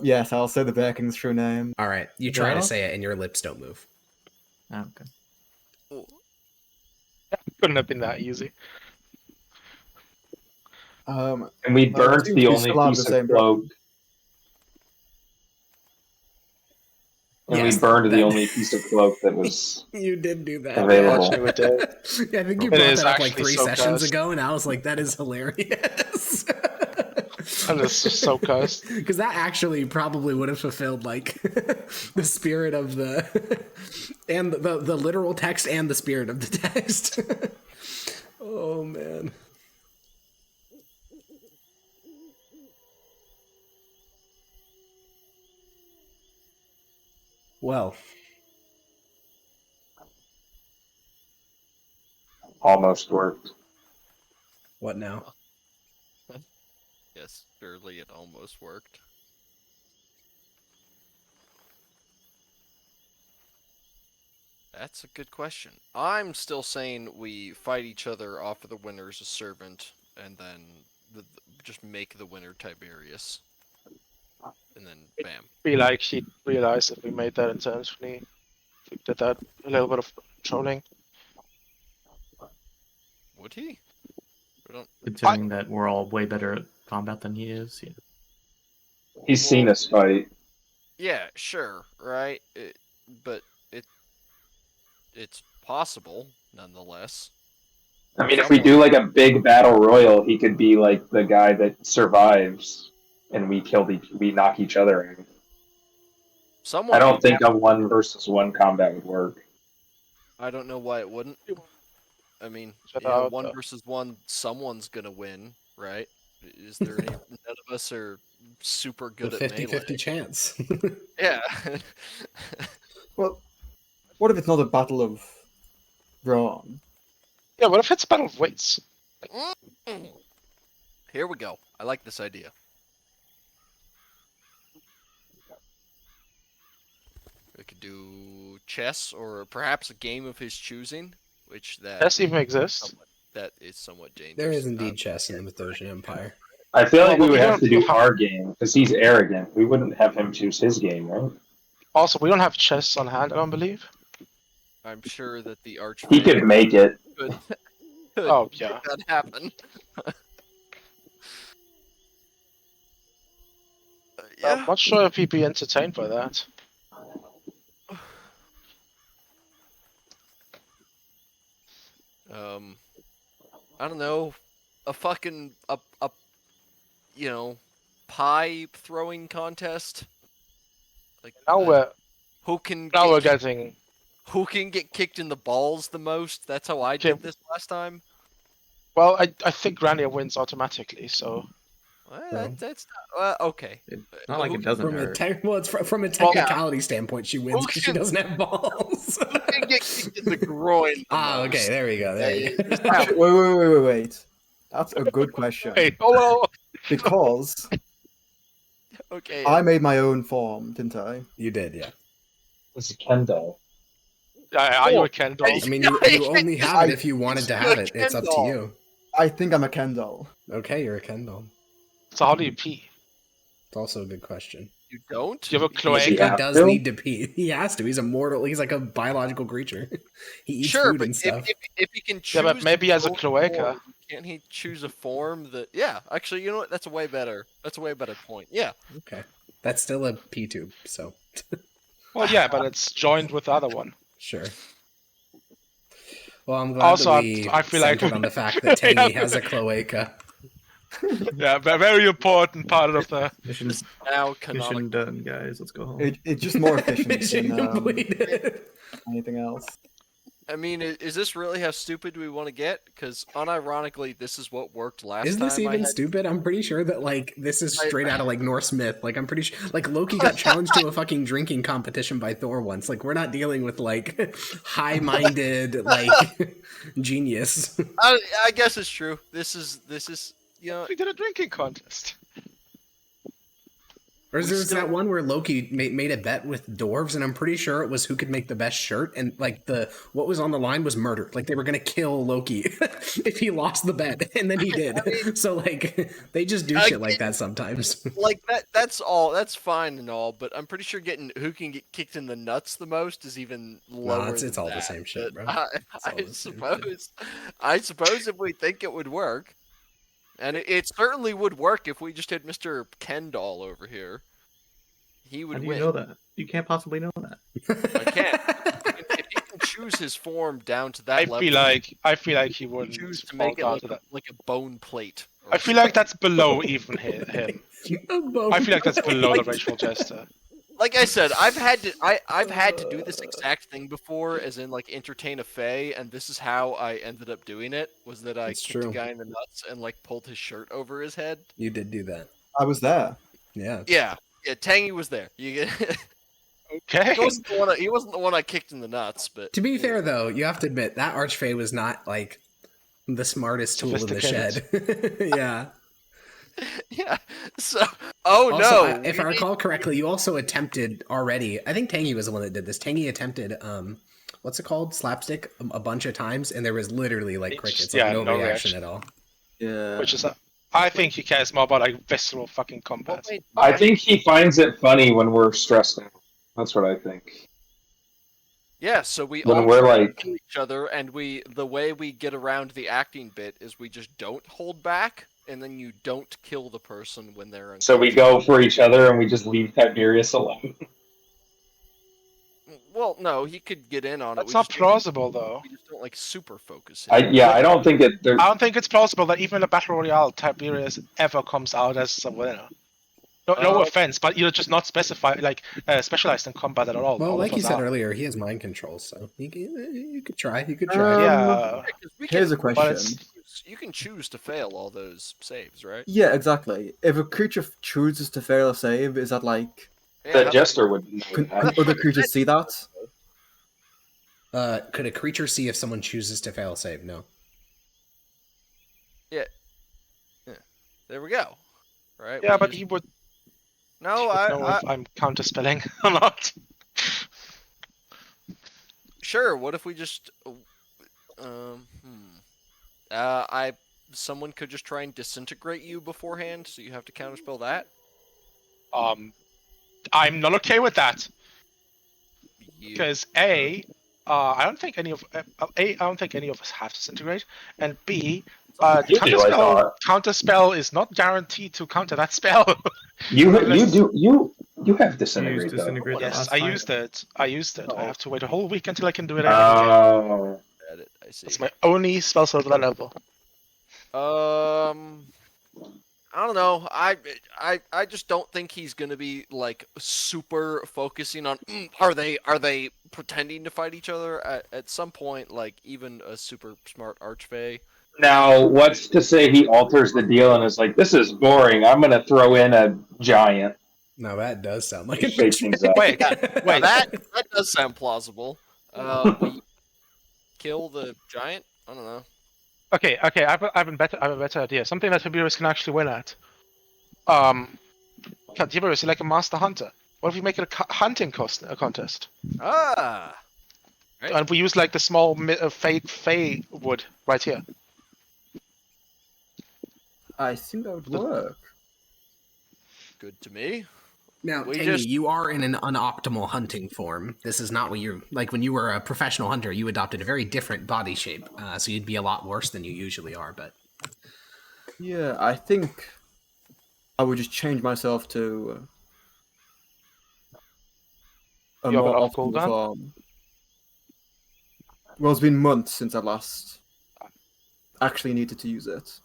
Yes, I'll say the Bear King's true name. All right, you try to Yeah. say it, and your lips don't move. Oh, okay. Couldn't have been that easy. And we It burnt seems the to be only still out of piece the of same cloak. And Yes, we burned the that- only piece of cloak that was You did do that. available. Actually, we did. Yeah, I think you It brought is that up like actually 3 so sessions cursed. ago, and I was like, that is hilarious. And it's just so cursed. Because that actually probably would have fulfilled like the spirit of the and the literal text and the spirit of the text. Oh man. Well, Almost worked. what now? Yes, surely it almost worked. That's a good question. I'm still saying we fight each other, offer the winners a servant, and then just make the winner Tiberius. And then bam. Be like he'd realize if we made that intentionally. If we did that a little bit of trolling. Would he? I don't. Considering that we're all way better at combat than he is. Yeah. He's seen us fight. Yeah, sure, right? But it's possible, nonetheless. I mean, if we do like a big battle royal, he could be like the guy that survives, and we knock each other out. Someone I don't would think have- a 1-versus-1 combat would work. I don't know why it wouldn't. I mean, Shut you know, out, 1-versus-1, someone's gonna win, right? Is there any? None of us are super The good at 50-50 melee. chance. Yeah. Well, what if it's not a battle of brawn? Yeah, what if it's a battle of weights? Here we go. I like this idea. We could do chess, or perhaps a game of his choosing, which Does even exist? that is somewhat dangerous. There is indeed chess in the Mythosian Empire. I feel like Well, we would we have to don't do have- our game because he's arrogant. We wouldn't have him choose his game, right? Also, we don't have chess on hand, I don't believe. I'm sure that the arch He could make it. could Oh, yeah. make that happen. I'm not sure if he'd be entertained by that. I don't know, a fucking you know, pie throwing contest. Like Now we're who can now get we're kicked- getting who can get kicked in the balls the most? That's how I Okay. did this last time. well. I think Grania wins automatically, so Well, Well. that's okay. It's not like Who- it doesn't From a hurt. it's from a yeah. technicality standpoint, she wins Who because she can- doesn't have balls. Who can get kicked in the groin? The Ah, okay, most? there we go. There you go. Yeah, Wait. That's a good question. hey, hello. Because okay. I made my own form, didn't I? You did, yeah. It's a Kendo. Are you a Ken doll? I mean, you only have it if you wanted to have it. It's up to Kendall. you. I think I'm a Ken doll. Okay, you're a Kendall. So how do you pee? It's also a good question. You don't? Do you have a He cloaca? Yeah. does Bill? need to pee. He has to. He's immortal. He's like a biological creature. He eats Sure, food but and stuff. if he can choose Yeah, but maybe his as a own cloaca. form, can't he choose a form that? Yeah, actually, you know what? That's a way better. That's a way better point. Yeah. Okay. That's still a pee tube, so Well, yeah, but it's joined with the other one. sure. Well, I'm glad Also, that we I feel like- centered on the fact that Tangy has a cloaca. Yeah, but very important part of the. Mission, Now canonical. mission done, guys. Let's go home. It's just more efficient Mission than completed. anything else. I mean, is this really how stupid we want to get? Because unironically, this is what worked last Is time. this I even had- stupid? I'm pretty sure that like this is straight out of like Norse myth. Like I'm pretty sure like Loki got challenged to a fucking drinking competition by Thor once. Like we're not dealing with like high-minded like genius. I guess it's true. This is you know. We did a drinking contest. Or is We there still- that one where Loki made a bet with dwarves, and I'm pretty sure it was who could make the best shirt, and like what was on the line was murder. Like they were gonna kill Loki if he lost the bet, and then he did. So like they just do shit like that sometimes. Like that's all. That's fine and all, but I'm pretty sure getting who can get kicked in the nuts the most is even lower. it's than all the that. same shit, But bro. all I the same shit. suppose if we think it would work, and it certainly would work if we just had Mr. Kendall over here. he How would do you win. know that? You can't possibly know that. I can't. If he can choose his form down to that I level, feel like he he wouldn't choose to fall make it down like to that. a bone plate. I feel like that's below even him. I feel like that's below the Rageful Jester. Like I said, I've had to do this exact thing before, as in like entertain a fae, and this is how I ended up doing it. Was that I It's kicked true. a guy in the nuts and like pulled his shirt over his head. You did do that. I was there. Yeah. Yeah, Tangy was there. You get. Okay. He wasn't the one I kicked in the nuts, but To be fair, though, you have to admit that Archfey was not like the smartest tool in the shed. Yeah. yeah. So, oh Also, no. if I recall correctly, you also attempted already. I think Tangy was the one that did this. Tangy attempted, what's it called, slapstick, a bunch of times, and there was literally like It's crickets, just- like yeah, no no reaction reaction. at all. Yeah. Which is, I think he cares more about like visceral fucking Well, combat. wait, I think he finds it funny when we're stressed out. That's what I think. Yeah, so we When all we're try to like- kill each other, and the way we get around the acting bit is we just don't hold back, and then you don't kill the person when they're So we go for each other and we just leave Tiberius alone. Well, no, he could get in on it. That's not plausible though. We just don't like super focus. I don't think it. There, I don't think it's plausible that even in a battle royale, Tiberius ever comes out as a winner. No offense, but you're just not specified like specialized in combat at all. Well, All like of you us said are. earlier, he has mind control, so you could try. You could try. Yeah. Here's a But question. You can choose to fail all those saves, right? Yeah, exactly. If a creature chooses to fail a save, is that like the Jester would know can that. other creatures see that? Could a creature see if someone chooses to fail a save? No. There we go. Right. Yeah, we but just- he would No, know I if I'm counterspelling or not. sure. What if we just someone could just try and disintegrate you beforehand, so you have to counterspell that. I'm not okay with that You, because I don't think any of us have disintegrate, and B, You do, I thought. counterspell is not guaranteed to counter that spell. You Unless- have disintegrate though. disintegrate the Yes, last I fight. used it. I Oh. have to wait a whole week until I can do it again. Oh, edit, I see. That's my only spell slot at that level. I don't know. I just don't think he's gonna be like super focusing on. Are they pretending to fight each other at some point? Like even a super smart archfey. now what's to say he alters the deal and is like, "This is boring. I'm gonna throw in a giant." No, that does sound like To shake things up. Wait, Now that does sound plausible. We kill the giant. I don't know. Okay. I have a better idea. Something that Tiberius can actually win at. Tiberius is like a master hunter. What if we make it a hunting contest? Ah. Right. And we use like the small fey wood right here. I think that would work. Good to me. Now, We Tangy, just- you are in an unoptimal hunting form. This is not what you're like when you were a professional hunter. You adopted a very different body shape, so you'd be a lot worse than you usually are. But Yeah, I think I would just change myself to a You have more enough optimal cooldown? form. Well, it's been months since I last actually needed to use it.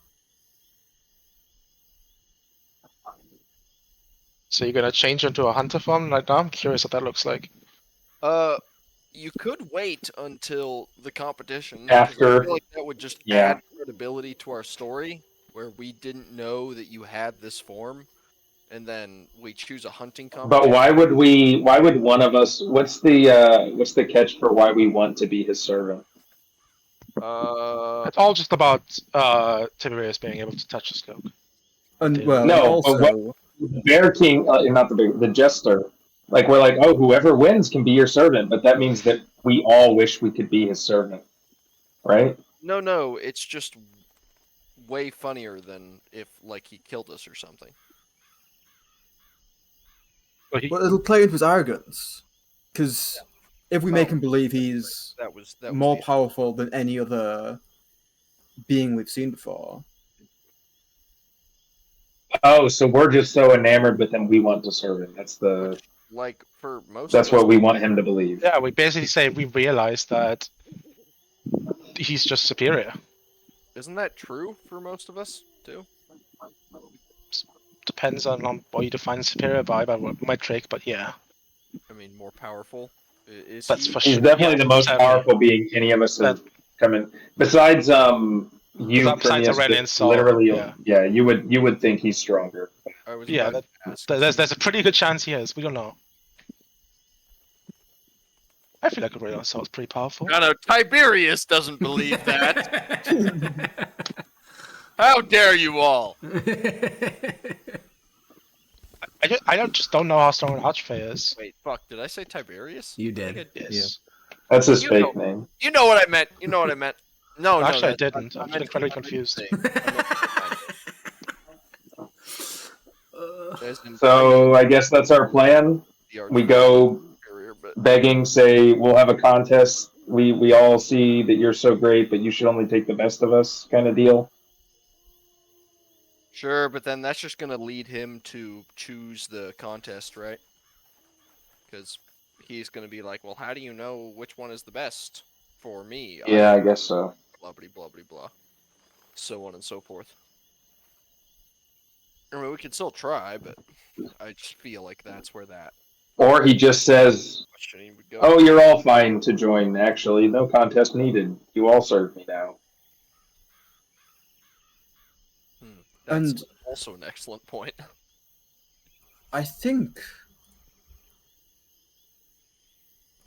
So you're gonna change into a hunter form right now? I'm curious what that looks like. You could wait until the competition. 'cause After- I feel like that would just Yeah. add credibility to our story, where we didn't know that you had this form, and then we choose a hunting competition. But why would we? Why would one of us? What's the catch for why we want to be his servant? It's all just about Tiberius being able to touch his cloak. And well, No, also, but The Bear King, not the Jester. Like we're like, oh, whoever wins can be your servant, but that means that we all wish we could be his servant, right? No, it's just way funnier than if like he killed us or something. well, it'll play into his arrogance. Because if we make Well, him believe he's That was more the- powerful than any other being we've seen before, Oh, so we're just so enamored with him, we want to serve him. Which, like, for most That's of us, what we want him to believe. Yeah, we basically say we realize that he's just superior. isn't that true for most of us too? Depends on what you define superior by what metric, but yeah, I mean, more powerful. Is that's he? for He's sure. definitely Yeah, the most certainly. powerful being any of us have come in. Besides you, Besides Prometheus, Ren and just Saul, literally, yeah. you would think he's stronger. I was Yeah, about to ask. 'Cause there's a pretty good chance he is. We don't know. I feel like Ren and Saul is pretty powerful. No, no, Tiberius doesn't believe that. How dare you all? I just don't know how strong an Archfey is. Wait, fuck, did I say Tiberius? You I think did. I did. Yes. That's his You fake know- name. You know what I meant. You know what I meant. No, Actually, no, I didn't. I'm meant incredibly to- confused. As in So I guess that's our plan. the We go superior, but begging, say we'll have a contest. We all see that you're so great, but you should only take the best of us, kind of deal. sure, but then that's just gonna lead him to choose the contest, right? Because he's gonna be like, well, how do you know which one is the best for me? Yeah, I guess so. Blah blah blah blah blah, so on and so forth. I mean, we could still try, but I just feel like that's where that Or he just says, questioning would go. "Oh, you're all fine to join. Actually, no contest needed. You all serve me now." That's And- also an excellent point. I think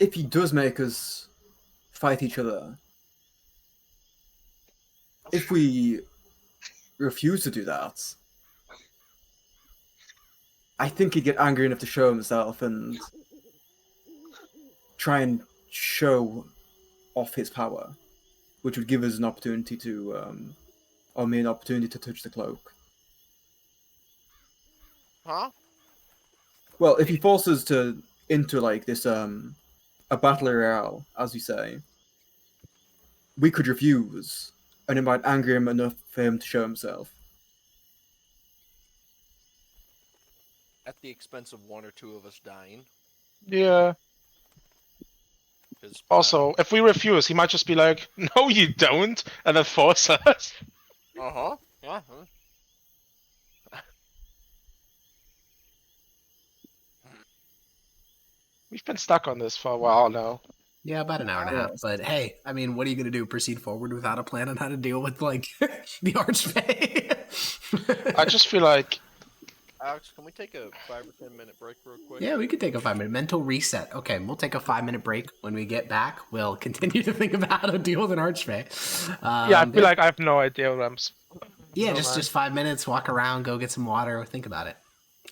if he does make us fight each other, if we refuse to do that, I think he'd get angry enough to show himself and try and show off his power, which would give us an opportunity to, or me an opportunity to touch the cloak. Huh? Well, if he forces to into like this a battle royale, as you say, we could refuse, and it might anger him enough for him to show himself. At the expense of one or two of us dying. Yeah. 'Cause, Also, if we refuse, he might just be like, "No, you don't," and then force us. Uh-huh. Yeah. We've been stuck on this for a while now. Yeah, about an hour and a half. But hey, I mean, what are you going to do? Proceed forward without a plan on how to deal with, like, the Archfey? I just feel like Alex, can we take a 5 or 10 minute break real quick? Yeah, we could take a 5-minute mental reset. Okay, we'll take a 5-minute break. When we get back, we'll continue to think about how to deal with an Archfey. yeah, I feel like I have no idea what I'm. Yeah, No, just 5 minutes, walk around, go get some water, think about it.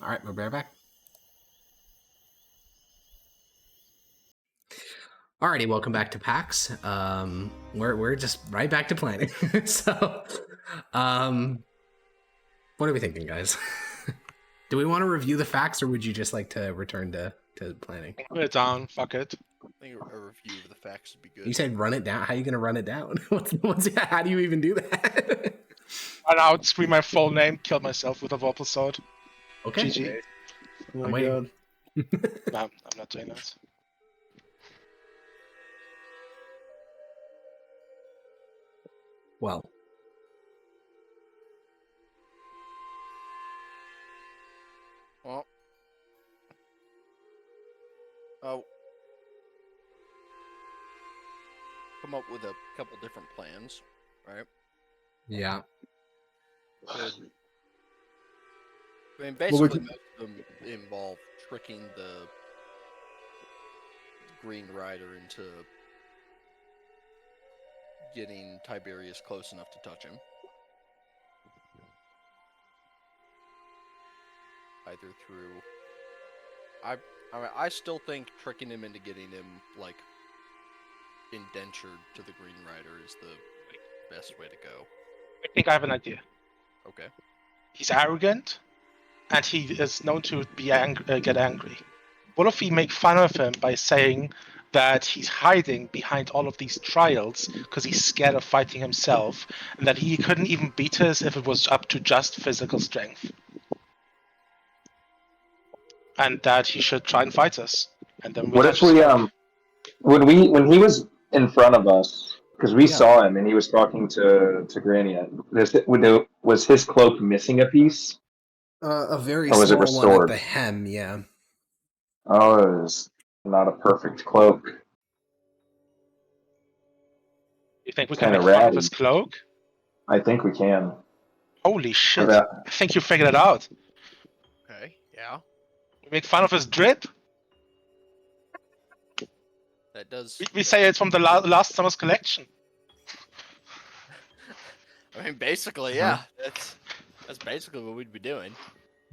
All right, we'll be right back. Alrighty, welcome back to PAX. We're just right back to planning. So, what are we thinking, guys? Do we want to review the facts, or would you just like to return to planning? Put it down. Fuck it. I think a review of the facts would be good. You said run it down. How are you going to run it down? How do you even do that? And I would scream my full name, kill myself with a vorpal sword. Okay. GG. Oh I'm my waiting. god. No, I'm not doing that. Well, Well. Oh. Come up with a couple different plans, right? yeah. I mean, Well, we basically, could- most of them involve tricking the Green Rider into getting Tiberius close enough to touch him. Either through... I still think tricking him into getting him, like, indentured to the Green Rider is the best way to go. I think I have an idea. Okay. He's arrogant, and he is known to be get angry. What if we make fun of him by saying that he's hiding behind all of these trials because he's scared of fighting himself, and that he couldn't even beat us if it was up to just physical strength? and that he should try and fight us. And then What if we when he was in front of us, because we saw him and he was talking to Granny. Was his cloak missing a piece? A very Or was it small one at restored? the hem, yeah. Oh, it was not a perfect cloak. You think we can Kinda make fun of ratty. his cloak? I think we can. Holy shit! Without- I think you figured it out. Okay, yeah. We make fun of his drip. That does. We say it's from the last summer's collection. I mean, basically, yeah. That's basically what we'd be doing.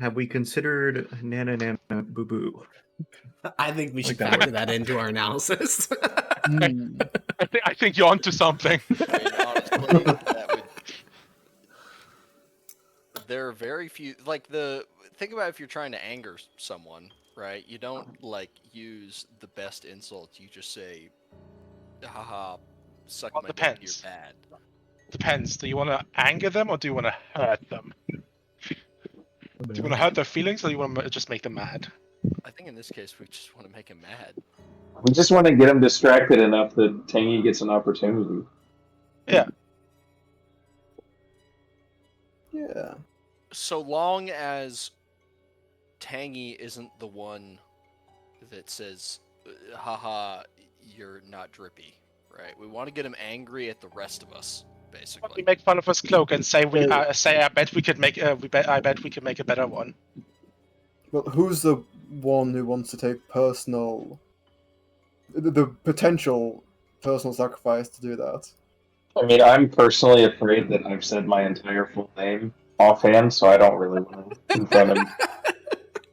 Have we considered Nana Nana Boo Boo? I think we should that factor that into our analysis. Hmm. I think you're onto something. I mean, honestly, that would. There are very few. Think about if you're trying to anger someone, right? You don't use the best insults. You just say, "Haha, suck Well, my dick, depends. you're bad." Depends. Do you want to anger them or do you want to hurt them? Do you want to hurt their feelings or do you want to just make them mad? I think in this case we just want to make him mad. We just want to get him distracted enough that Tangy gets an opportunity. Yeah. Yeah. So long as Tangy isn't the one that says, "Haha, you're not drippy," right? We want to get him angry at the rest of us, We basically. make fun of his cloak and say I bet we could make I bet we could make a better one. Well, who's the one who wants to take the potential personal sacrifice to do that? I mean, I'm personally afraid that I've said my entire full name offhand, so I don't really want to confront him.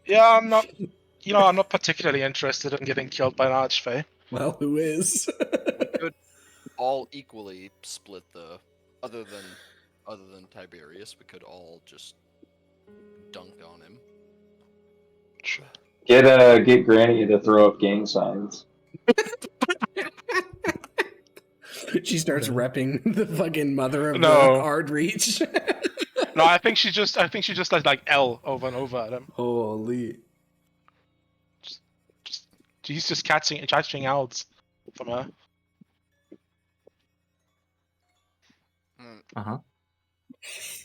Yeah, I'm not. I'm not particularly interested in getting killed by an archfey. Well, who is? We could all equally split the other than Tiberius, we could all just dunk on him. Get Granny to throw up gang signs. She starts repping the fucking mother of No. the hard reach. No, I think she just does like L over and over at him. Holy. He's just catching outs from her. Uh-huh.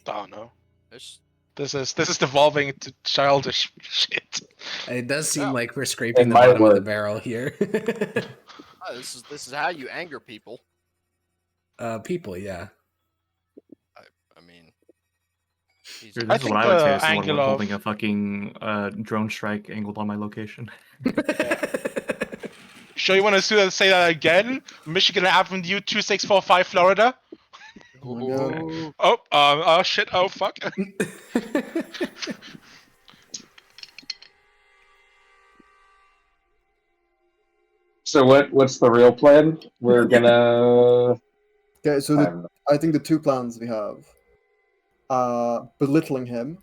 Oh no. There's This is devolving into childish shit. It does seem Yeah. like we're scraping It the might bottom of the work. barrel here. this is how you anger people. People, yeah. I mean, he's This I is think what I would say the is someone angle of- holding a fucking drone strike angled on my location. Sure you want to say that again? Michigan Avenue 2645 Florida? Oh my god. Oh shit, oh fuck. So what's the real plan? We're gonna. Okay, so I think the two plans we have are belittling him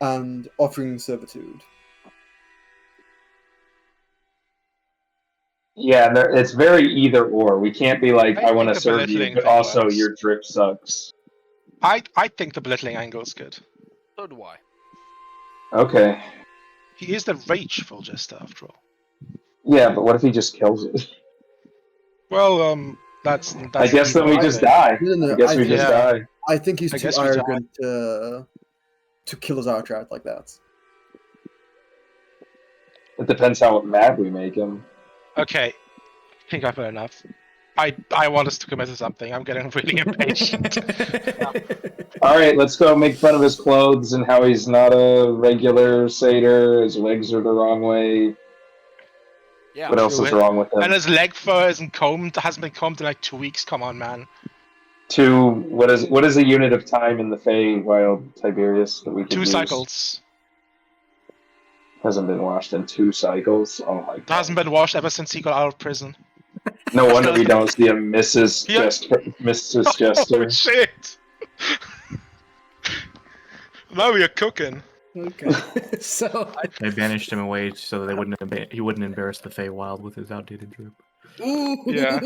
and offering servitude. Yeah, it's very either or. We can't be like, I I want to think the serve you, belittling but thing also works. your drip sucks. I think the belittling angle is good. so do I. Okay. He is the Rageful Jester after all. Yeah, but what if he just kills it? Well, that's I guess then we either just way. die. No, I guess we just yeah. die. I think he's I too guess we die. arrogant to kill his outright like that. It depends how mad we make him. Okay, I think I've heard enough. I want us to commit to something. I'm getting really impatient. All right, let's go make fun of his clothes and how he's not a regular satyr. His legs are the wrong way. Yeah. What else is wrong with And him? his leg fur hasn't been combed in like 2 weeks. Come on, man. What is a unit of time in the Feywild, Tiberius, that we could 2 use? cycles. Hasn't been washed in 2 cycles. Oh my It god. hasn't been washed ever since he got out of prison. No wonder we don't see a Mrs. Yeah. Jester. Mrs. Jester. Oh shit! Now we are cooking. Okay. So They banished him away so that he wouldn't embarrass the Feywild with his outdated drip. ooh, Yeah.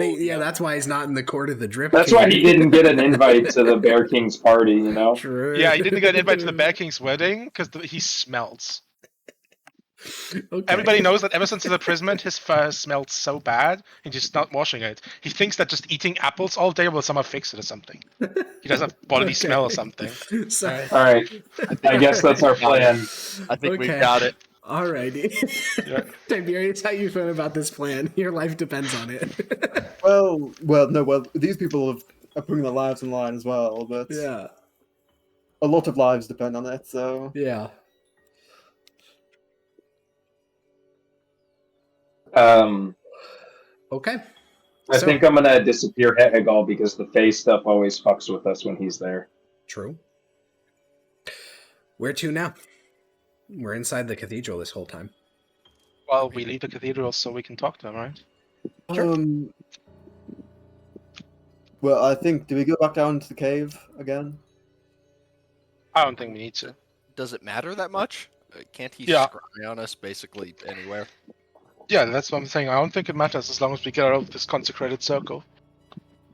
yeah, that's why he's not in the court of the drip. That's King. why he didn't get an invite to the Bear King's party, you know? True. Yeah, he didn't get invited to the Bear King's wedding because he smells. Okay. Everybody knows that ever since his imprisonment, his fur smelled so bad, and he's not washing it. He thinks that just eating apples all day will somehow fix it or something. He does a bodily smell or something. So, Alright. All right, I guess that's our Got it. plan. I think we Okay. got it. Alrighty. Yeah. Tiberius, how you feeling about this plan? Your life depends on it. Well, these people are putting their lives in line as well, but Yeah. a lot of lives depend on it, so... Yeah. Okay. I think I'm gonna disappear Hegal because the face stuff always fucks with us when he's there. True. Where to now? We're inside the cathedral this whole time. Well, we leave the cathedral so we can talk to him, right? Sure. Well, I think, do we go back down to the cave again? I don't think we need to. Does it matter that much? Can't he Yeah. scry on us basically anywhere? Yeah, that's what I'm saying. I don't think it matters as long as we get out of this consecrated circle.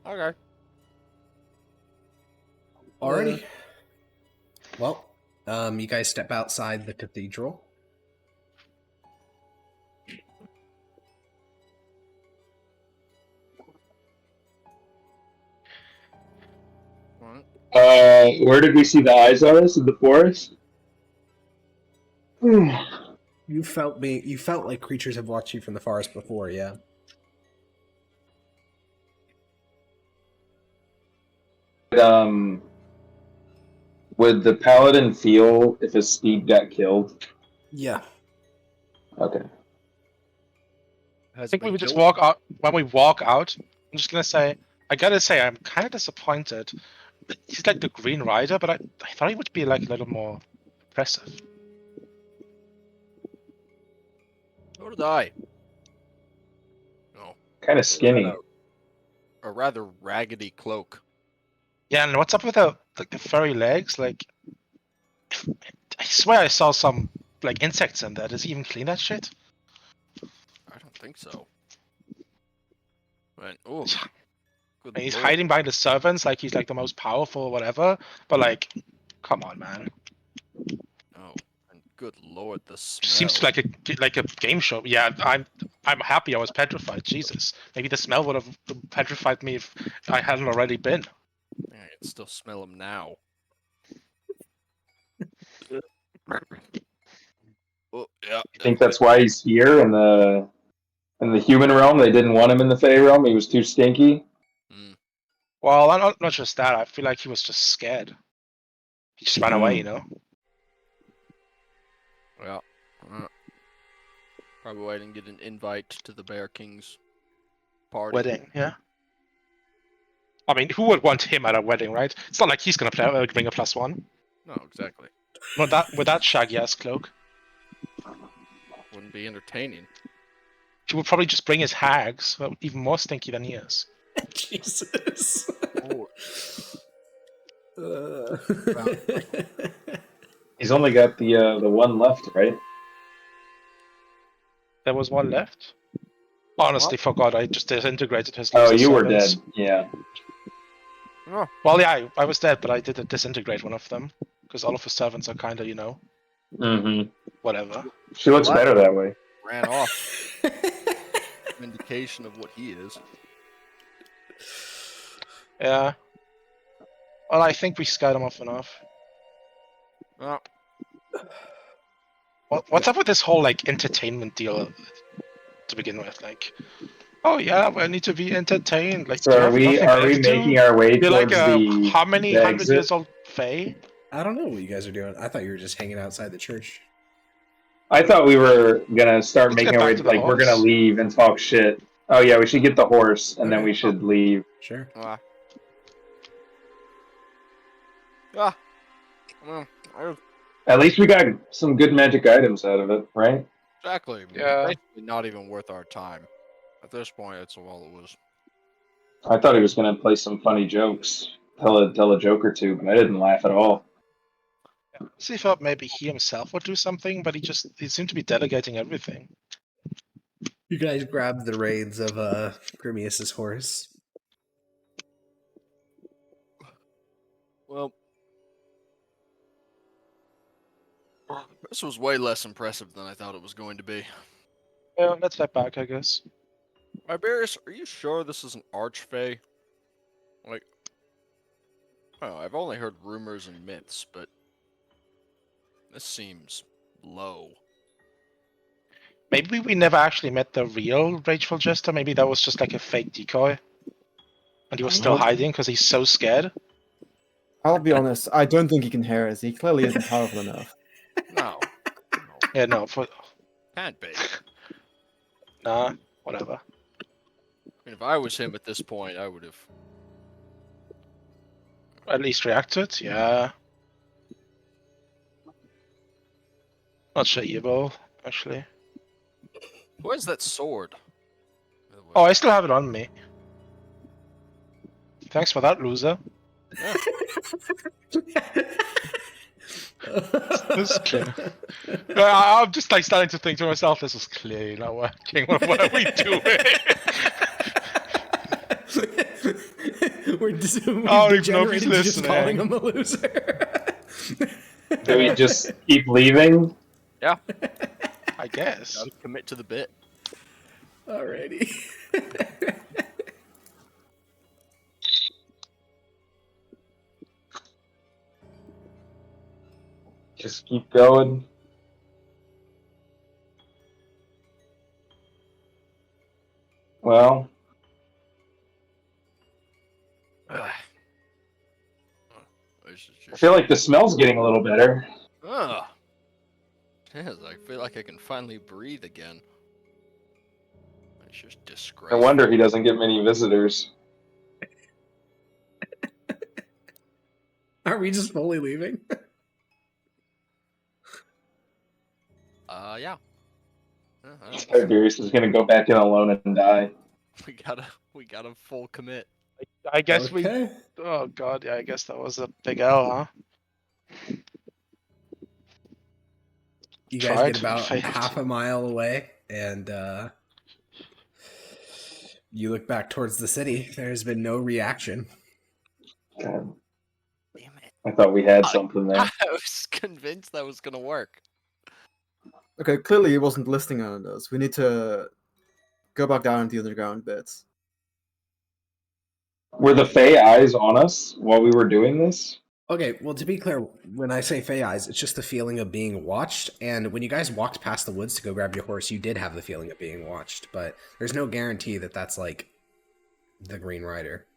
Okay. Alrighty. Well, you guys step outside the cathedral. Where did we see the eyes on us in the forest? You felt like creatures have watched you from the forest before, yeah. Would the paladin feel if his steed got killed? Yeah. Okay. I think we would just walk out. When we walk out, I'm just gonna say, I gotta say, I'm kind of disappointed. He's like the Green Rider, but I thought he would be like a little more impressive. So did I. No. Kind of skinny. A rather raggedy cloak. Yeah, and what's up with the furry legs? Like, I swear I saw some like insects in there. Does he even clean that shit? I don't think so. But, oh, good And he's lord. hiding behind the servants, like he's like the most powerful or whatever. But like, come on, man. Oh, and good lord, the smell. Seems like a game show. Yeah, I'm happy I was petrified. Jesus, maybe the smell would have petrified me if I hadn't already been. I can still smell him now. Oh, yeah. I think that's why he's here in the human realm. They didn't want him in the Fey realm. He was too stinky. Well, not just that. I feel like he was just scared. He just ran away, you know. Yeah. Probably why I didn't get an invite to the Bear King's party. Wedding, yeah. I mean, who would want him at a wedding, right? It's not like he's gonna bring a +1. No, exactly. With that shaggy ass cloak, Wouldn't be entertaining. he would probably just bring his hags, who are even more stinky than he is. Jesus. He's only got the one left, right? There was one left. Honestly, forgot. I just disintegrated his. Oh, his you were servants. dead. Yeah. Oh, Well, yeah, I was dead, but I did disintegrate one of them because all of his servants are kind of, Mm-hmm. whatever. She looks What? better that way. ran off. Indication of what he is. Yeah. Well, I think we scared him off enough. Oh, What's up with this whole like entertainment deal to begin with? Like, oh yeah, we need to be entertained. Like, So do you are have we nothing are we better to do? making our way You're towards like the how many the 100 exit? years old Fae? I don't know what you guys are doing. I thought you were just hanging outside the church. I thought we were gonna start Let's making get our way. back to the Like we're gonna horse. leave and talk shit. Oh yeah, we should get the horse and then Okay. we should leave. Sure. well, At least we got some good magic items out of it, right? exactly. Yeah. Basically not even worth our time. At this point, that's all it was. I thought he was gonna play some funny jokes, tell a joke or two, but I didn't laugh at all. See, thought maybe he himself would do something, but he seemed to be delegating everything. You guys grabbed the reins of Grimius's horse. Well, This was way less impressive than I thought it was going to be. Yeah, let's head back, I guess. Iberius, are you sure this is an archfey? Like, oh, I've only heard rumors and myths, but this seems low. Maybe we never actually met the real Rageful Jester. Maybe that was just like a fake decoy. And he was still hiding because he's so scared. I'll be honest, I don't think he can hear us. He clearly isn't powerful enough. No. No, Yeah, no, can't be. nah, whatever. I mean, if I was him at this point, I would have. At least react to it, yeah. Not sure evil, actually. Where's that sword? Oh, I still have it on me. Thanks for that, loser. Yeah. This is clear. I'm just like starting to think to myself, this is clearly not working. What are we doing? We're I don't even know if he's degenerated to just listening. calling him a loser. Do we just keep leaving? Yeah. I guess. Gotta commit to the bit. Alrighty. Just keep going. Well, I feel like the smell's getting a little better. Ugh. Yes, I feel like I can finally breathe again. It's just No disgraceful. wonder he doesn't get many visitors. Are we just fully leaving? Yeah. Tiberius is gonna go back in alone and die. We got a full commit. I guess we. Okay. Oh god, yeah, I guess that was a big L, huh? You guys Tried get to be about faked. half a mile away, and you look back towards the city. There's been no reaction. God, Damn it. I thought we had something there. I was convinced that was gonna work. Okay, clearly he wasn't listening on us. We need to go back down into the underground bits. Were the Fey eyes on us while we were doing this? Okay, well, to be clear, when I say Fey Eyes, it's just the feeling of being watched. And when you guys walked past the woods to go grab your horse, you did have the feeling of being watched. But there's no guarantee that that's like the Green Rider.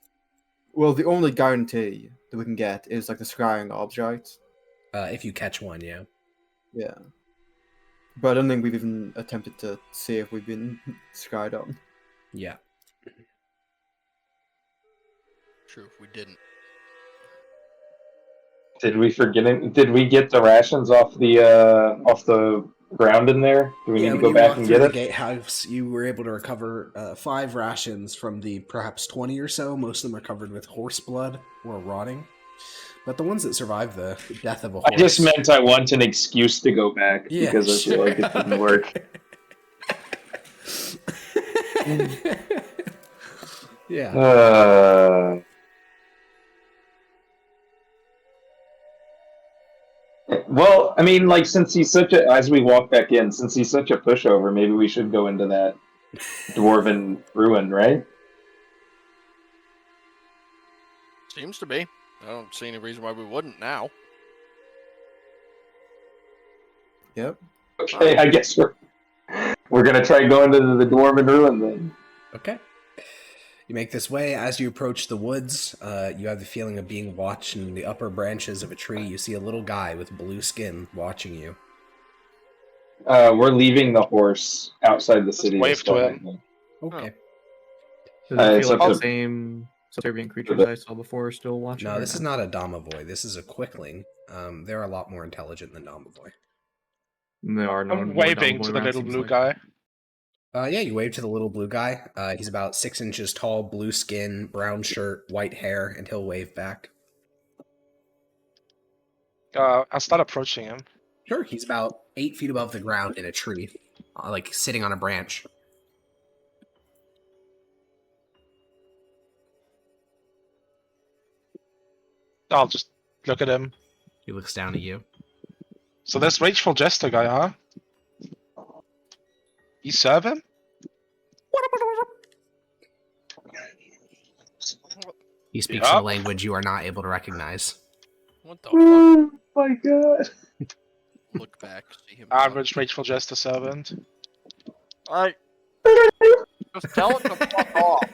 Well, the only guarantee that we can get is like the scrying object. If you catch one, yeah. Yeah. But I don't think we've even attempted to see if we've been scryed on. Yeah. True, if we didn't. Did we get the rations off the ground in there? Do we need to when go you back walked and through get the it? gatehouse, you were able to recover 5 rations from the perhaps 20 or so. Most of them are covered with horse blood or rotting. But the ones that survived the death of a horse... I just meant I want an excuse to go back Yeah, because I feel like it didn't work. Yeah. Well, I mean, like, as we walk back in, since he's such a pushover, maybe we should go into that dwarven ruin, right? Seems to be. I don't see any reason why we wouldn't now. Yep. Okay, I guess we're gonna try going to the dwarven ruin then. Okay. You make this way. As you approach the woods, you have the feeling of being watched. In the upper branches of a tree, you see a little guy with blue skin watching you. We're leaving the horse outside the city. wave to him. Okay. Does it it's feel like up the to- same subservient creatures I saw before are still watching? No, right this is now? not a Domovoy. This is a Quickling. They're a lot more intelligent than Domovoy. There are no I'm more waving Downboy to the rats, little seems blue like. guy. Yeah, you wave to the little blue guy. He's about 6 inches tall, blue skin, brown shirt, white hair, and he'll wave back. I'll start approaching him. Sure, he's about 8 feet above the ground in a tree, like sitting on a branch. I'll just look at him. He looks down at you. So this Rageful Jester guy, huh? You serve him? He speaks in a Yup. language you are not able to recognize. What the Oh my god. fuck? Look back, see him. Average Rageful Jester servant. Alright. Just tell it to fuck off.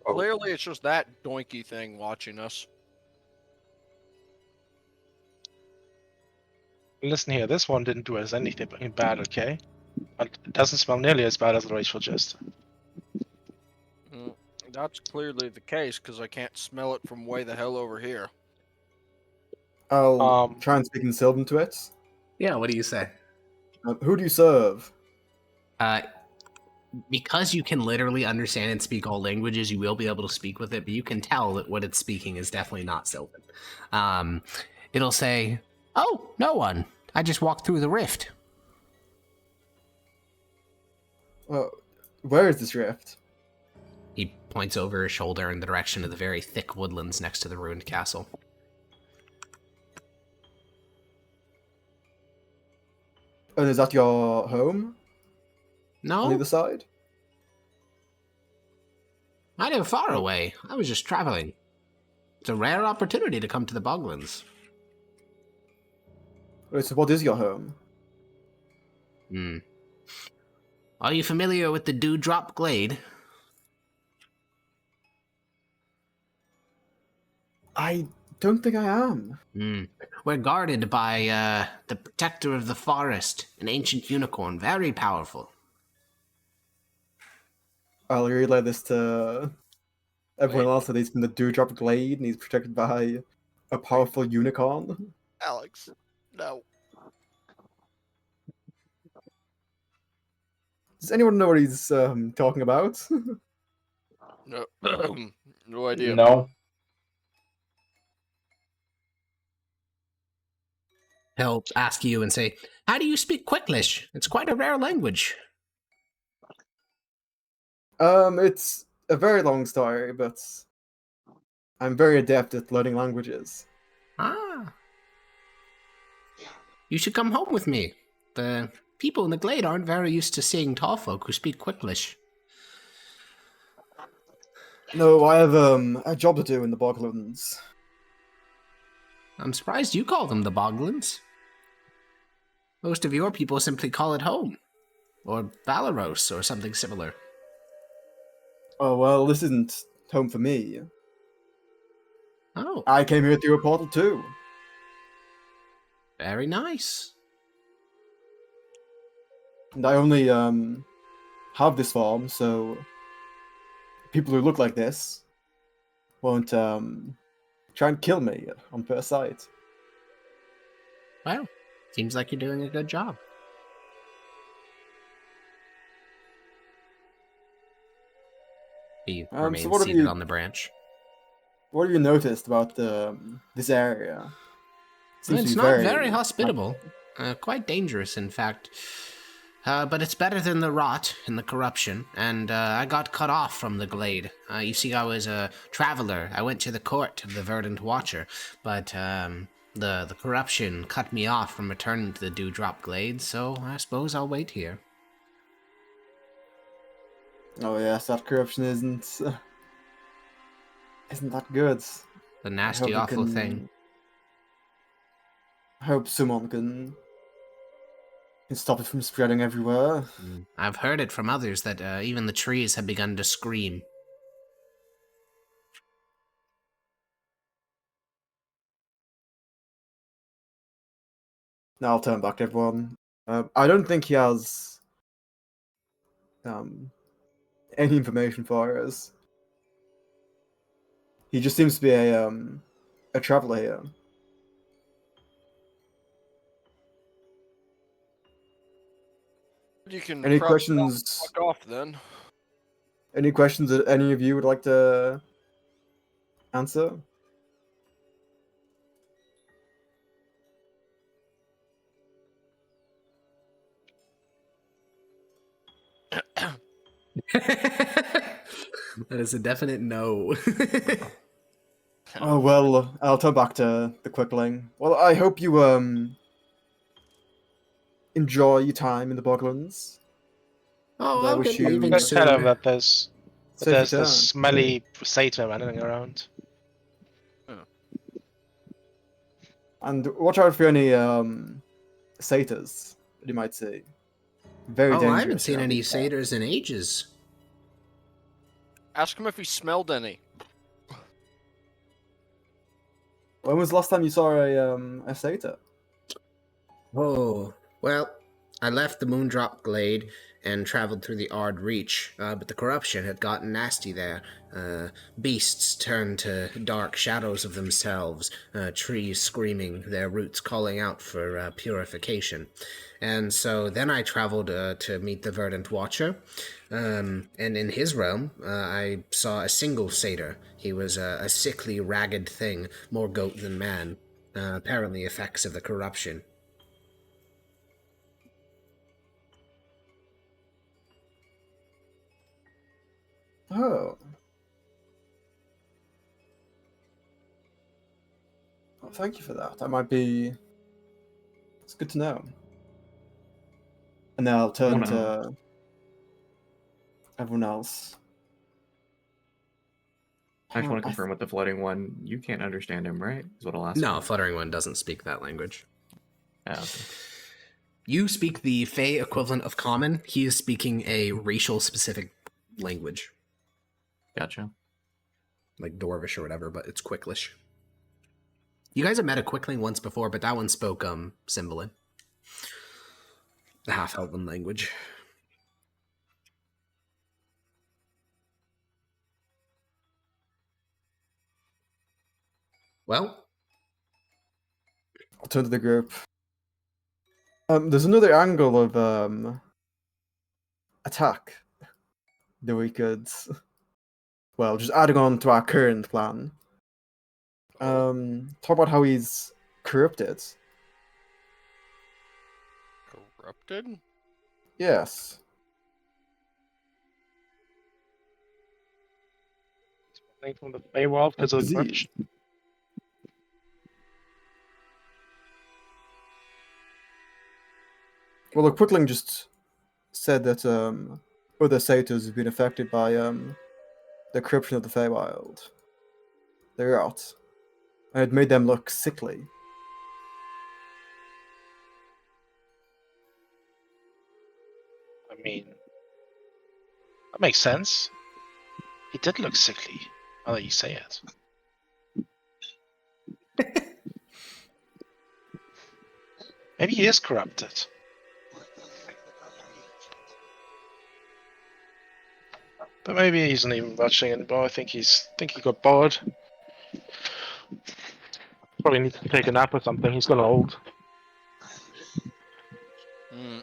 Clearly, it's just that doinky thing watching us. Listen here, this one didn't do us anything bad, okay? But it doesn't smell nearly as bad as the Rageful Jester. That's clearly the case, because I can't smell it from way the hell over here. I'll try and speak in Sylvan to it. Yeah, what do you say? Who do you serve? Because you can literally understand and speak all languages, you will be able to speak with it, but you can tell that what it's speaking is definitely not Sylvan. It'll say, "Oh, no one. I just walked through the rift." Where is this rift? He points over his shoulder in the direction of the very thick woodlands next to the ruined castle. And is that your home? On No, either side? I live far away. I was just traveling. It's a rare opportunity to come to the Boglands. Wait, so what is your home? Are you familiar with the Dewdrop Glade? I don't think I am. We're guarded by the Protector of the Forest, an ancient unicorn, very powerful. I'll relay this to everyone Wait. else that he's from the Dewdrop Glade and he's protected by a powerful unicorn. Alex, no. Does anyone know what he's talking about? No, no idea. No. He'll ask you and say, "How do you speak Quicklish? It's quite a rare language." It's a very long story, but I'm very adept at learning languages. Ah. You should come home with me. The people in the glade aren't very used to seeing tall folk who speak Quicklish. No, I have a job to do in the Boglands. I'm surprised you call them the Boglands. Most of your people simply call it home. Or Valeros, or something similar. Oh well, this isn't home for me. Oh, I came here through a portal too. very nice. And I only have this form, so people who look like this won't try and kill me on first sight. Well, seems like you're doing a good job. He So remains what have seated you- on the branch. What have you noticed about this area? Seems to It's be not very hospitable. Quite dangerous, in fact. But it's better than the rot and the corruption, and I got cut off from the glade. You see, I was a traveler. I went to the court of the Verdant Watcher, but the corruption cut me off from returning to the Dewdrop Glade, so I suppose I'll wait here. Oh yes, that corruption isn't that good. The nasty, I hope awful thing. I hope someone can stop it from spreading everywhere. I've heard it from others that even the trees have begun to scream. Now I'll turn back to everyone. I don't think he has any information for us. He just seems to be a traveler here. You can Any probably questions? fuck off then. Any questions that any of you would like to answer? That is a definite no. Oh well, I'll turn back to the Quickling. Well, I hope you enjoy your time in the Boglands. Oh, And I I'll wish get leaving you Let's tell him soon. that there's safe the return. smelly satyr running around. And watch out for any satyrs that you might see. Very Oh, dangerous. I haven't seen around any these parts. satyrs in ages. Ask him if he smelled any. When was the last time you saw a satyr? Oh, well, I left the Moondrop Glade and traveled through the Ard Reach, but the corruption had gotten nasty there. Beasts turned to dark shadows of themselves, trees screaming, their roots calling out for purification. And so then I traveled to meet the Verdant Watcher, and in his realm, I saw a single satyr. He was a sickly, ragged thing, more goat than man, apparently effects of the corruption. Oh. Well, thank you for that. That might be. It's good to know. And then I'll turn to everyone else. I just want to confirm with the floating one. You can't understand him, right? Is what I'll ask. No, you. Fluttering One doesn't speak that language. Yeah, okay. You speak the Fey equivalent of Common. He is speaking a racial-specific language, Gotcha. like Dwarvish or whatever, but it's Quicklish. You guys have met a Quickling once before, but that one spoke Cymbalin, the half-Elven language. Well, I'll turn to the group. There's another angle of attack that we could, well, just adding on to our current plan. Talk about how he's corrupted. Corrupted? Yes. Thing from the Feywild because of the Disease. corruption. Well, the Quickling just said that other satyrs have been affected by the corruption of the Feywild. They're rot. And it made them look sickly. I mean, that makes sense. He did look sickly, now that you say it. Maybe he is corrupted. But maybe he isn't even watching anymore. I think he got bored. Probably needs to take a nap or something. He's gone old. Hmm.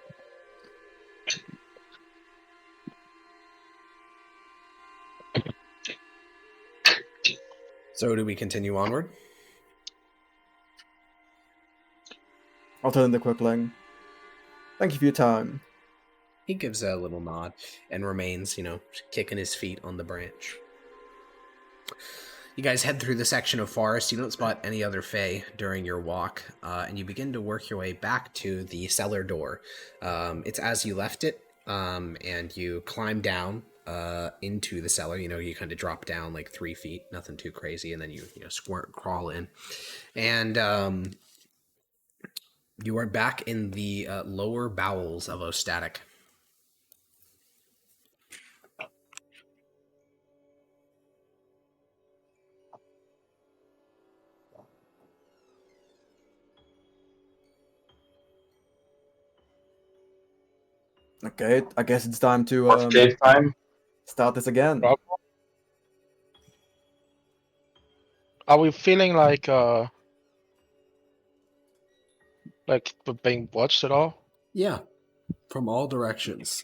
so do we continue onward? I'll turn to the Quickling. Thank you for your time. He gives a little nod and remains, kicking his feet on the branch. You guys head through the section of forest. You don't spot any other Fey during your walk, and you begin to work your way back to the cellar door. It's as you left it, and you climb down into the cellar. You kind of drop down like 3 feet, nothing too crazy, and then you crawl in, and you are back in the lower bowels of Ostatic. Okay, I guess it's time to What's cave time? start this again. Are we feeling like we're being watched at all? Yeah, from all directions.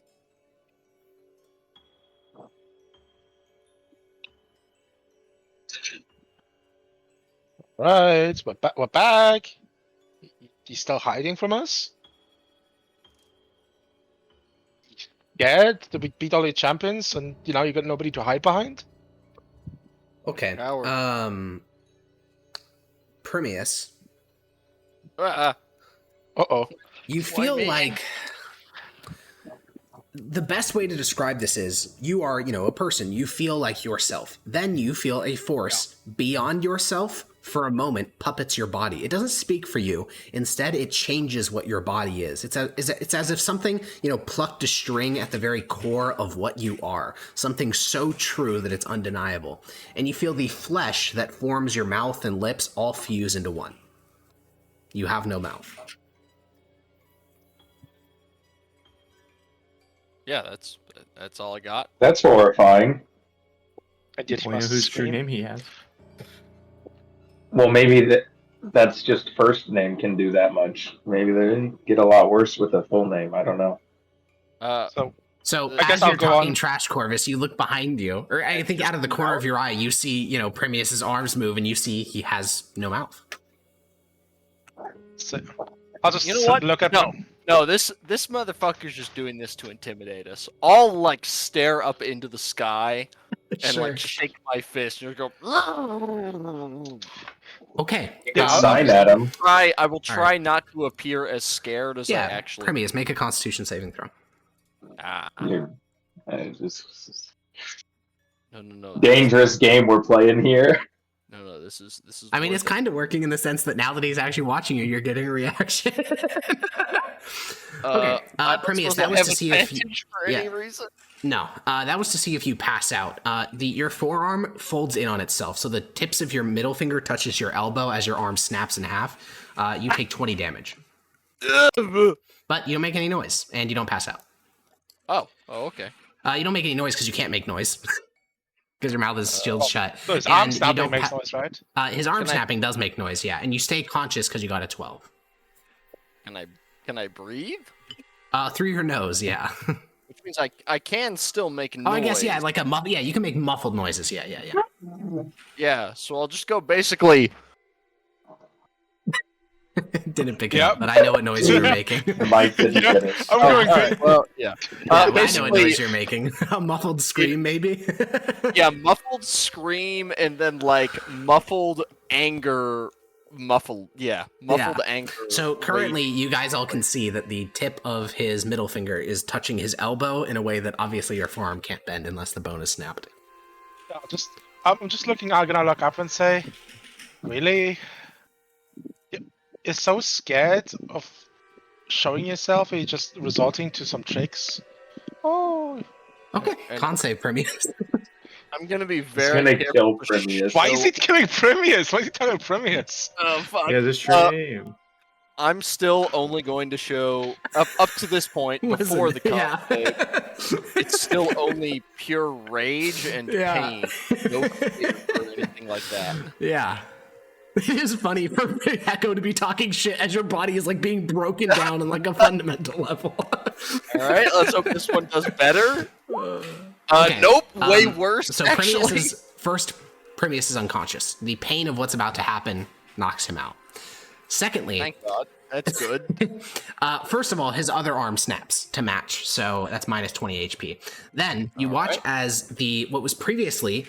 Right, we're back. He's still hiding from us? scared to beat all your champions, and you got nobody to hide behind? Okay. Coward. Permius, Uh-oh. you Why feel me? like the best way to describe this is you are, a person. You feel like yourself. Then you feel a force beyond yourself for a moment puppets your body. It doesn't speak for you. Instead, it changes what your body is. It's as if something, plucked a string at the very core of what you are. Something so true that it's undeniable. And you feel the flesh that forms your mouth and lips all fuse into one. You have no mouth. Yeah, that's all I got. That's horrifying. And yet he We know must whose true scream. name he has. Well, maybe that's just first name can do that much. Maybe they get a lot worse with a full name. I don't know. So I as guess I'll you're go talking on. trash, Corvus, you look behind you, or I think out of the corner of your eye, you see, Primius's arms move, and you see he has no mouth. So, I'll just You know what? look at No, this motherfucker's just doing this to intimidate us. I'll like stare up into the sky and like shake my fist and just go. Okay. You can Yeah, sign at him. I will try Alright. not to appear as scared as I Yeah, actually. Primius, make a Constitution saving throw. You're- it's No. dangerous game we're playing here. No. This is. I mean, it's worth it. kind of working in the sense that now that he's actually watching you, you're getting a reaction. Okay, I'm not Primius, supposed that to was have to see if advantage for yeah. any reason. No, that was to see if you pass out. Your forearm folds in on itself, so the tips of your middle finger touches your elbow as your arm snaps in half. You take 20 damage, but you don't make any noise, and you don't pass out. Oh, okay. You don't make any noise because you can't make noise because your mouth is sealed shut. So his And arm you snapping don't makes noise, right? His arm Can I- snapping does make noise, yeah, and you stay conscious because you got a 12. Can I breathe? Through your nose, yeah. Which means I can still make noise. Oh, I guess yeah, like yeah, you can make muffled noises. Yeah. Yeah, so I'll just go basically. Didn't pick it Yep. up, but I know what noise you were making. The mic didn't get it. I'm going all right, well, yeah. I know what Basically, noise you're making. A muffled scream, maybe. yeah, muffled scream and then like muffled anger, muffled anger. So currently, you guys all can see that the tip of his middle finger is touching his elbow in a way that obviously your forearm can't bend unless the bone is snapped. I'm just looking. I'm gonna look up and say, really? You're so scared of showing yourself, are you just resorting to some tricks? Oh, Okay, And- con save Permius. I'm gonna be He's very gonna careful. kill Primius. why is he killing Primius? Why is he killing Primius? Oh fuck! He has his true name. I'm still only going to show up to this point before the con save. It's still only pure rage and pain, no fear or anything like that. Yeah. It is funny for Echo to be talking shit as your body is like being broken down on like a fundamental level. All right, let's hope this one does better. Okay, Nope, way worse. So actually. Primius is unconscious. The pain of what's about to happen knocks him out. Secondly, Thank God, that's good. first of all, his other arm snaps to match, so that's minus 20 HP. Then you watch as what was previously,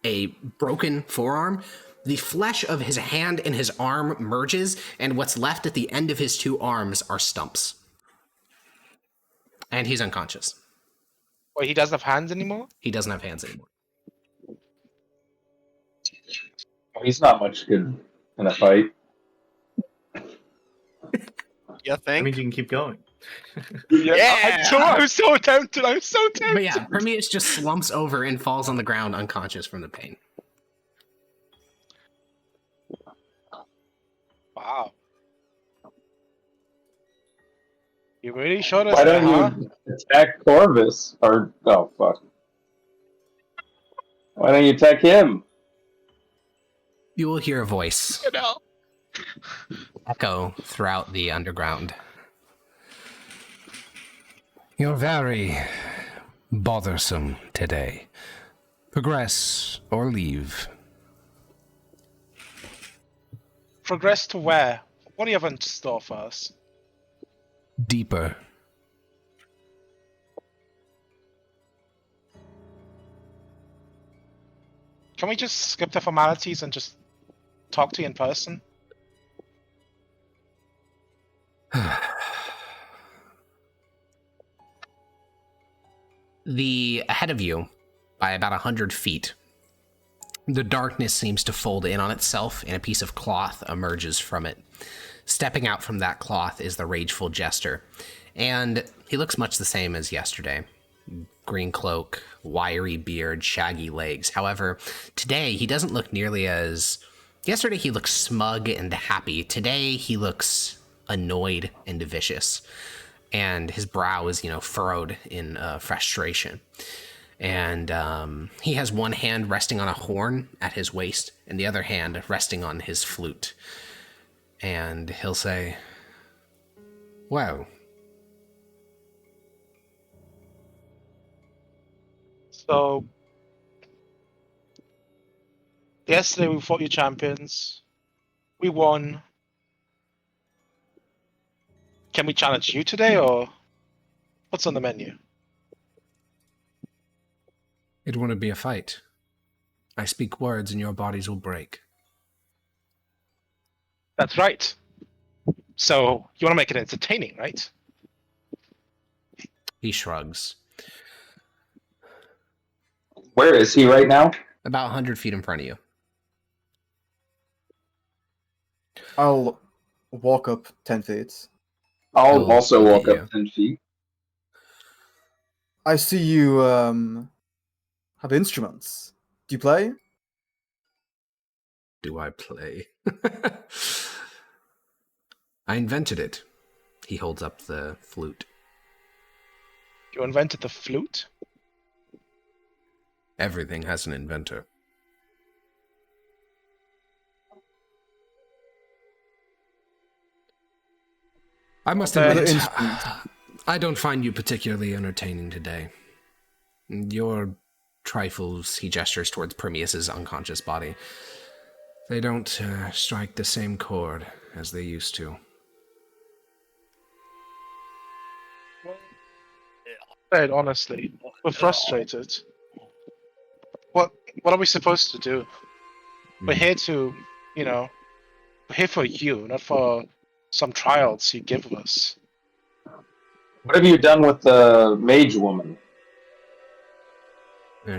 a broken forearm, the flesh of his hand and his arm merges, and what's left at the end of his two arms are stumps. And he's unconscious. Wait, he doesn't have hands anymore? He doesn't have hands anymore. He's not much good in a fight. You That think? means you can keep going. Yeah! I'm so tempted. I'm so tempted. But yeah, Permius just slumps over and falls on the ground unconscious from the pain. Wow. You really showed us Why that, huh? don't you attack Corvus? Or oh fuck. Why don't you attack him? You will hear a voice You know. echo throughout the underground. You're very bothersome today. Progress or leave. Progress to where? What do you have in store for us? Deeper. Can we just skip the formalities and just talk to you in person? Ahead of you, by about 100 feet, the darkness seems to fold in on itself, and a piece of cloth emerges from it. Stepping out from that cloth is the Rageful Jester, and he looks much the same as yesterday. Green cloak, wiry beard, shaggy legs. However, today he doesn't look nearly as... Yesterday he looked smug and happy. Today he looks annoyed and vicious. And his brow is, furrowed in frustration. And he has one hand resting on a horn at his waist, and the other hand resting on his flute. And he'll say, "Well." So, yesterday we fought you champions. We won. Can we challenge you today, or what's on the menu? It wouldn't be a fight. I speak words and your bodies will break. That's right. So, you want to make it entertaining, right? He shrugs. Where is he right now? About 100 feet in front of you. I'll walk up 10 feet. I'll He'll also look walk at up 10 feet. I see you have instruments. Do you play? Do I play? I invented it. He holds up the flute. You invented the flute? Everything has an inventor. I must admit, I don't find you particularly entertaining today. Your trifles, he gestures towards Prometheus's unconscious body. They don't strike the same chord as they used to. Right, honestly, we're frustrated. What are we supposed to do? We're here to, we're here for you, not for some trials you give us. What have you done with the mage woman?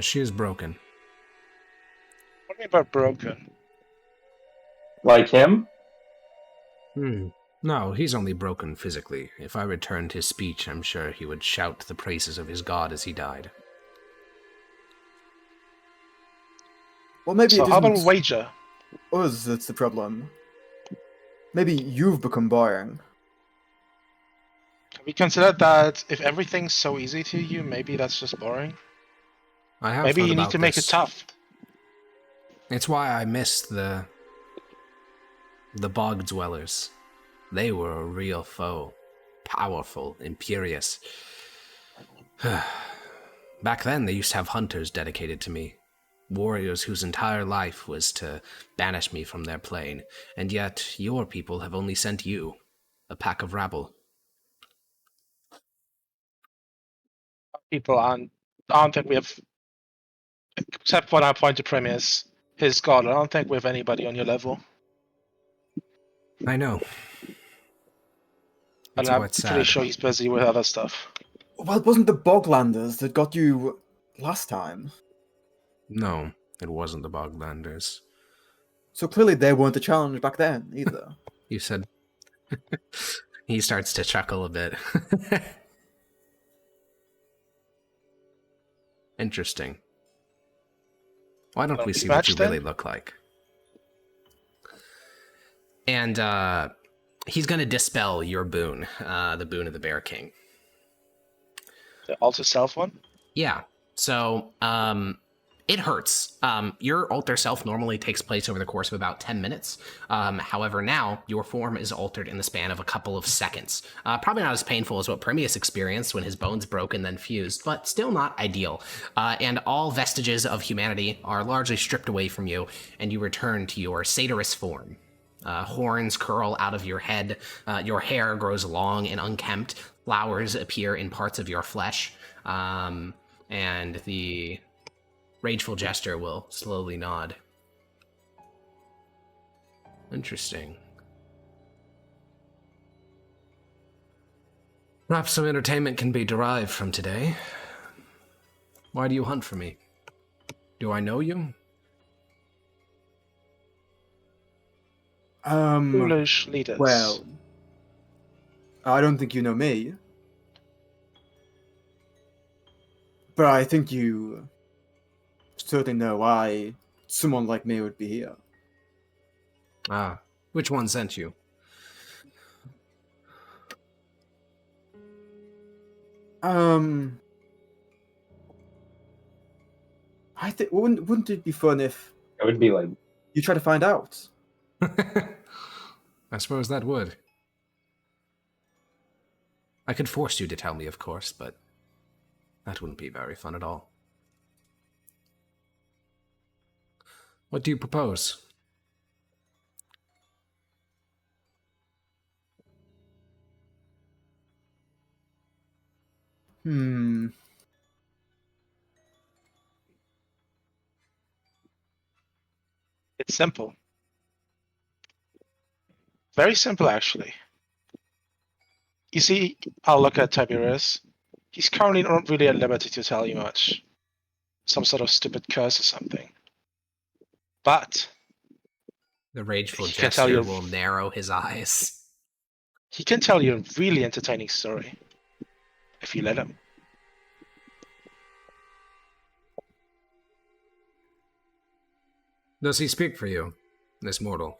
She is broken. What do you mean by broken? Like him? No, he's only broken physically. If I returned his speech, I'm sure he would shout the praises of his god as he died. Well, maybe So it how about a isn't wager? us that's the problem. Maybe you've become boring. Can we consider that if everything's so easy to you, maybe that's just boring? I have Maybe thought you need about to make it this. tough. It's why I missed the bog dwellers. They were a real foe. Powerful, imperious. Back then, they used to have hunters dedicated to me. Warriors whose entire life was to banish me from their plane. And yet, your people have only sent you, a pack of rabble. People I don't think we have, except for our point of premise, his god. I don't think we have anybody on your level. I know. And It's I'm quite pretty sad. sure he's busy with other stuff. Well, it wasn't the Boglanders that got you last time. No, it wasn't the Boglanders. So clearly they weren't a challenge back then, either. You said... He starts to chuckle a bit. Interesting. Why don't we see what you really look like? And he's going to dispel your boon, the boon of the Bear King. The alter self one? Yeah. So it hurts. Your alter self normally takes place over the course of about 10 minutes. However, now your form is altered in the span of a couple of seconds. Probably not as painful as what Prometheus experienced when his bones broke and then fused, but still not ideal. And all vestiges of humanity are largely stripped away from you, and you return to your satyrus form. Horns curl out of your head, your hair grows long and unkempt, flowers appear in parts of your flesh, and the Rageful Jester will slowly nod. Interesting. Perhaps some entertainment can be derived from today. Why do you hunt for me? Do I know you? Foolish leaders. Well, I don't think you know me. But I think you certainly know why someone like me would be here. Ah, which one sent you? I think wouldn't it be fun if It would be like, you try to find out? I suppose that would. I could force you to tell me, of course, but that wouldn't be very fun at all. What do you propose? It's simple. Very simple, actually. You see, I'll look at Tiberius. He's currently not really at liberty to tell you much. Some sort of stupid curse or something. But The Rageful He can tell Jester you- will narrow his eyes. he can tell you a really entertaining story. If you let him. Does he speak for you, this mortal?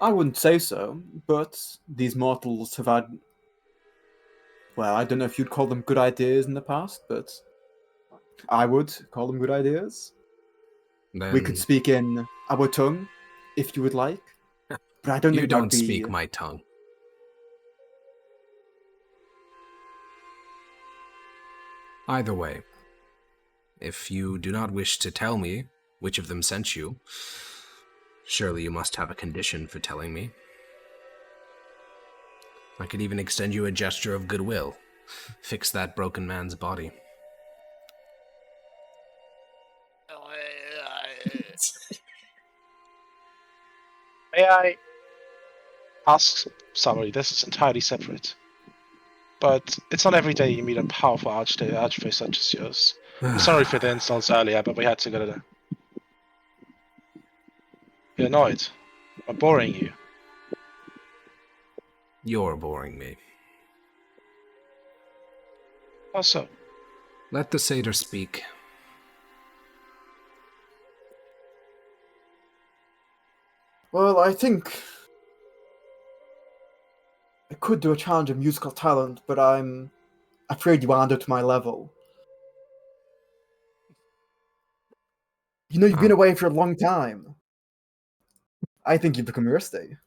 I wouldn't say so, but these mortals have had, well, I don't know if you'd call them good ideas in the past, but I would call them good ideas. Then We could speak in our tongue, if you would like, but I don't you think don't that'd be... speak my tongue. Either way, if you do not wish to tell me which of them sent you, surely you must have a condition for telling me. I could even extend you a gesture of goodwill. Fix that broken man's body. May I ask somebody? This is entirely separate. But it's not every day you meet a powerful archfey such as yours. I'm sorry for the insults earlier, but we had to go to You're annoyed. I'm boring you. You're boring me. How so? Let the satyr speak. Well, I think I could do a challenge of musical talent, but I'm afraid you aren't up to my level. You know, you've been away for a long time. I think you've become rusty.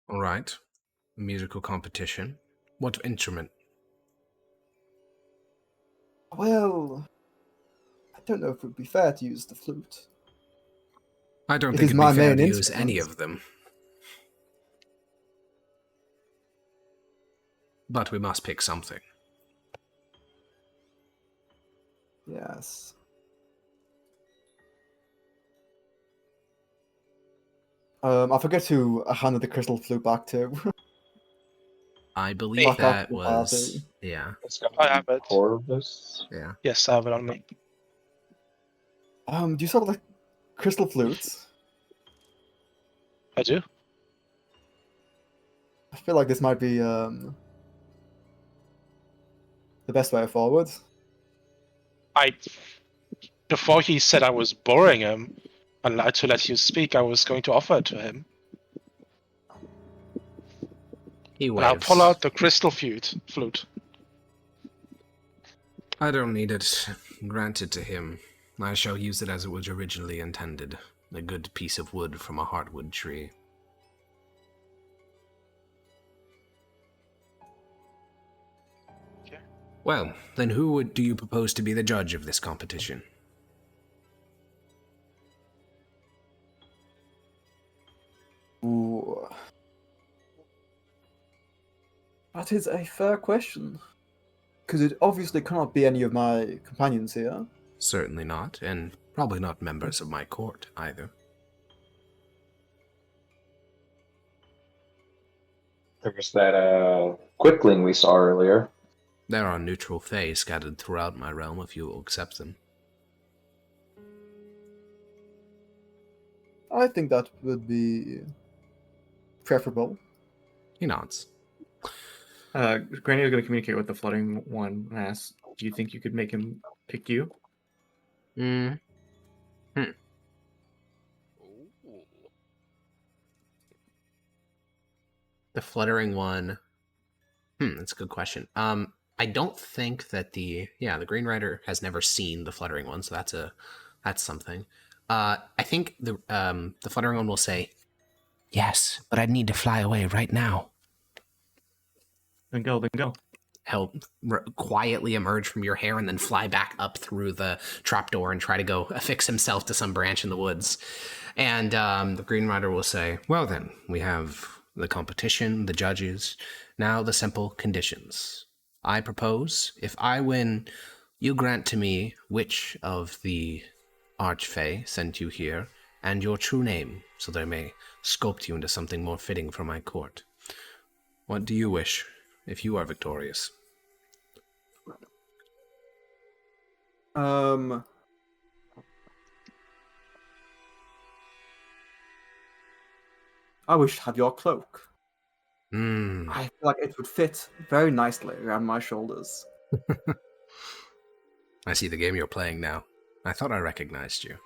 All right. Musical competition. What instrument? Well, I don't know if it would be fair to use the flute. I don't It think is it'd my be fair main to use any instrument. of them. But we must pick something. Yes. I forget who I handed the crystal flute back to. I believe Fuck off that the was... party. Yeah. let's go. I have it. Corvus. Yeah. Yes, I have it on me. Do you sell the crystal flutes? I do. I feel like this might be the best way forward. Before he said I was boring him and to let you speak, I was going to offer it to him. He And I'll waves. pull out the crystal flute. I don't need it. Grant it to him. I shall use it as it was originally intended. A good piece of wood from a heartwood tree. Okay. Well, then who do you propose to be the judge of this competition? Oh. That is a fair question. Because it obviously cannot be any of my companions here. Certainly not, and probably not members of my court either. There was that quickling we saw earlier. There are neutral fae scattered throughout my realm if you will accept them. I think that would be preferable. He nods. Granny is going to communicate with the floating one and ask, do you think you could make him pick you? Ooh. The fluttering one. That's a good question. I don't think that the Green Rider has never seen the fluttering one, so that's something. I think the fluttering one will say, "Yes, but I'd need to fly away right now." Then go. He'll quietly emerge from your hair and then fly back up through the trapdoor and try to go affix himself to some branch in the woods. And the Green Rider will say, "Well then, we have the competition, the judges, now the simple conditions. I propose, if I win, you grant to me which of the Archfey sent you here, and your true name, so that I may sculpt you into something more fitting for my court. What do you wish, if you are victorious?" I wish to have your cloak. Hmm. I feel like it would fit very nicely around my shoulders. I see the game you're playing now. I thought I recognized you.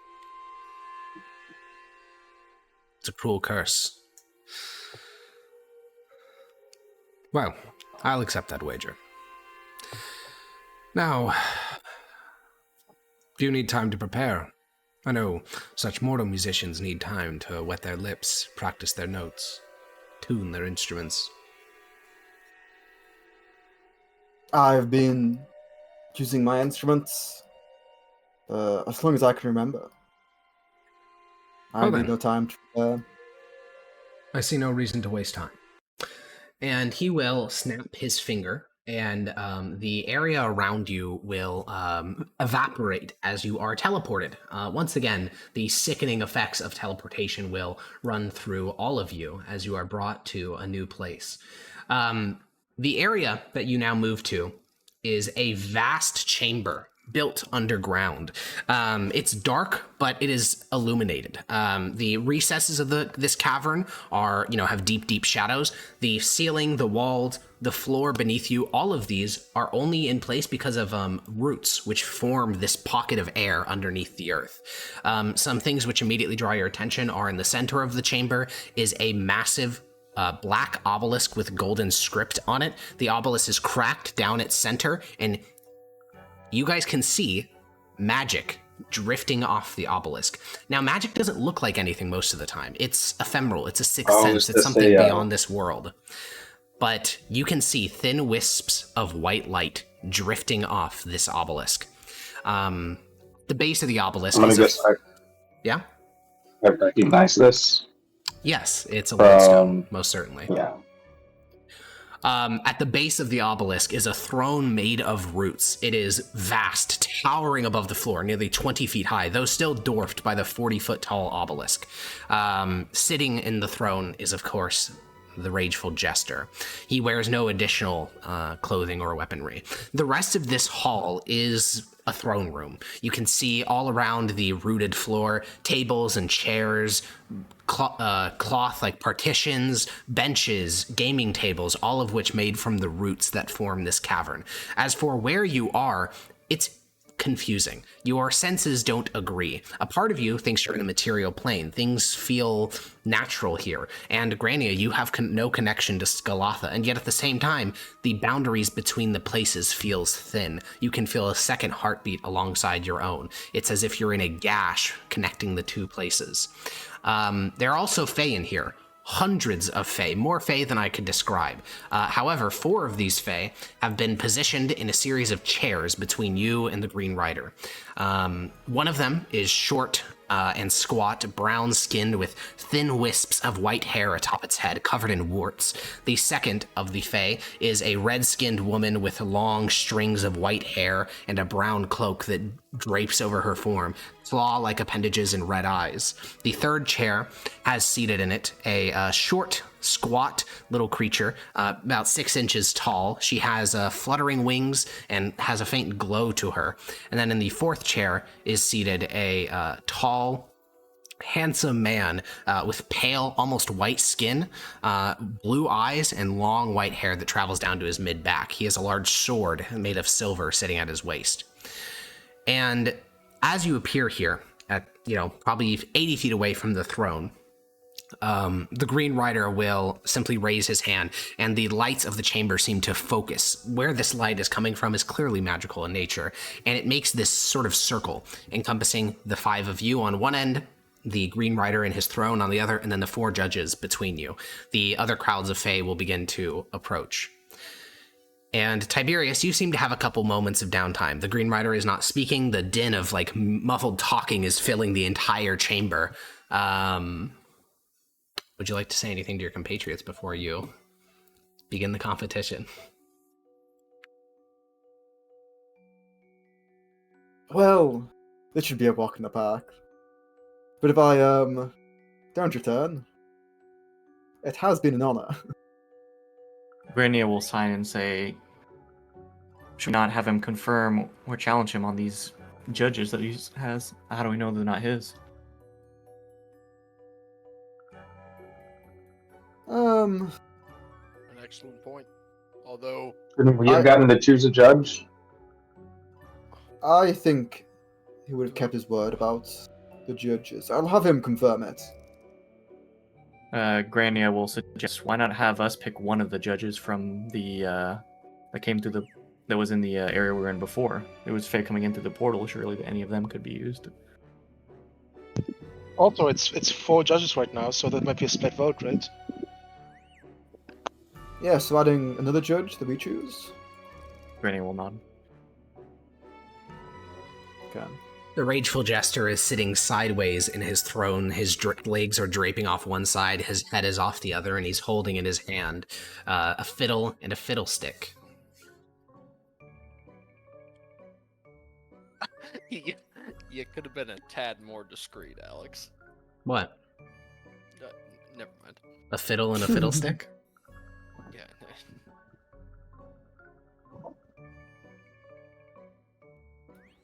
It's a cruel curse. Well, I'll accept that wager. Now, do you need time to prepare? I know such mortal musicians need time to wet their lips, practice their notes, tune their instruments. I've been using my instruments as long as I can remember. I need no time to prepare. I see no reason to waste time. And he will snap his finger, and the area around you will evaporate as you are teleported. Once again, the sickening effects of teleportation will run through all of you as you are brought to a new place. The area that you now move to is a vast chamber built underground. It's dark, but it is illuminated. The recesses of this cavern have deep shadows. The ceiling, the walls, the floor beneath you, all of these are only in place because of roots, which form this pocket of air underneath the earth. Some things which immediately draw your attention are in the center of the chamber is a massive black obelisk with golden script on it. The obelisk is cracked down its center, and you guys can see magic drifting off the obelisk. Now, magic doesn't look like anything most of the time. It's ephemeral. It's a sixth sense. It's something beyond this world. But you can see thin wisps of white light drifting off this obelisk. The base of the obelisk Yeah? I recognize this. Yes, it's a lodestone, most certainly. Yeah. At the base of the obelisk is a throne made of roots. It is vast, towering above the floor, nearly 20 feet high, though still dwarfed by the 40-foot-tall obelisk. Sitting in the throne is, of course, the Rageful Jester. He wears no additional clothing or weaponry. The rest of this hall is a throne room. You can see all around the rooted floor, tables and chairs, cloth like partitions, benches, gaming tables, all of which made from the roots that form this cavern. As for where you are, it's confusing. Your senses don't agree. A part of you thinks you're in a material plane. Things feel natural here. And Grania, you have no connection to Skalatha, and yet at the same time, the boundaries between the places feels thin. You can feel a second heartbeat alongside your own. It's as if you're in a gash connecting the two places. There are also Fae in here. Hundreds of Fae, more Fae than I could describe. However, 4 of these Fae have been positioned in a series of chairs between you and the Green Rider. One of them is short and squat, brown-skinned with thin wisps of white hair atop its head, covered in warts. The second of the Fae is a red-skinned woman with long strings of white hair and a brown cloak that drapes over her form, claw-like appendages and red eyes. The third chair has seated in it a short, squat little creature, about 6 inches tall. She has fluttering wings and has a faint glow to her. And then in the fourth chair is seated a tall, handsome man with pale, almost white skin, blue eyes, and long white hair that travels down to his mid-back. He has a large sword made of silver sitting at his waist. And as you appear here, at probably 80 feet away from the throne, the Green Rider will simply raise his hand, and the lights of the chamber seem to focus. Where this light is coming from is clearly magical in nature, and it makes this sort of circle encompassing the 5 of you on one end, the Green Rider and his throne on the other, and then the 4 judges between you. The other crowds of Fae will begin to approach. And Tiberius, you seem to have a couple moments of downtime. The Green Rider is not speaking. The din of muffled talking is filling the entire chamber. Would you like to say anything to your compatriots before you begin the competition? Well, this should be a walk in the park. But if I don't return, it has been an honor. Grania will sign and say, should we not have him confirm or challenge him on these judges that he has? How do we know they're not his? An excellent point. Although Couldn't we have gotten to choose a judge? I think he would have kept his word about the judges. I'll have him confirm it. Grania will suggest, why not have us pick one of the judges from the that came through that was in the area we were in before. It was Faye coming in through the portal. Surely any of them could be used. Also, it's 4 judges right now, so that might be a split vote, right? Yeah, so adding another judge that we choose. Grania will nod. Okay. The Rageful Jester is sitting sideways in his throne. His legs are draping off one side, his head is off the other, and he's holding in his hand a fiddle and a fiddlestick. you could have been a tad more discreet, Alex. What? Never mind. A fiddle and a fiddlestick? Yeah.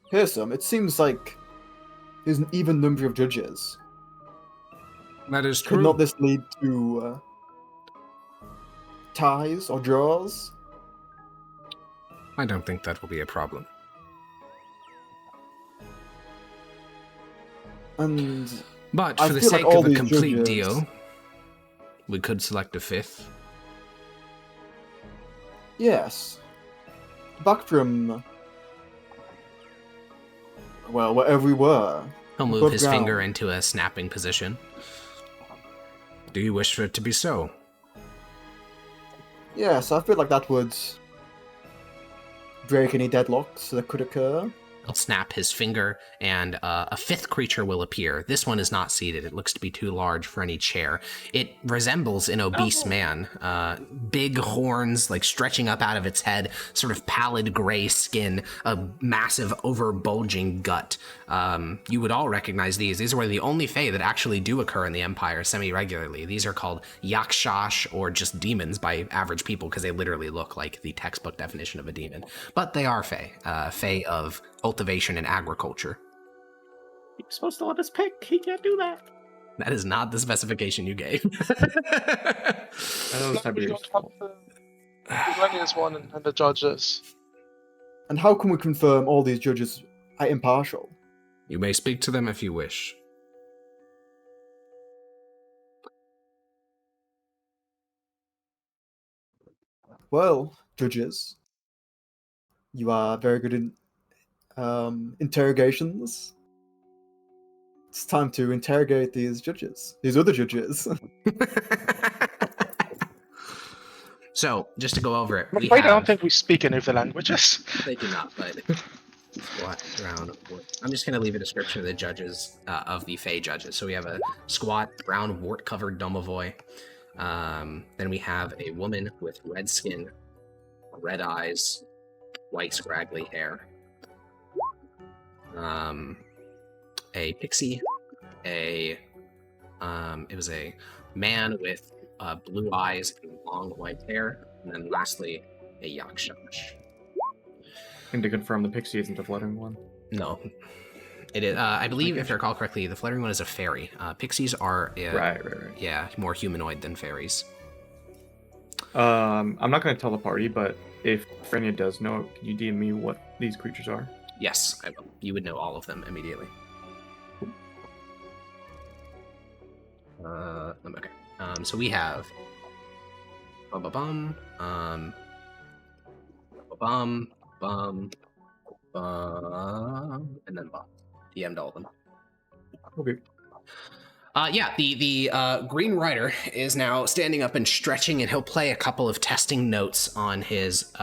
Here's some. It seems like there's an even number of judges. That is Could true. not this lead to ties or draws? I don't think that will be a problem. And But I for the feel like sake all of a these complete judges- deal, we could select a 5th. yes, back from wherever we were. He'll move Above his ground. finger into a snapping position. Do you wish for it to be so? Yes, I feel like that would break any deadlocks that could occur. He'll snap his finger, and a 5th creature will appear. This one is not seated. It looks to be too large for any chair. It resembles an obese man. Big horns, stretching up out of its head, sort of pallid gray skin, a massive over-bulging gut. You would all recognize these. These are the only Fae that actually do occur in the Empire semi-regularly. These are called Yakshash, or just demons by average people, because they literally look like the textbook definition of a demon. But they are Fae. Fae of cultivation and agriculture. You're supposed to let us pick. He can't do that. That is not the specification you gave. I know it's Tiberius' fault. Grania's one and the judges. And how can we confirm all these judges are impartial? You may speak to them if you wish. Well, judges, you are very good in interrogations. It's time to interrogate these other judges. So, just to go over it, I'm we afraid I don't have... think we speak any of the languages. They do not, but... Squat, brown, wart. I'm just going to leave a description of the judges, of the Fey judges. So we have a squat, brown, wart-covered domovoy. Then we have a woman with red skin, red eyes, white scraggly hair. A pixie, it was a man with blue eyes and long white hair, and then lastly, a Yakshash. And to confirm, the pixie isn't the fluttering one. No, it is. I believe, if I recall correctly, the fluttering one is a fairy. Pixies are, Right. yeah, more humanoid than fairies. I'm not going to tell the party, but if Frenia does know, can you DM me what these creatures are? Yes, I will. You would know all of them immediately. Okay. So we have bum, and then bum. DM'd all of them. Okay. Yeah, the Green Rider is now standing up and stretching, and he'll play a couple of testing notes on his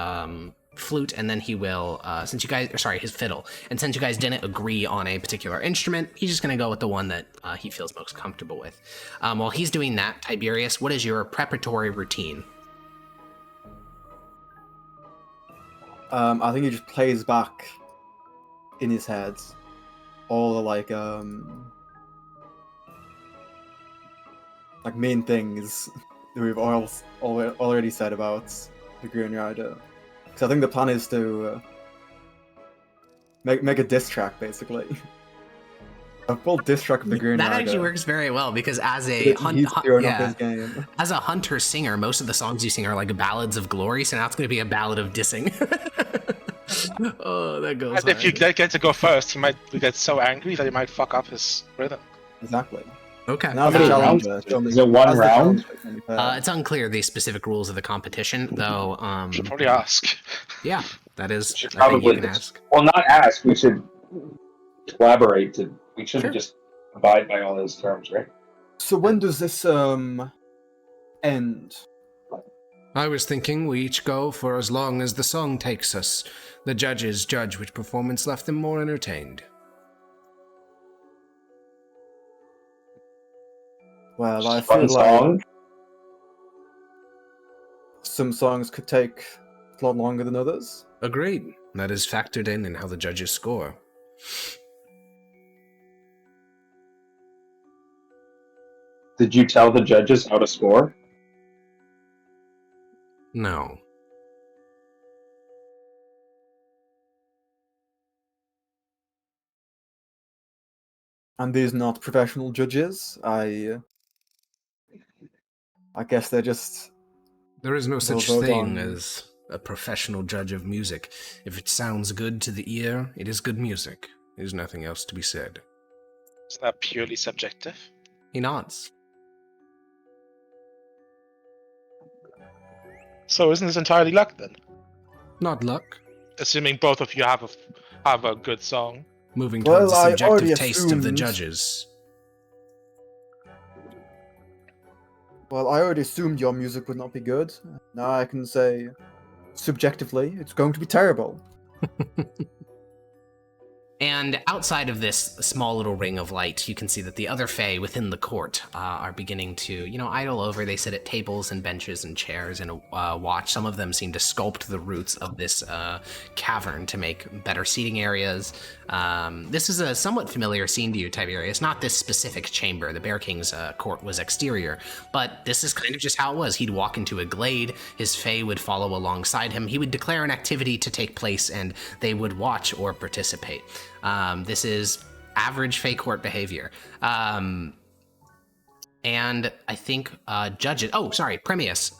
flute, and then he will, his fiddle. And since you guys didn't agree on a particular instrument, he's just going to go with the one that he feels most comfortable with. While he's doing that, Tiberius, what is your preparatory routine? I think he just plays back in his head all the main things that we've already said about the Green Rider. Because I think the plan is to make a diss track, basically. A full diss track of the Green Rider. That actually works very well, because as a hunter singer, most of the songs you sing are like ballads of glory, so now it's going to be a ballad of dissing. Oh, that goes. And if you get to go first, he might get so angry that he might fuck up his rhythm. Exactly. Okay. Now the challenge. Is it one round? It's unclear the specific rules of the competition, though. Should probably ask. Yeah, that is. Should I think you probably can ask. Well, not ask. We should collaborate. We shouldn't just abide by all those terms, right? So when does this end? I was thinking we each go for as long as the song takes us. The judges judge which performance left them more entertained. Well, I One feel like song. some songs could take a lot longer than others. Agreed. That is factored in how the judges score. Did you tell the judges how to score? No. And these not professional judges. I guess they're just... There is no such vote thing on- as a professional judge of music. If it sounds good to the ear, it is good music. There's nothing else to be said. Is that purely subjective? He nods. So isn't this entirely luck then? Not luck. Assuming both of you have a good song. Moving Well, towards the I subjective already taste of the assumed- judges. Well, I already assumed your music would not be good. Now I can say, subjectively, it's going to be terrible. And outside of this small little ring of light, you can see that the other Fae within the court are beginning to, idle over. They sit at tables and benches and chairs and watch. Some of them seem to sculpt the roots of this cavern to make better seating areas. This is a somewhat familiar scene to you, Tiberius. Not this specific chamber. The Bear King's court was exterior, but this is kind of just how it was. He'd walk into a glade, his Fae would follow alongside him, he would declare an activity to take place, and they would watch or participate. This is average Fae court behavior. And I think judges... Oh, sorry, Premius.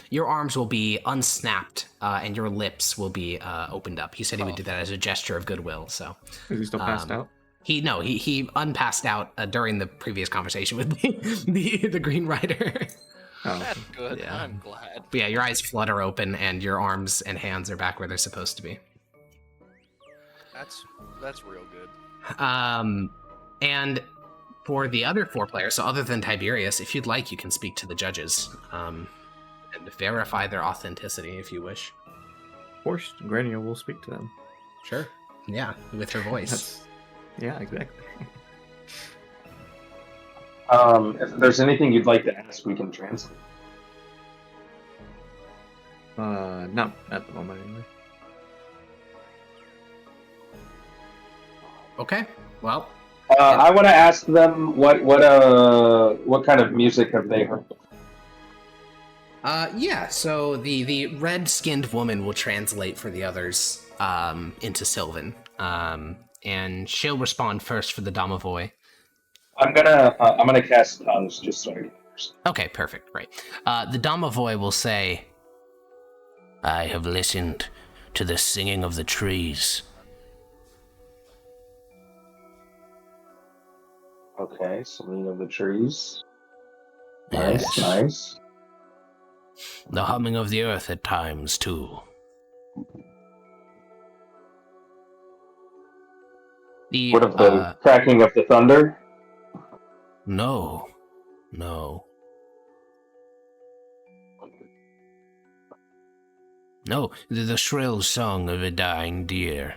Your arms will be unsnapped and your lips will be opened up. He said he would do that as a gesture of goodwill, so... Is he still passed out? He unpassed out during the previous conversation with the Green Rider. Oh. That's good. Yeah. I'm glad. But yeah, your eyes flutter open and your arms and hands are back where they're supposed to be. That's real good. And for the other 4 players, so other than Tiberius, if you'd like, you can speak to the judges and verify their authenticity if you wish. Of course, Grania will speak to them. Sure. Yeah, with her voice. Yeah, exactly. If there's anything you'd like to ask, we can translate. Not at the moment, anyway. Okay, well, I want to ask them what kind of music have they heard? yeah. So the red-skinned woman will translate for the others into Sylvan, and she'll respond first for the Domovoy. I'm gonna cast tongues just so I can understand. Okay, perfect, great. The Domovoy will say, "I have listened to the singing of the trees. Okay, singing of the trees. Yes. Nice. The humming of the earth at times, too." What of the cracking of the thunder? No. No, the shrill song of a dying deer.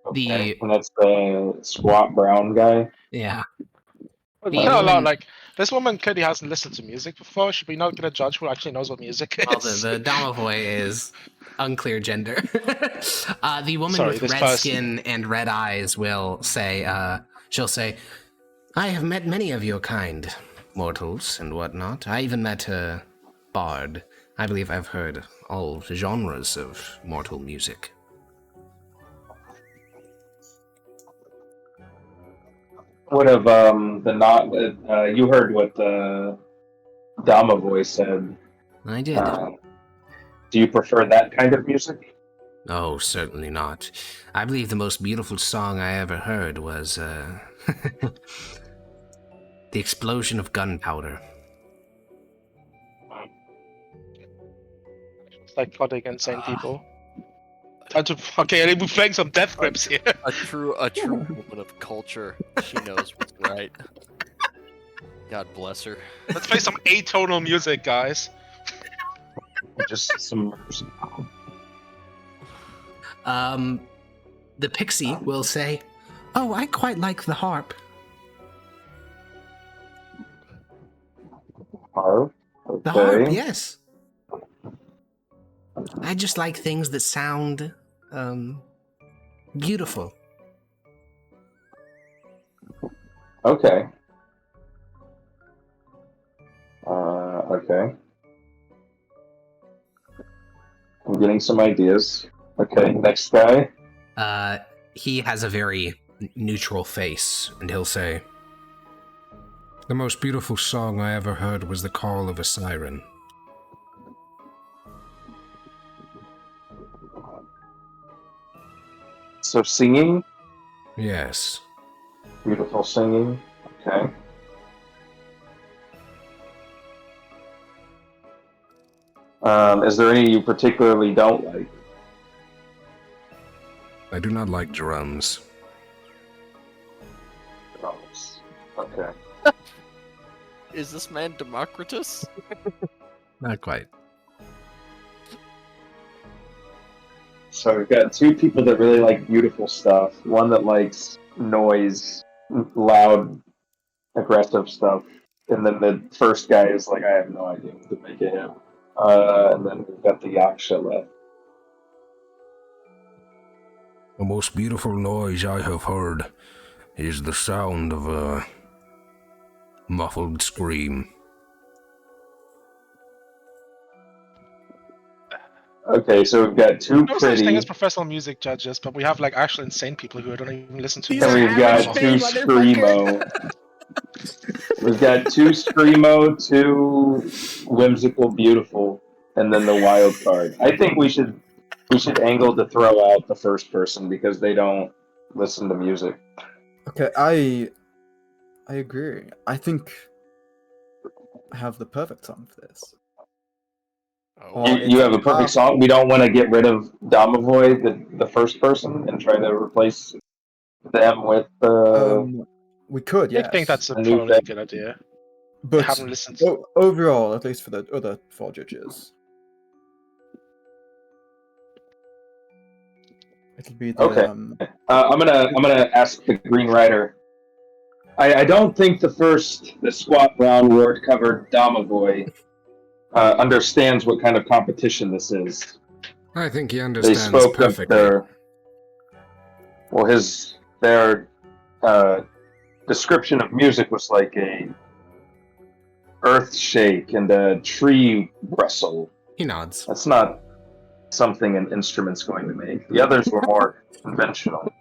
Okay, and that's the squat brown guy. Yeah. Well, The not a lot. woman- Like this woman clearly hasn't listened to music before. Should we not get a judge who actually knows what music is? Well, the Domovoy is unclear gender. The woman Sorry, with this red person. skin and red eyes will say, she'll say, "I have met many of your kind, mortals and whatnot. I even met a bard. I believe I've heard all genres of mortal music." What of you heard what the Domovoy said? I did. Do you prefer that kind of music? Oh, certainly not. I believe the most beautiful song I ever heard was, The Explosion of Gunpowder. Psychotic, insane people. Okay, we're playing some death grips here. A true woman of culture. She knows what's right. God bless her. Let's play some atonal music, guys. Just some. The pixie will say, "Oh, I quite like the harp." Harp? Okay. The harp, yes. I just like things that sound, beautiful. Okay. Okay. I'm getting some ideas. Okay, next guy. He has a very neutral face, and he'll say, The most beautiful song I ever heard was the call of a siren. So singing? Yes. Beautiful singing. Okay. Is there any you particularly don't like? I do not like drums. Drums. Okay. Is this man Democritus? Not quite. So we've got two people that really like beautiful stuff. One that likes noise, loud, aggressive stuff. And then the first guy is like, I have no idea what to make of him. And then we've got the Yaksha left. The most beautiful noise I have heard is the sound of a muffled scream. Okay, so we've got two No such thing pretty, as professional music judges, but we have like actual insane people who don't even listen to These and are music. we've got average two day, screamo. We've got two screamo, two whimsical, beautiful, and then the wild card. I think we should angle to throw out the first person because they don't listen to music. Okay, I agree. I think I have the perfect song for this. Oh, Or You have a perfect song. We don't want to get rid of Domovoy, the first person, and try to replace them with We could, yes. I think that's a A new probably a thing. good idea. I But haven't listened to overall, at least for the other four judges, It'll be the Okay. I'm gonna ask the Green Rider. I don't think the squat brown wart covered Domovoy understands what kind of competition this is. I think he They understands spoke perfectly. of their description of music was like a earth shake and a tree rustle. He nods. That's not something an instrument's going to make. The others were more conventional.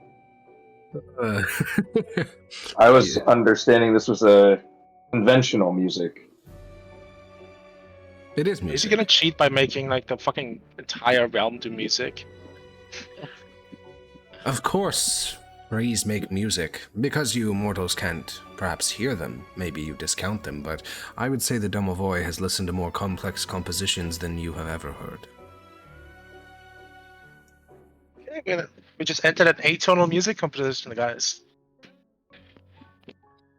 I was understanding this was a conventional music. It is Is he music. gonna cheat by making like the fucking entire realm do music? Of course, trees make music. Because you mortals can't perhaps hear them, maybe you discount them, but I would say the Domovoy has listened to more complex compositions than you have ever heard. Okay, we just entered an atonal music composition, guys.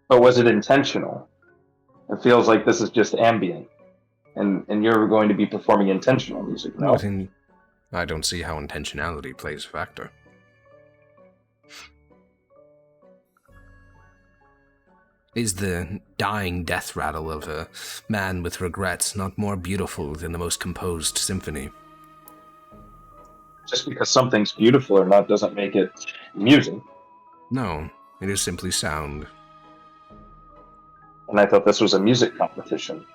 But was it intentional? It feels like this is just ambient. And you're going to be performing intentional music, no? I don't see how intentionality plays a factor. Is the dying death rattle of a man with regrets not more beautiful than the most composed symphony? Just because something's beautiful or not doesn't make it music. No, it is simply sound. And I thought this was a music competition.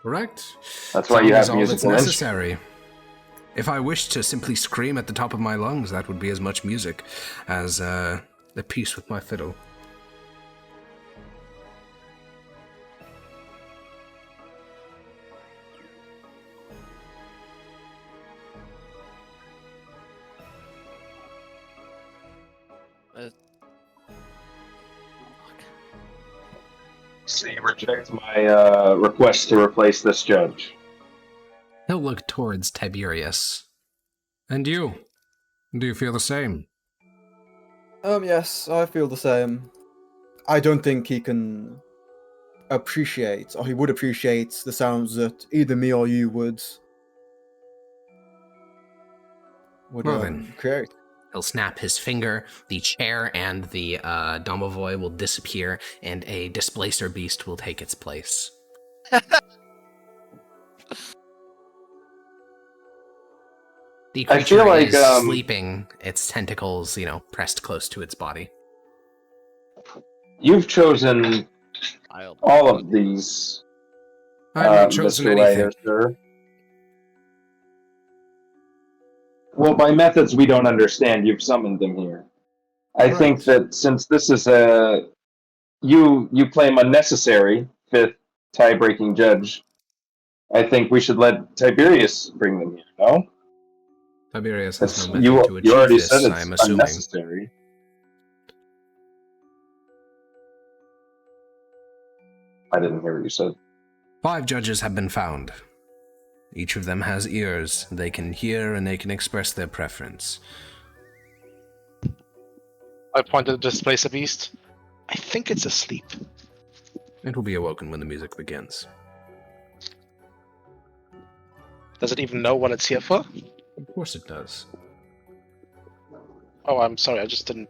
Correct? That's why you have all that's musical necessary. If I wished to simply scream at the top of my lungs, that would be as much music as the piece with my fiddle. So you reject my request to replace this judge. He'll look towards Tiberius. And you? Do you feel the same? Yes, I feel the same. I don't think he can appreciate, or he would appreciate, the sounds that either me or you would Well then. create. He'll snap his finger, the chair and the Domovoy will disappear, and a displacer beast will take its place. The I creature feel like, is sleeping, its tentacles, pressed close to its body. You've chosen I'll all of these, I have not chosen Mr. anything. Writer, sir. Well, by methods we don't understand, you've summoned them here. I think that since this is you claim unnecessary fifth tie-breaking judge, I think we should let Tiberius bring them here, no? Tiberius has That's, no method to you already achieve said this, it's I'm assuming. unnecessary. I didn't hear what you said. 5 judges have been found. Each of them has ears. They can hear and they can express their preference. I pointed to displace a beast. I think it's asleep. It will be awoken when the music begins. Does it even know what it's here for? Of course it does. Oh, I'm sorry. I just didn't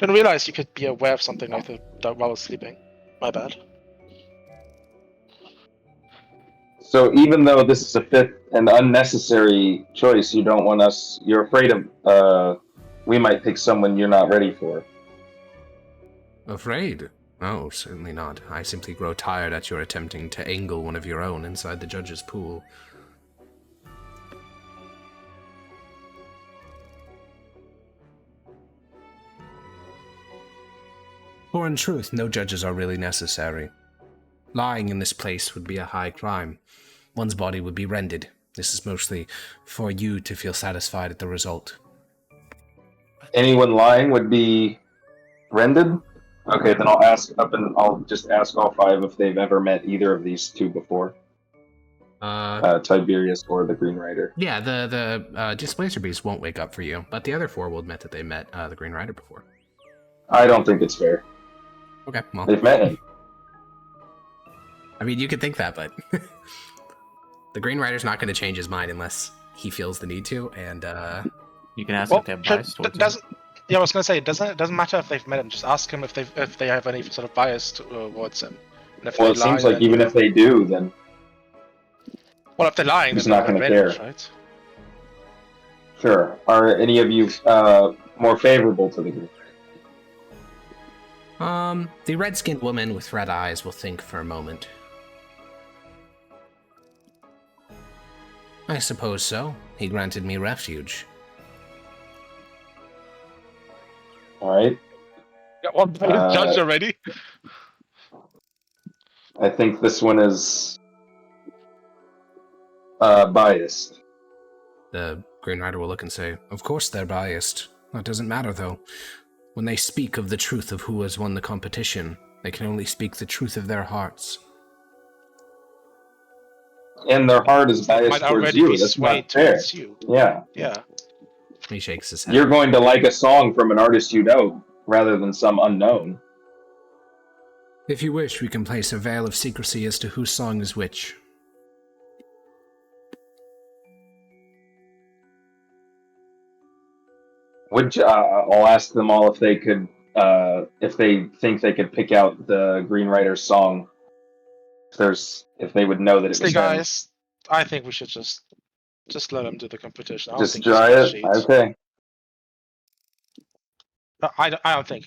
realize you could be aware of something like that while I was sleeping. My bad. So even though this is a fifth and unnecessary choice, you don't want us, you're afraid of, we might pick someone you're not ready for. Afraid? No, certainly not. I simply grow tired at your attempting to angle one of your own inside the judge's pool. For in truth, no judges are really necessary. Lying in this place would be a high crime. One's body would be rendered. This is mostly for you to feel satisfied at the result. Anyone lying would be rendered? Okay, then I'll just ask all 5 if they've ever met either of these 2 before. Tiberius or the Green Rider. Yeah, the displacer beast won't wake up for you, but the other 4 will admit that they met the Green Rider before. I don't think it's fair. Okay, well, They've met him. I mean, you could think that, but the Green Rider's not going to change his mind unless he feels the need to, and You can ask Well, if they have bias towards him. doesn't. Yeah, I was gonna say it doesn't matter if they've met him. Just ask him if they have any sort of bias towards him. And if Well, they it seems lie, like then even if they do, then well, if they're lying, he's then not they're gonna advantage, care. right? Sure. Are any of you more favorable to the group? The red-skinned woman with red eyes will think for a moment. I suppose so. He granted me refuge. All right. Got one judge already. I think this one is biased. The Green Rider will look and say, "Of course they're biased. That doesn't matter, though. When they speak of the truth of who has won the competition, they can only speak the truth of their hearts." And their heart is biased Might towards already you. be That's swayed not fair. towards you. Yeah. Yeah. He shakes his head. You're going to like a song from an artist you know rather than some unknown. If you wish, we can place a veil of secrecy as to whose song is which. I'll ask them all if they could, if they think they could pick out the Green Rider's song. If they would know that it See, was them. guys, I think we should just let him do the competition. I don't Just think try he's it. gonna cheat. Okay. I don't think.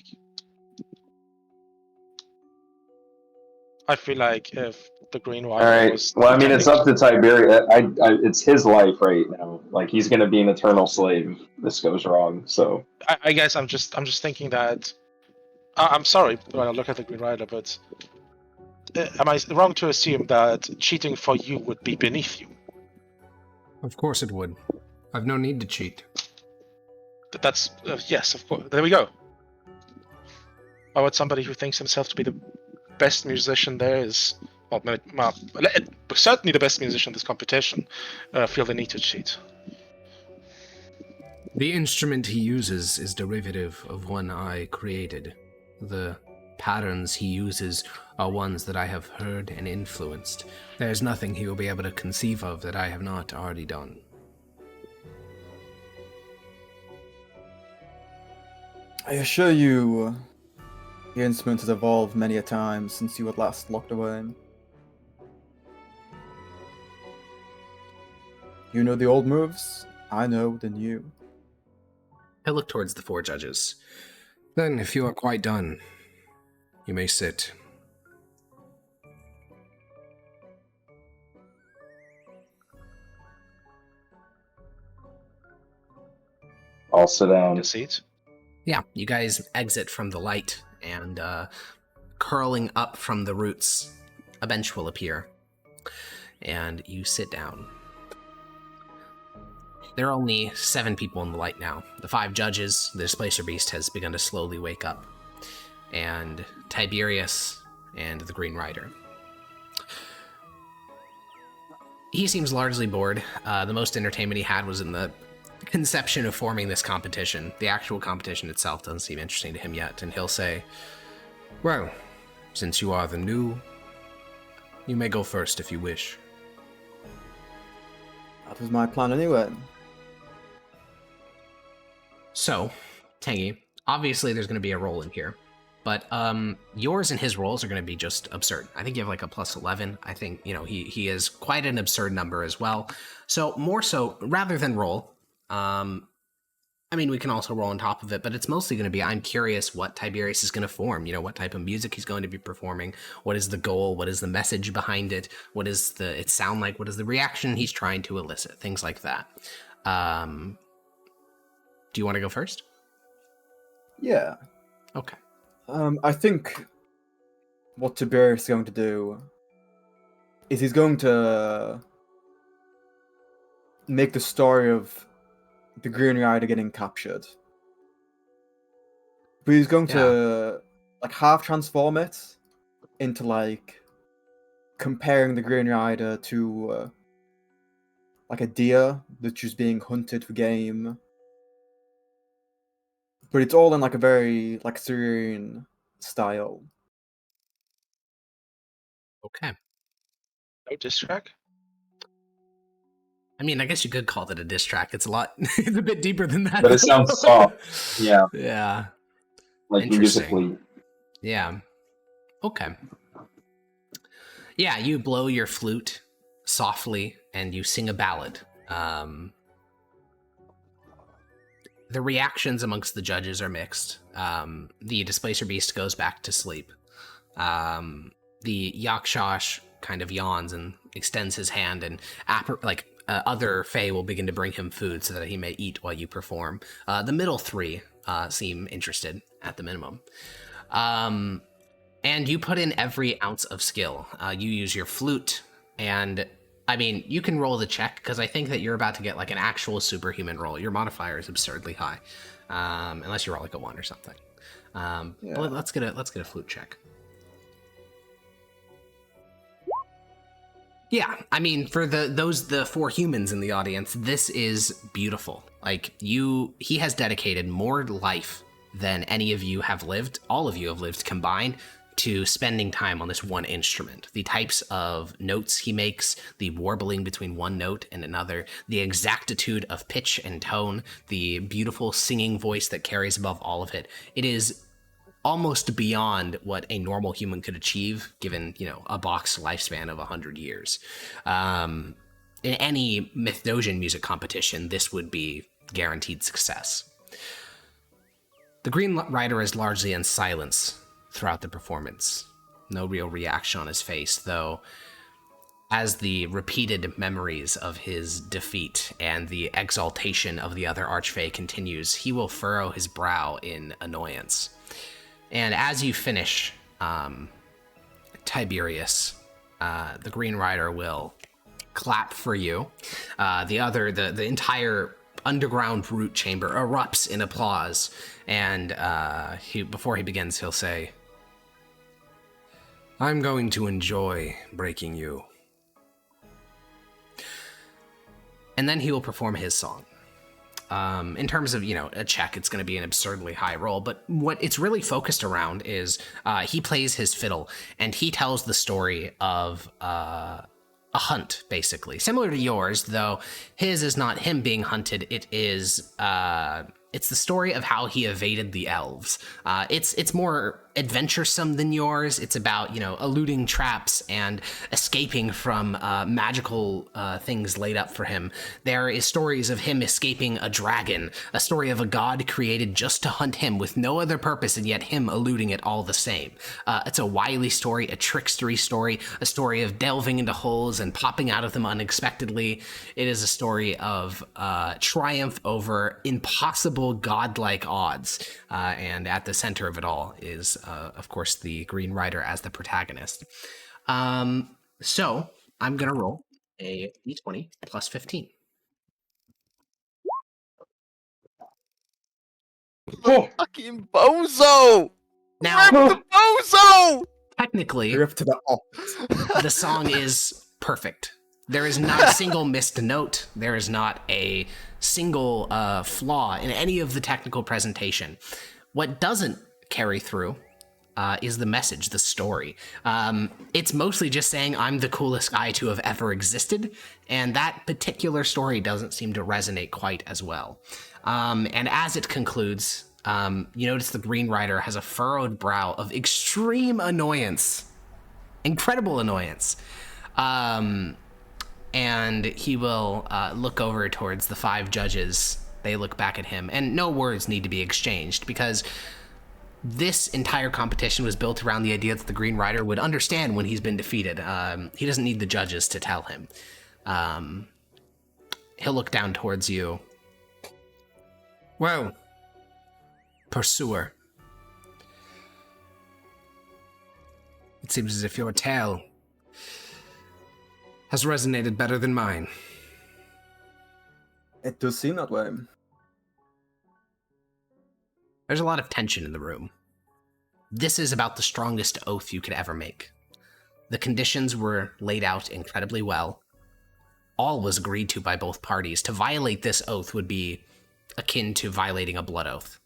I feel like if the Green All Rider right. was Well, I mean, it's intending up to Tiberius. It's his life right now. Like he's going to be an eternal slave if this goes wrong. So I guess I'm just thinking that I'm sorry when I look at the Green Rider, but am I wrong to assume that cheating for you would be beneath you? Of course it would. I've no need to cheat. That's yes, of course. There we go. Why would somebody who thinks himself to be the best musician there is, well, certainly the best musician in this competition, feel the need to cheat? The instrument he uses is derivative of one I created. The patterns he uses are ones that I have heard and influenced. There's nothing he will be able to conceive of that I have not already done. I assure you, the instrument has evolved many a time since you were last locked away. You know the old moves, I know the new. I look towards the four judges. Then, if you are quite done, you may sit. I'll sit down. Your seat. Yeah, you guys exit from the light, and curling up from the roots, a bench will appear, and you sit down. There are only 7 people in the light now. The 5 judges, the Displacer Beast has begun to slowly wake up, and Tiberius and the Green Rider. He seems largely bored. The most entertainment he had was in the conception of forming this competition. The actual competition itself doesn't seem interesting to him yet, and he'll say, "Well, since you are the new, you may go first if you wish." That was my plan anyway. So, Tangy, obviously there's going to be a roll in here, but yours and his rolls are going to be just absurd. I think you have like a plus 11. I think, he is quite an absurd number as well. So, more so, rather than roll, we can also roll on top of it, but it's mostly going to be, I'm curious what Tiberius is going to form, what type of music he's going to be performing, what is the goal, what is the message behind it, what is it sound like, what is the reaction he's trying to elicit, things like that. Do you want to go first? Yeah. Okay. I think what Tiberius is going to do is he's going to make the story of the Green Rider getting captured. But he's going to half transform it into comparing the Green Rider to a deer that's just being hunted for game. But it's all in a very serene style. Okay. No diss track? mean, I guess you could call it a diss track. It's it's a bit deeper than that. But it sounds soft. Yeah. Yeah. Like Interesting. musically. Yeah. Okay. Yeah, you blow your flute softly and you sing a ballad. The reactions amongst the judges are mixed. The Displacer Beast goes back to sleep. The Yakshash kind of yawns and extends his hand, and other Fae will begin to bring him food so that he may eat while you perform. The middle three seem interested at the minimum. And you put in every ounce of skill. You use your flute, and I mean, you can roll the check, because I think that you're about to get like an actual superhuman roll. Your modifier is absurdly high, unless you roll like a 1 or something. But let's get a flute check. Yeah, I mean, for the 4 humans in the audience, this is beautiful. Like, he has dedicated more life than any of you have lived, all of you have lived combined, to spending time on this one instrument. The types of notes he makes, the warbling between one note and another, the exactitude of pitch and tone, the beautiful singing voice that carries above all of it. It is almost beyond what a normal human could achieve, given, a box lifespan of 100 years. In any Mithdosian music competition, this would be guaranteed success. The Green Rider is largely in silence throughout the performance. No real reaction on his face, though as the repeated memories of his defeat and the exaltation of the other Archfey continues, he will furrow his brow in annoyance. And as you finish, Tiberius, the Green Rider will clap for you. The entire underground root chamber erupts in applause, and before he begins, he'll say, "I'm going to enjoy breaking you." And then he will perform his song. In terms of, a check, it's going to be an absurdly high roll, but what it's really focused around is he plays his fiddle, and he tells the story of a hunt, basically. Similar to yours, though his is not him being hunted, it is... it's the story of how he evaded the elves. It's more adventuresome than yours. It's about, eluding traps and escaping from magical things laid up for him. There is stories of him escaping a dragon, a story of a god created just to hunt him with no other purpose, and yet him eluding it all the same. It's a wily story, a trickstery story, a story of delving into holes and popping out of them unexpectedly. It is a story of triumph over impossible godlike odds, and at the center of it all is, of course, the Green Rider as the protagonist. So I'm gonna roll a d20 plus 15. Oh, Fucking bozo! Now, The bozo! technically, You're up to the op. the song is perfect. There is not a single missed note. There is not a single flaw in any of the technical presentation. What doesn't carry through is the message, the story. It's mostly just saying, I'm the coolest guy to have ever existed, and that particular story doesn't seem to resonate quite as well. And as it concludes, you notice the Green Rider has a furrowed brow of extreme annoyance. Incredible annoyance. And he will look over towards the 5 judges. They look back at him, and no words need to be exchanged, because this entire competition was built around the idea that the Green Rider would understand when he's been defeated. He doesn't need the judges to tell him. He'll look down towards you. Well, pursuer, it seems as if your tale has resonated better than mine. It does seem that way. There's a lot of tension in the room. This is about the strongest oath you could ever make. The conditions were laid out incredibly well. All was agreed to by both parties. To violate this oath would be akin to violating a blood oath.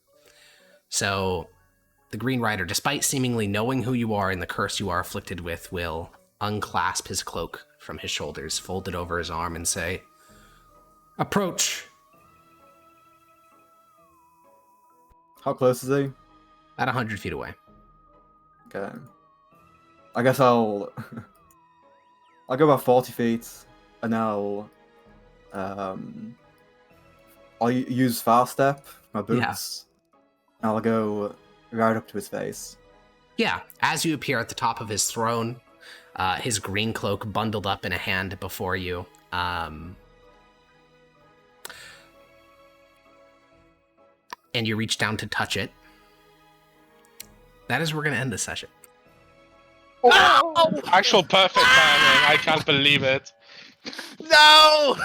So, the Green Rider, despite seemingly knowing who you are and the curse you are afflicted with, will unclasp his cloak from his shoulders, fold it over his arm, and say, Approach. How close is he? At 100 feet away. Okay. I guess I'll go about 40 feet, and I'll use fast step, my boots, and I'll go right up to his face. Yeah, as you appear at the top of his throne, his green cloak bundled up in a hand before you, and you reach down to touch it. That is where we're going to end this session. Oh! Actual perfect timing. I can't believe it. No!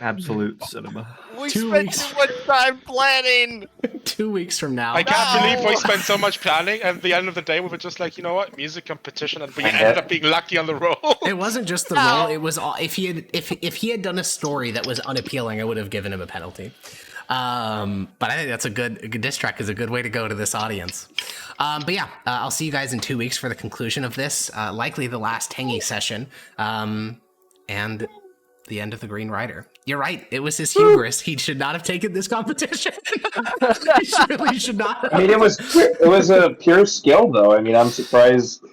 Absolute cinema. We 2 spent weeks. too much time planning! 2 weeks from now. I can't believe we No! spent so much planning, and at the end of the day, we were just like, you know what, music competition, and we I ended bet. up being lucky on the roll. It wasn't just the role. It was all, if he had done a story that was unappealing, I would have given him a penalty. But I think that's a good diss track is a good way to go to this audience. But yeah, I'll see you guys in 2 weeks for the conclusion of this, likely the last Tangy session, and the end of the Green Rider. You're right. It was his hubris. He should not have taken this competition. He really should not have. I mean, it was a pure skill, though. I mean, I'm surprised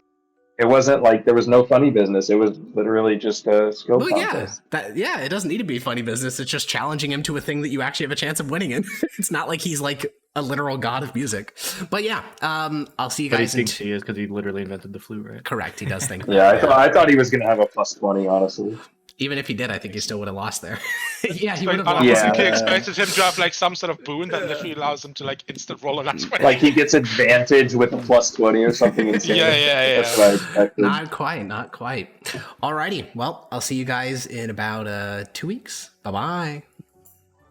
it wasn't like there was no funny business. It was literally just a skill Well, contest. it doesn't need to be funny business. It's just challenging him to a thing that you actually have a chance of winning in. It's not like he's like a literal god of music. But yeah, I'll see you But he guys in thinks he is because he literally invented the flute, right? Correct, he does think that. Yeah, I thought he was gonna have a +20, honestly. Even if he did, I think he still would have lost there. Yeah, he would have I lost. Yeah. honestly expected him to have like some sort of boon that literally allows him to like instant roll on that 20. Like he gets advantage with a +20 or something insane. Yeah. That's what I expected. Not quite. Alrighty, well, I'll see you guys in about 2 weeks. Bye-bye.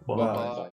Wow. Bye.